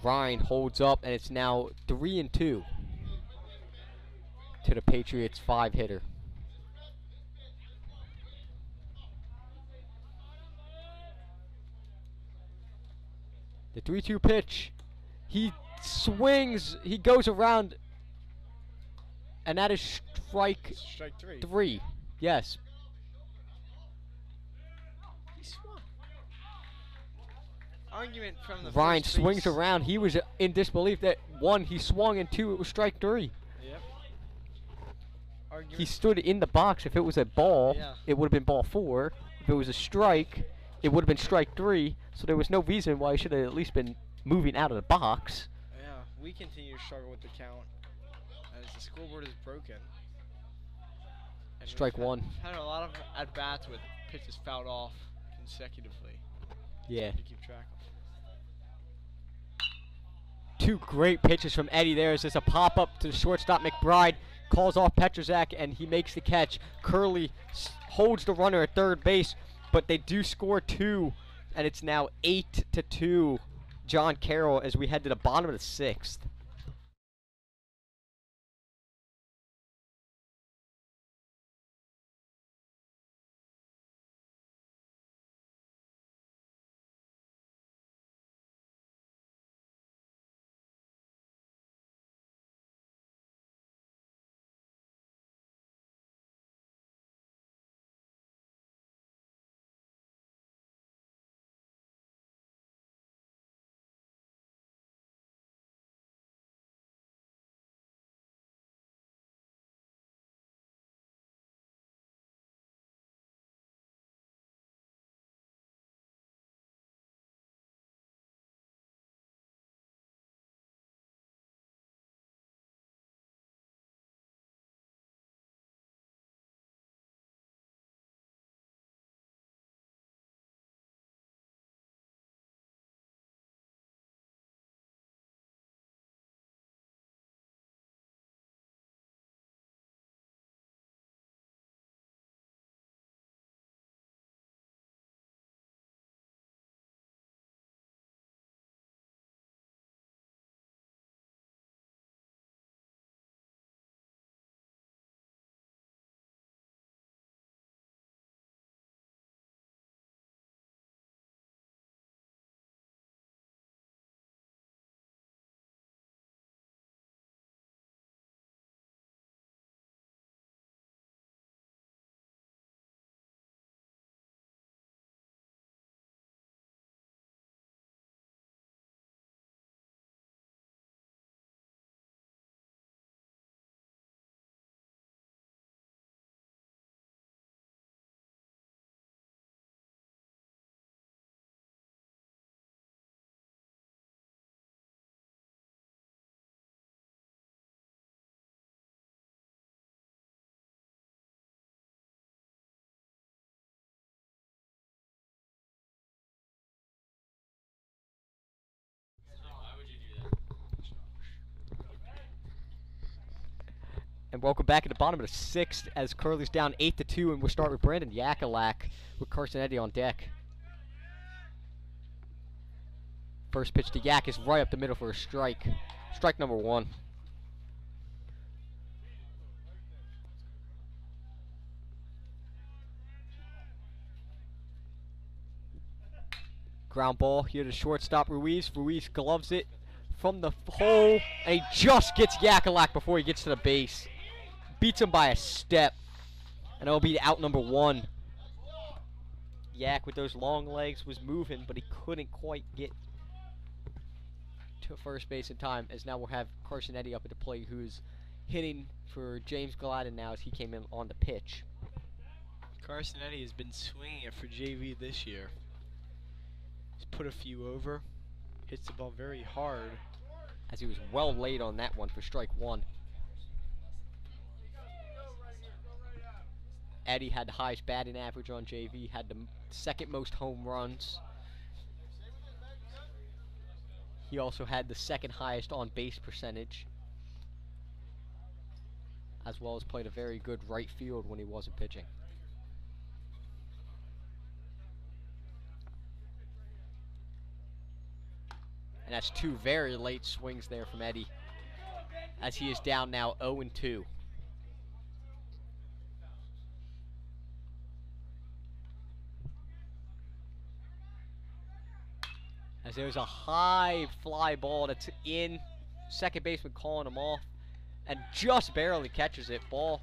D: Ryan holds up, and it's now 3-2 to the Patriots 5-hitter. The 3-2 pitch. He swings. He goes around. And that is strike three. Yes.
A: He swung. Argument from the
D: Ryan
A: first
D: swings
A: base.
D: around. He was in disbelief that 1, he swung, and 2, it was strike 3.
A: Yep. Argument.
D: He stood in the box. If it was a ball,
A: Yeah.
D: it would have been ball 4. If it was a strike, it would have been strike 3. So there was no reason why he should have at least been moving out of the box.
A: Yeah, we continue to struggle with the count as the scoreboard is broken. And
D: Strike
A: we've
D: 1.
A: Had a lot of at bats with pitches fouled off consecutively.
D: Yeah.
A: To keep track of.
D: 2 great pitches from Eddie there. As there's a pop-up to the shortstop. McBride calls off Petrzak, and he makes the catch. Curley holds the runner at third base, but they do score 2, and it's now 8-2. John Carroll as we head to the bottom of the 6th. And welcome back at the bottom of the 6th as Curley's down 8-2, and we'll start with Brandon Yakalak with Carcinetti on deck. First pitch to Yak is right up the middle for a strike. Strike number 1. Ground ball here to shortstop Ruiz. Ruiz gloves it from the hole, and he just gets Yakalak before he gets to the base. Beats him by a step, and it'll be out number 1. Yak with those long legs was moving, but he couldn't quite get to first base in time, as now we'll have Carson Eddy up at the plate, who's hitting for James Gladden now as he came in on the pitch.
A: Carson Eddy has been swinging it for JV this year. He's put a few over, hits the ball very hard.
D: As he was well late on that one for strike one. Eddy had the highest batting average on JV, had the second most home runs. He also had the second highest on base percentage, as well as played a very good right field when he wasn't pitching. And that's two very late swings there from Eddy, as he is down now 0-2. As there's a high fly ball that's in, second baseman calling him off, and just barely catches it. Ball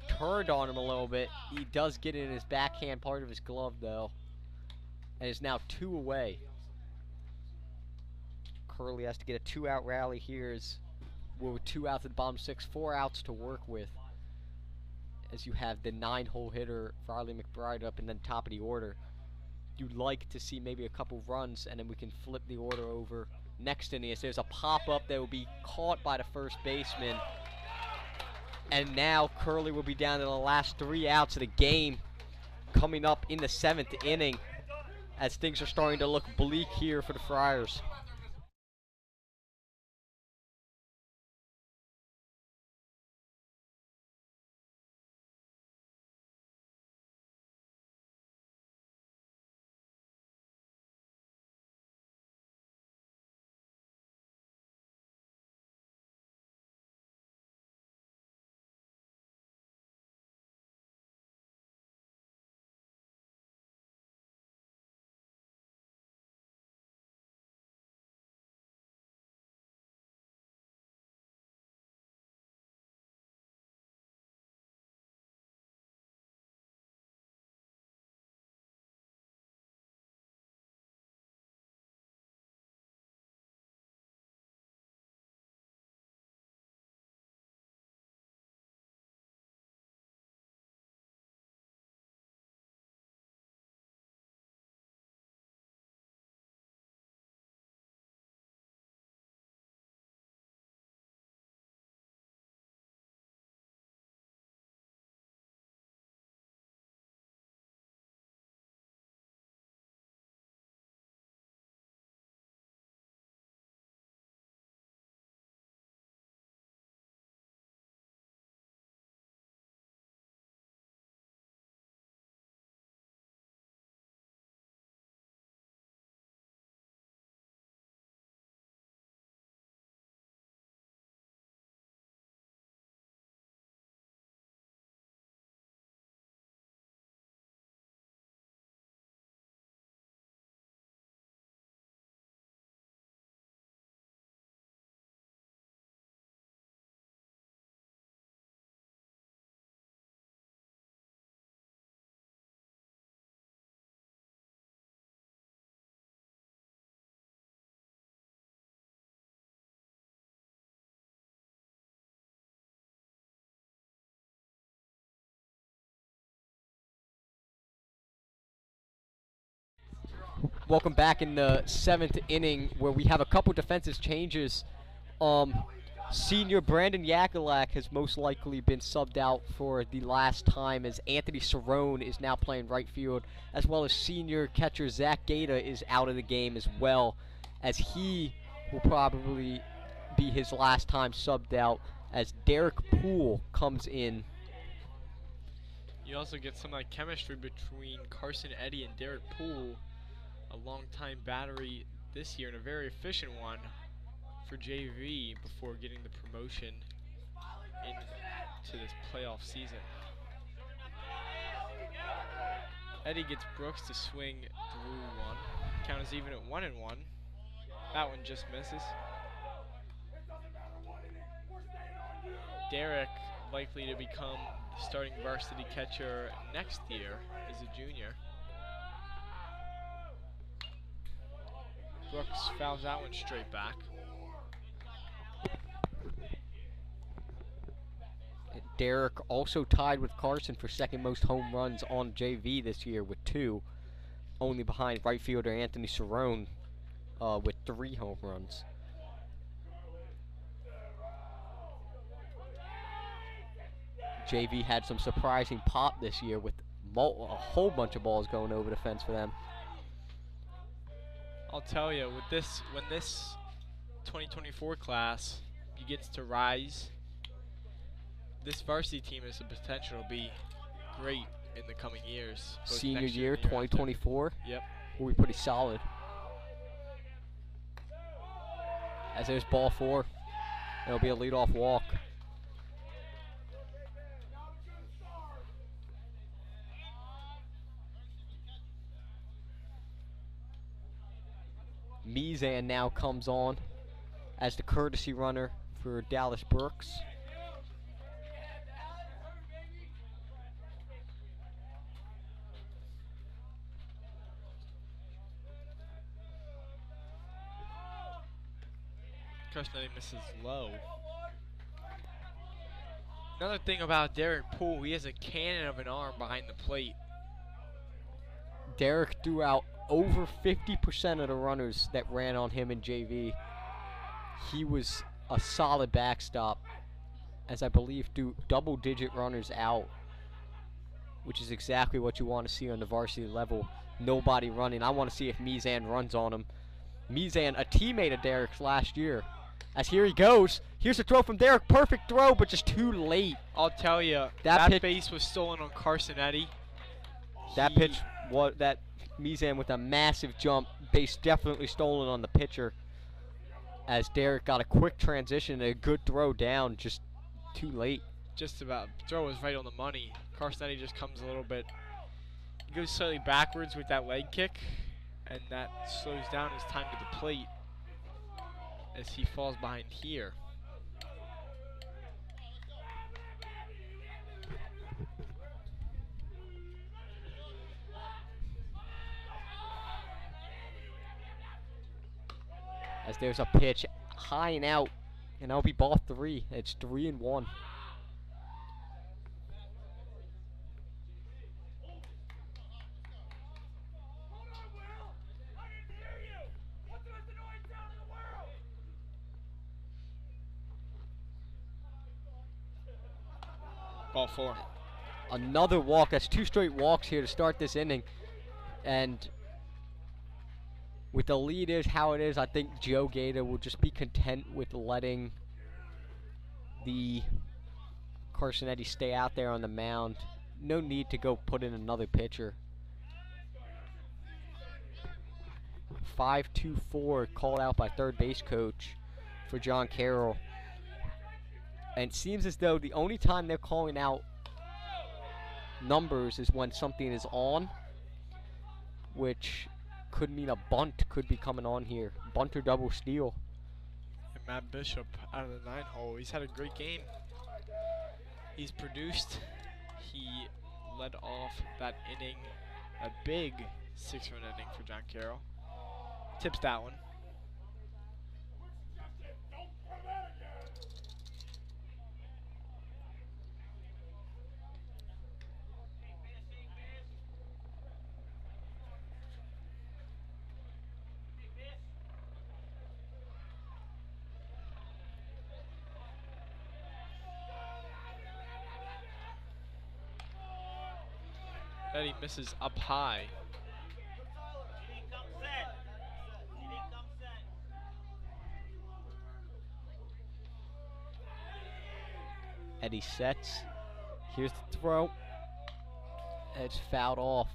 D: turned on him a little bit. He does get it in his backhand part of his glove though, and is now 2 away. Curley has to get a 2-out rally here, as we're 2 outs at the bottom 6, 4 outs to work with, as you have the 9-hole hitter Riley McBride up in the top of the order. You'd like to see maybe a couple runs, and then we can flip the order over next inning. As there's a pop-up that will be caught by the first baseman, and now Curley will be down to the last 3 outs of the game, coming up in the 7th inning, as things are starting to look bleak here for the Friars. Welcome back in the 7th inning, where we have a couple defensive changes. Senior Brandon Yakulak has most likely been subbed out for the last time, as Anthony Cerrone is now playing right field, as well as senior catcher Zach Gata is out of the game as well, as he will probably be his last time subbed out, as Derek Poole comes in.
A: You also get some like chemistry between Carson Eddy and Derek Poole, a long-time battery this year and a very efficient one for JV before getting the promotion into this playoff season. Eddy gets Brooks to swing through one. Count is even at 1-1. That one just misses. Derek likely to become the starting varsity catcher next year as a junior. Brooks fouls that one straight back.
D: Derek also tied with Carson for second most home runs on JV this year with 2, only behind right fielder Anthony Cerrone with 3 home runs. JV had some surprising pop this year with a whole bunch of balls going over the fence for them.
A: I'll tell you, with this, when this 2024 class begins to rise, this varsity team has the potential to be great in the coming years. Both
D: Senior
A: next
D: year,
A: and the year after.
D: 2024.
A: Yep.
D: Will be pretty solid. As there's ball 4. It'll be a leadoff walk. Mizan now comes on as the courtesy runner for Dallas Brooks.
A: Carson misses low. Another thing about Derek Poole, he has a cannon of an arm behind the plate.
D: Derek threw out over 50% of the runners that ran on him in JV. He was a solid backstop, as I believe threw double-digit runners out, which is exactly what you want to see on the varsity level. Nobody running. I want to see if Mizan runs on him. Mizan, a teammate of Derek's last year. As here he goes. Here's a throw from Derek. Perfect throw, but just too late.
A: I'll tell you, that base was stolen on Carsonetti.
D: That pitch, that Mizan with a massive jump. Base definitely stolen on the pitcher. As Derek got a quick transition and a good throw down, just too late.
A: Just about. Throw was right on the money. Carsonetti just comes a little bit. He goes slightly backwards with that leg kick, and that slows down his time to the plate as he falls behind here.
D: As there's a pitch high and out, and that'll be ball 3. It's 3-1.
A: Ball 4.
D: Another walk. That's 2 straight walks here to start this inning. And with the lead is how it is, I think Joe Gator will just be content with letting the Carsonetti stay out there on the mound. No need to go put in another pitcher. 5-2-4 called out by third base coach for John Carroll. And it seems as though the only time they're calling out numbers is when something is on, which could mean a bunt could be coming on here. Bunt or double steal.
A: And Matt Bishop out of the 9-hole. He's had a great game. He's produced. He led off that inning, a big 6-run inning for John Carroll. Tips that one. Eddie misses up high.
D: Eddie sets. Here's the throw. It's fouled off.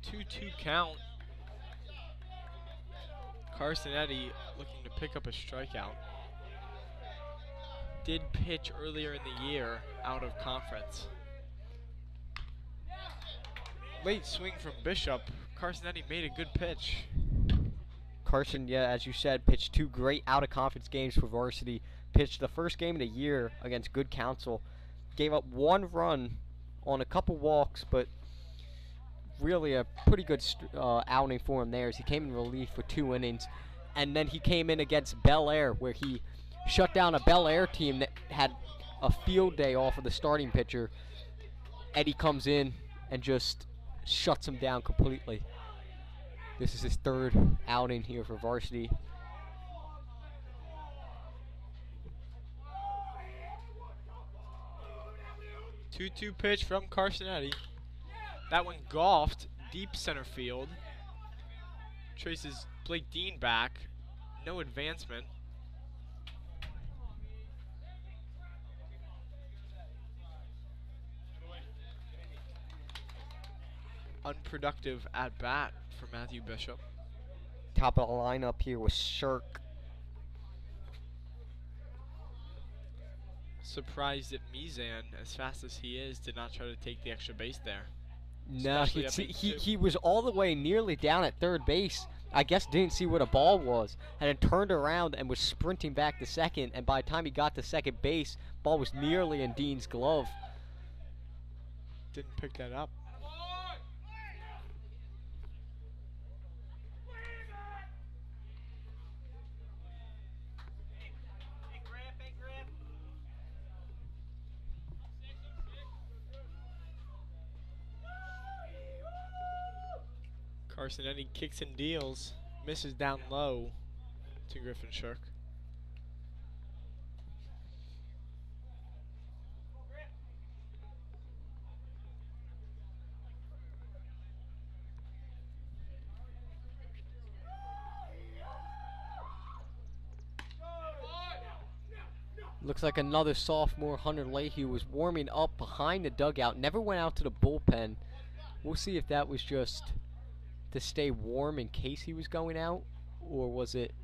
A: Two count. Carsonetti looking to pick up a strikeout. Did pitch earlier in the year out of conference. Late swing from Bishop. Carsonetti made a good pitch.
D: Carson, yeah, as you said, pitched 2 great out-of-conference games for varsity. Pitched the first game of the year against Good Counsel. Gave up 1 run on a couple walks, but really a pretty good outing for him there as he came in relief for 2 innings. And then he came in against Bel Air, where he shut down a Bel Air team that had a field day off of the starting pitcher. Eddie comes in and just shuts him down completely. This is his 3rd outing here for varsity.
A: Two pitch from Carsonetti. That one golfed deep center field. Traces Blake Dean back. No advancement. Unproductive at bat for Matthew Bishop.
D: Top of the lineup here was Shirk.
A: Surprised that Mizan, as fast as he is, did not try to take the extra base there.
D: No, he was all the way nearly down at third base. I guess didn't see where the ball was, and then turned around and was sprinting back to second, and by the time he got to second base, ball was nearly in Dean's glove.
A: Didn't pick that up. Carsonetti kicks and deals, misses down low to Griffin Shirk.
D: Looks like another sophomore, Hunter Leahy, was warming up behind the dugout, never went out to the bullpen. We'll see if that was just to stay warm in case he was going out, or was it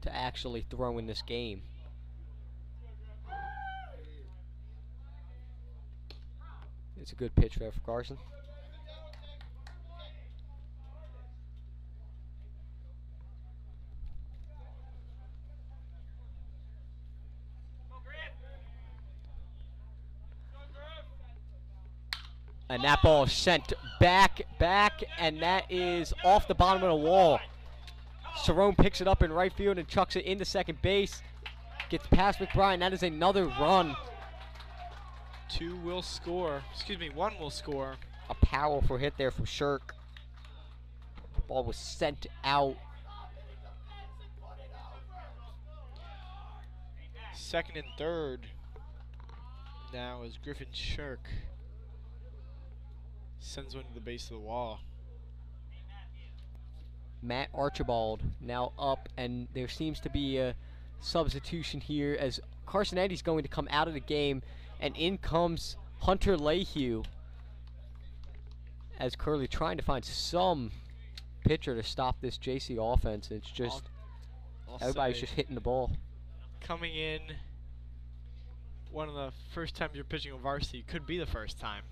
D: to actually throw in this game. It's a good pitch there for Carson. And that ball is sent back, and that is off the bottom of the wall. Cerrone picks it up in right field and chucks it into second base. Gets past McBride. That is another run.
A: One will score.
D: A powerful hit there from Shirk. Ball was sent out.
A: Second and third now is Griffin Shirk. Sends one to the base of the wall.
D: Matt Archibald now up, and there seems to be a substitution here as Carsonetti's going to come out of the game, and in comes Hunter Leahy as Curley trying to find some pitcher to stop this JC offense. It's just everybody's just hitting the ball.
A: Coming in, one of the first times you're pitching a varsity, could be the first time.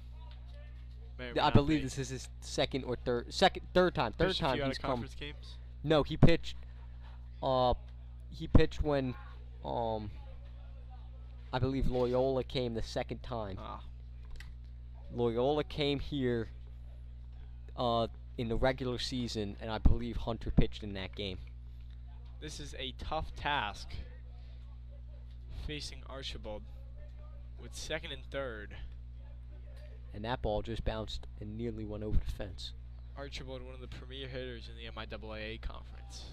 D: I believe this is his third time. Third time he's come.
A: Games?
D: No, he pitched. He pitched when, I believe Loyola came the second time. Loyola came here, in the regular season, and I believe Hunter pitched in that game.
A: This is a tough task facing Archibald with second and third.
D: And that ball just bounced and nearly went over the fence.
A: Archibald, one of the premier hitters in the MIAA conference.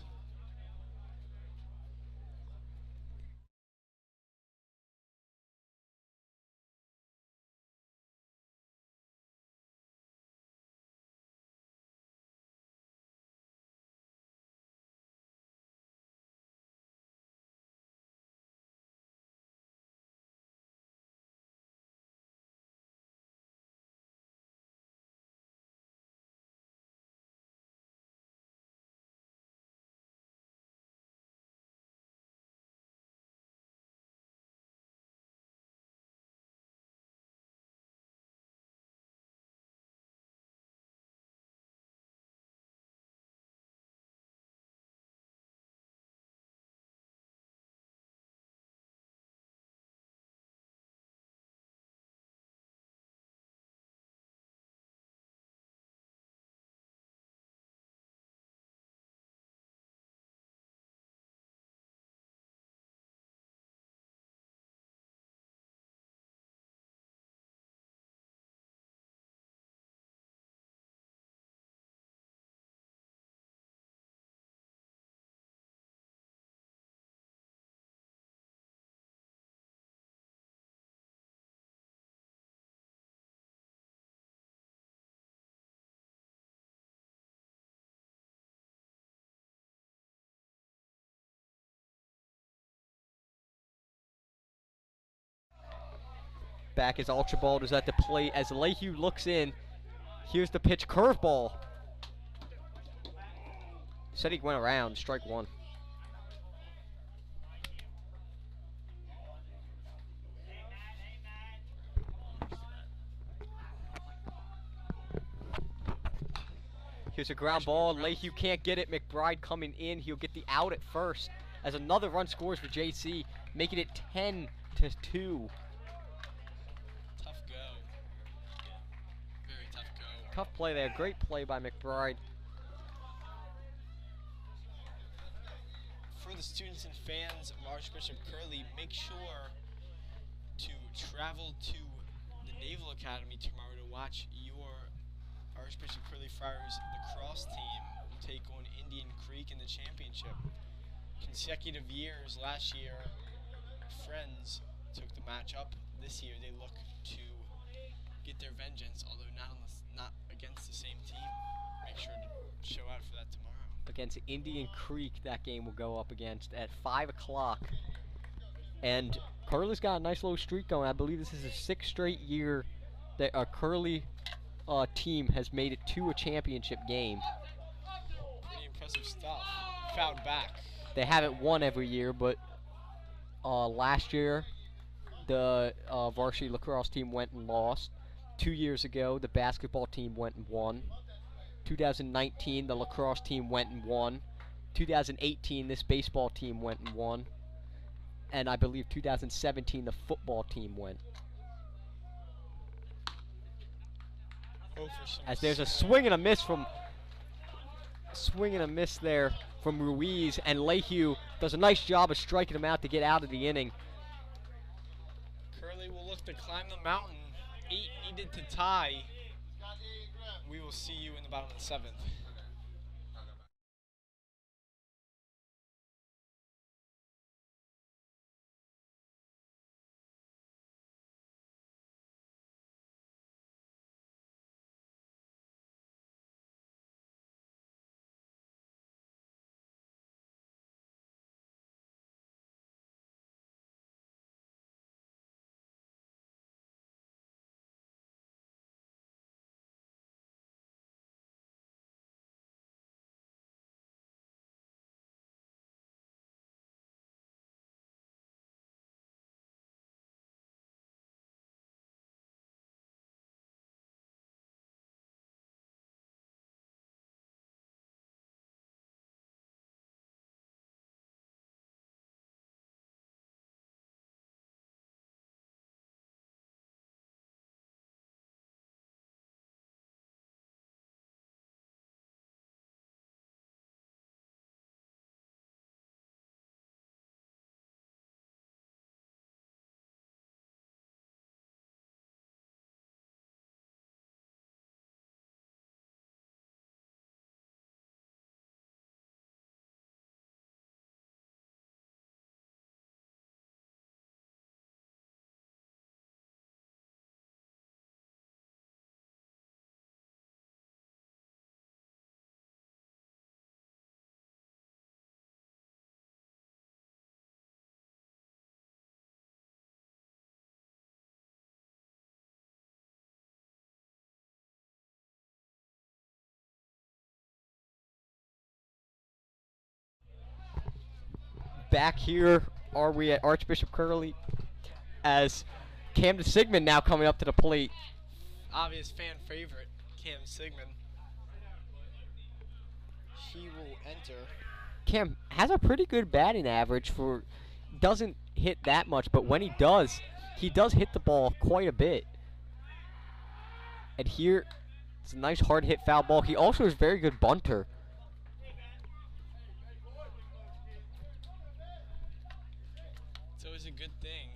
D: Back as Archibald is at the plate as Lehue looks in. Here's the pitch, curveball. Said he went around, strike one. Here's a ground ball. Lehue can't get it. McBride coming in. He'll get the out at first as another run scores for JC, making it 10-2.
A: Tough go. Very tough go.
D: Tough play there. Great play by McBride.
A: For the students and fans of Archbishop Curley, make sure to travel to the Naval Academy tomorrow to watch your Archbishop Curley Friars lacrosse team take on Indian Creek in the championship. Consecutive years. Last year, Friends took the match up. This year, they look to get their vengeance, although not against the same team. Make sure to show out for that tomorrow.
D: Against Indian Creek, that game will go up against at 5 o'clock. And Curley's got a nice little streak going. I believe this is the 6th straight year that a Curley team has made it to a championship game.
A: Pretty impressive stuff. Fouled back.
D: They haven't won every year, but last year the varsity lacrosse team went and lost. 2 years ago, the basketball team went and won. 2019, the lacrosse team went and won. 2018, this baseball team went and won. And I believe 2017, the football team went. As there's a swing and a miss there from Ruiz, and Lehue does a nice job of striking him out to get out of the inning.
A: Curley will look to climb the mountain. 8 needed to tie. We will see you in the bottom of the 7th.
D: Back here, are we at Archbishop Curley, as Camden Sigmund now coming up to the plate.
A: Obvious fan favorite, Cam Sigmund. He will enter.
D: Cam has a pretty good batting average for, doesn't hit that much, but when he does hit the ball quite a bit. And here, it's a nice hard hit foul ball. He also is a very good bunter.
A: It's always a good thing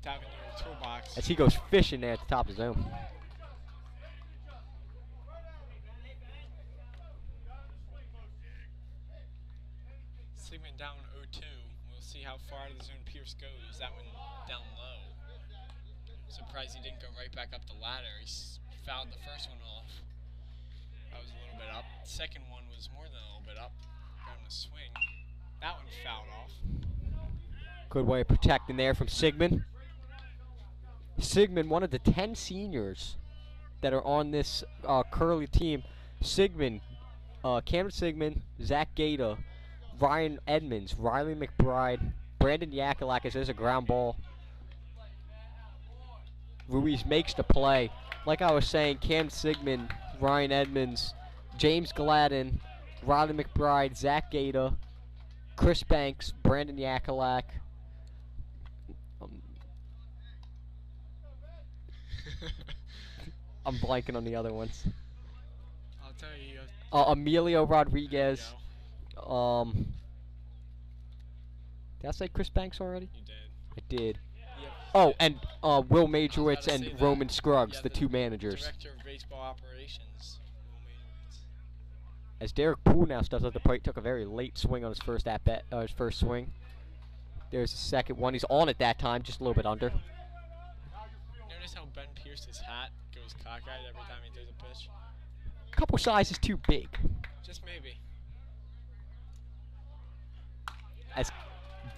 A: to have in your toolbox.
D: As he goes fishing there at the top of the zone.
A: Sigmund down 0-2. We'll see how far out of the zone Pierce goes. That one down low. Surprised he didn't go right back up the ladder. He fouled the first one off. That was a little bit up. Second one was more than a little bit up. Got him to swing. That one fouled off.
D: Good way of protecting there from Sigmund. Sigmund, one of the 10 seniors that are on this Curley team. Sigmund, Cameron Sigmund, Zach Gata, Ryan Edmonds, Riley McBride, Brandon Yakulak as there's a ground ball. Ruiz makes the play. Like I was saying, Cam Sigmund, Ryan Edmonds, James Gladden, Riley McBride, Zach Gata, Chris Banks, Brandon Yakulak. I'm blanking on the other ones.
A: I'll tell you.
D: Emilio Rodriguez.
A: There you go.
D: Did I say Chris Banks already?
A: You did.
D: I did.
A: Yep.
D: Oh, and Will Majorwitz
A: about to say
D: and
A: that.
D: Roman Scruggs,
A: Yeah,
D: the two managers.
A: Director of Baseball Operations. Will Majorwitz.
D: As Derek Poole now steps up the plate, took a very late swing on his first at-bat, his first swing. There's the second one. He's on at that time, just a little bit under.
A: Notice how Ben Pierce's hat goes cockeyed every time he throws a pitch?
D: Couple sizes too big.
A: Just maybe.
D: As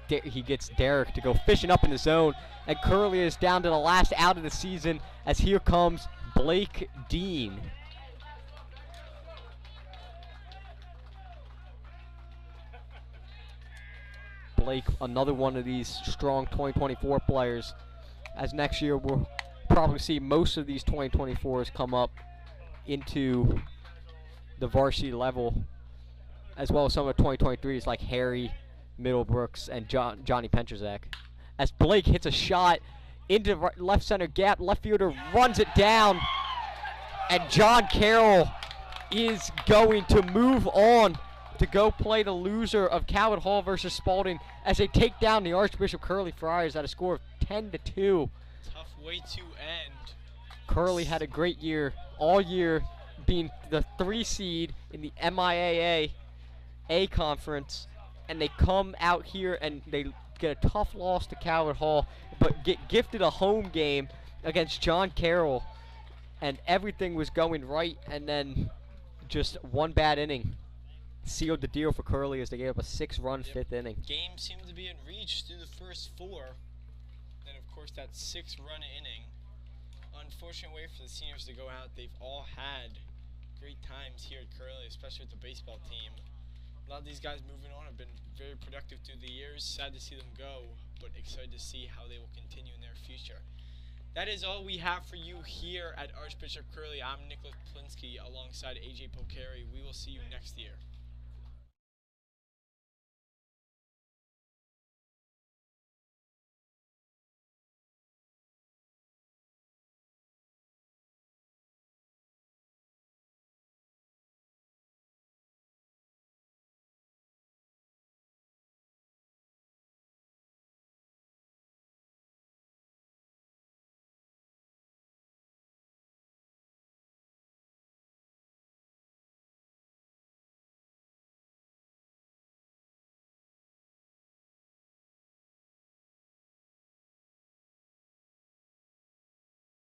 D: he gets Derek to go fishing up in the zone, and Curley is down to the last out of the season as here comes Blake Dean. Blake, another one of these strong 2024 players, as next year we'll probably see most of these 2024s come up into the varsity level, as well as some of the 2023s like Harry Middlebrooks and Johnny Penchazak. As Blake hits a shot into left center gap, left fielder runs it down, and John Carroll is going to move on to go play the loser of Coward Hall versus Spalding as they take down the Archbishop Curley Friars at a score of 10-2.
A: Tough way to end.
D: Curley had a great year, all year being the 3 seed in the MIAA A conference, and they come out here and they get a tough loss to Coward Hall, but get gifted a home game against John Carroll, and everything was going right, and then just one bad inning sealed the deal for Curley as they gave up a 6-run fifth inning.
A: Game seemed to be in reach through the first 4. Then, of course, that 6-run inning. Unfortunate way for the seniors to go out. They've all had great times here at Curley, especially with the baseball team. A lot of these guys moving on have been very productive through the years. Sad to see them go, but excited to see how they will continue in their future. That is all we have for you here at Archbishop Curley. I'm Nicholas Plinsky alongside AJ Pocari. We will see you next year.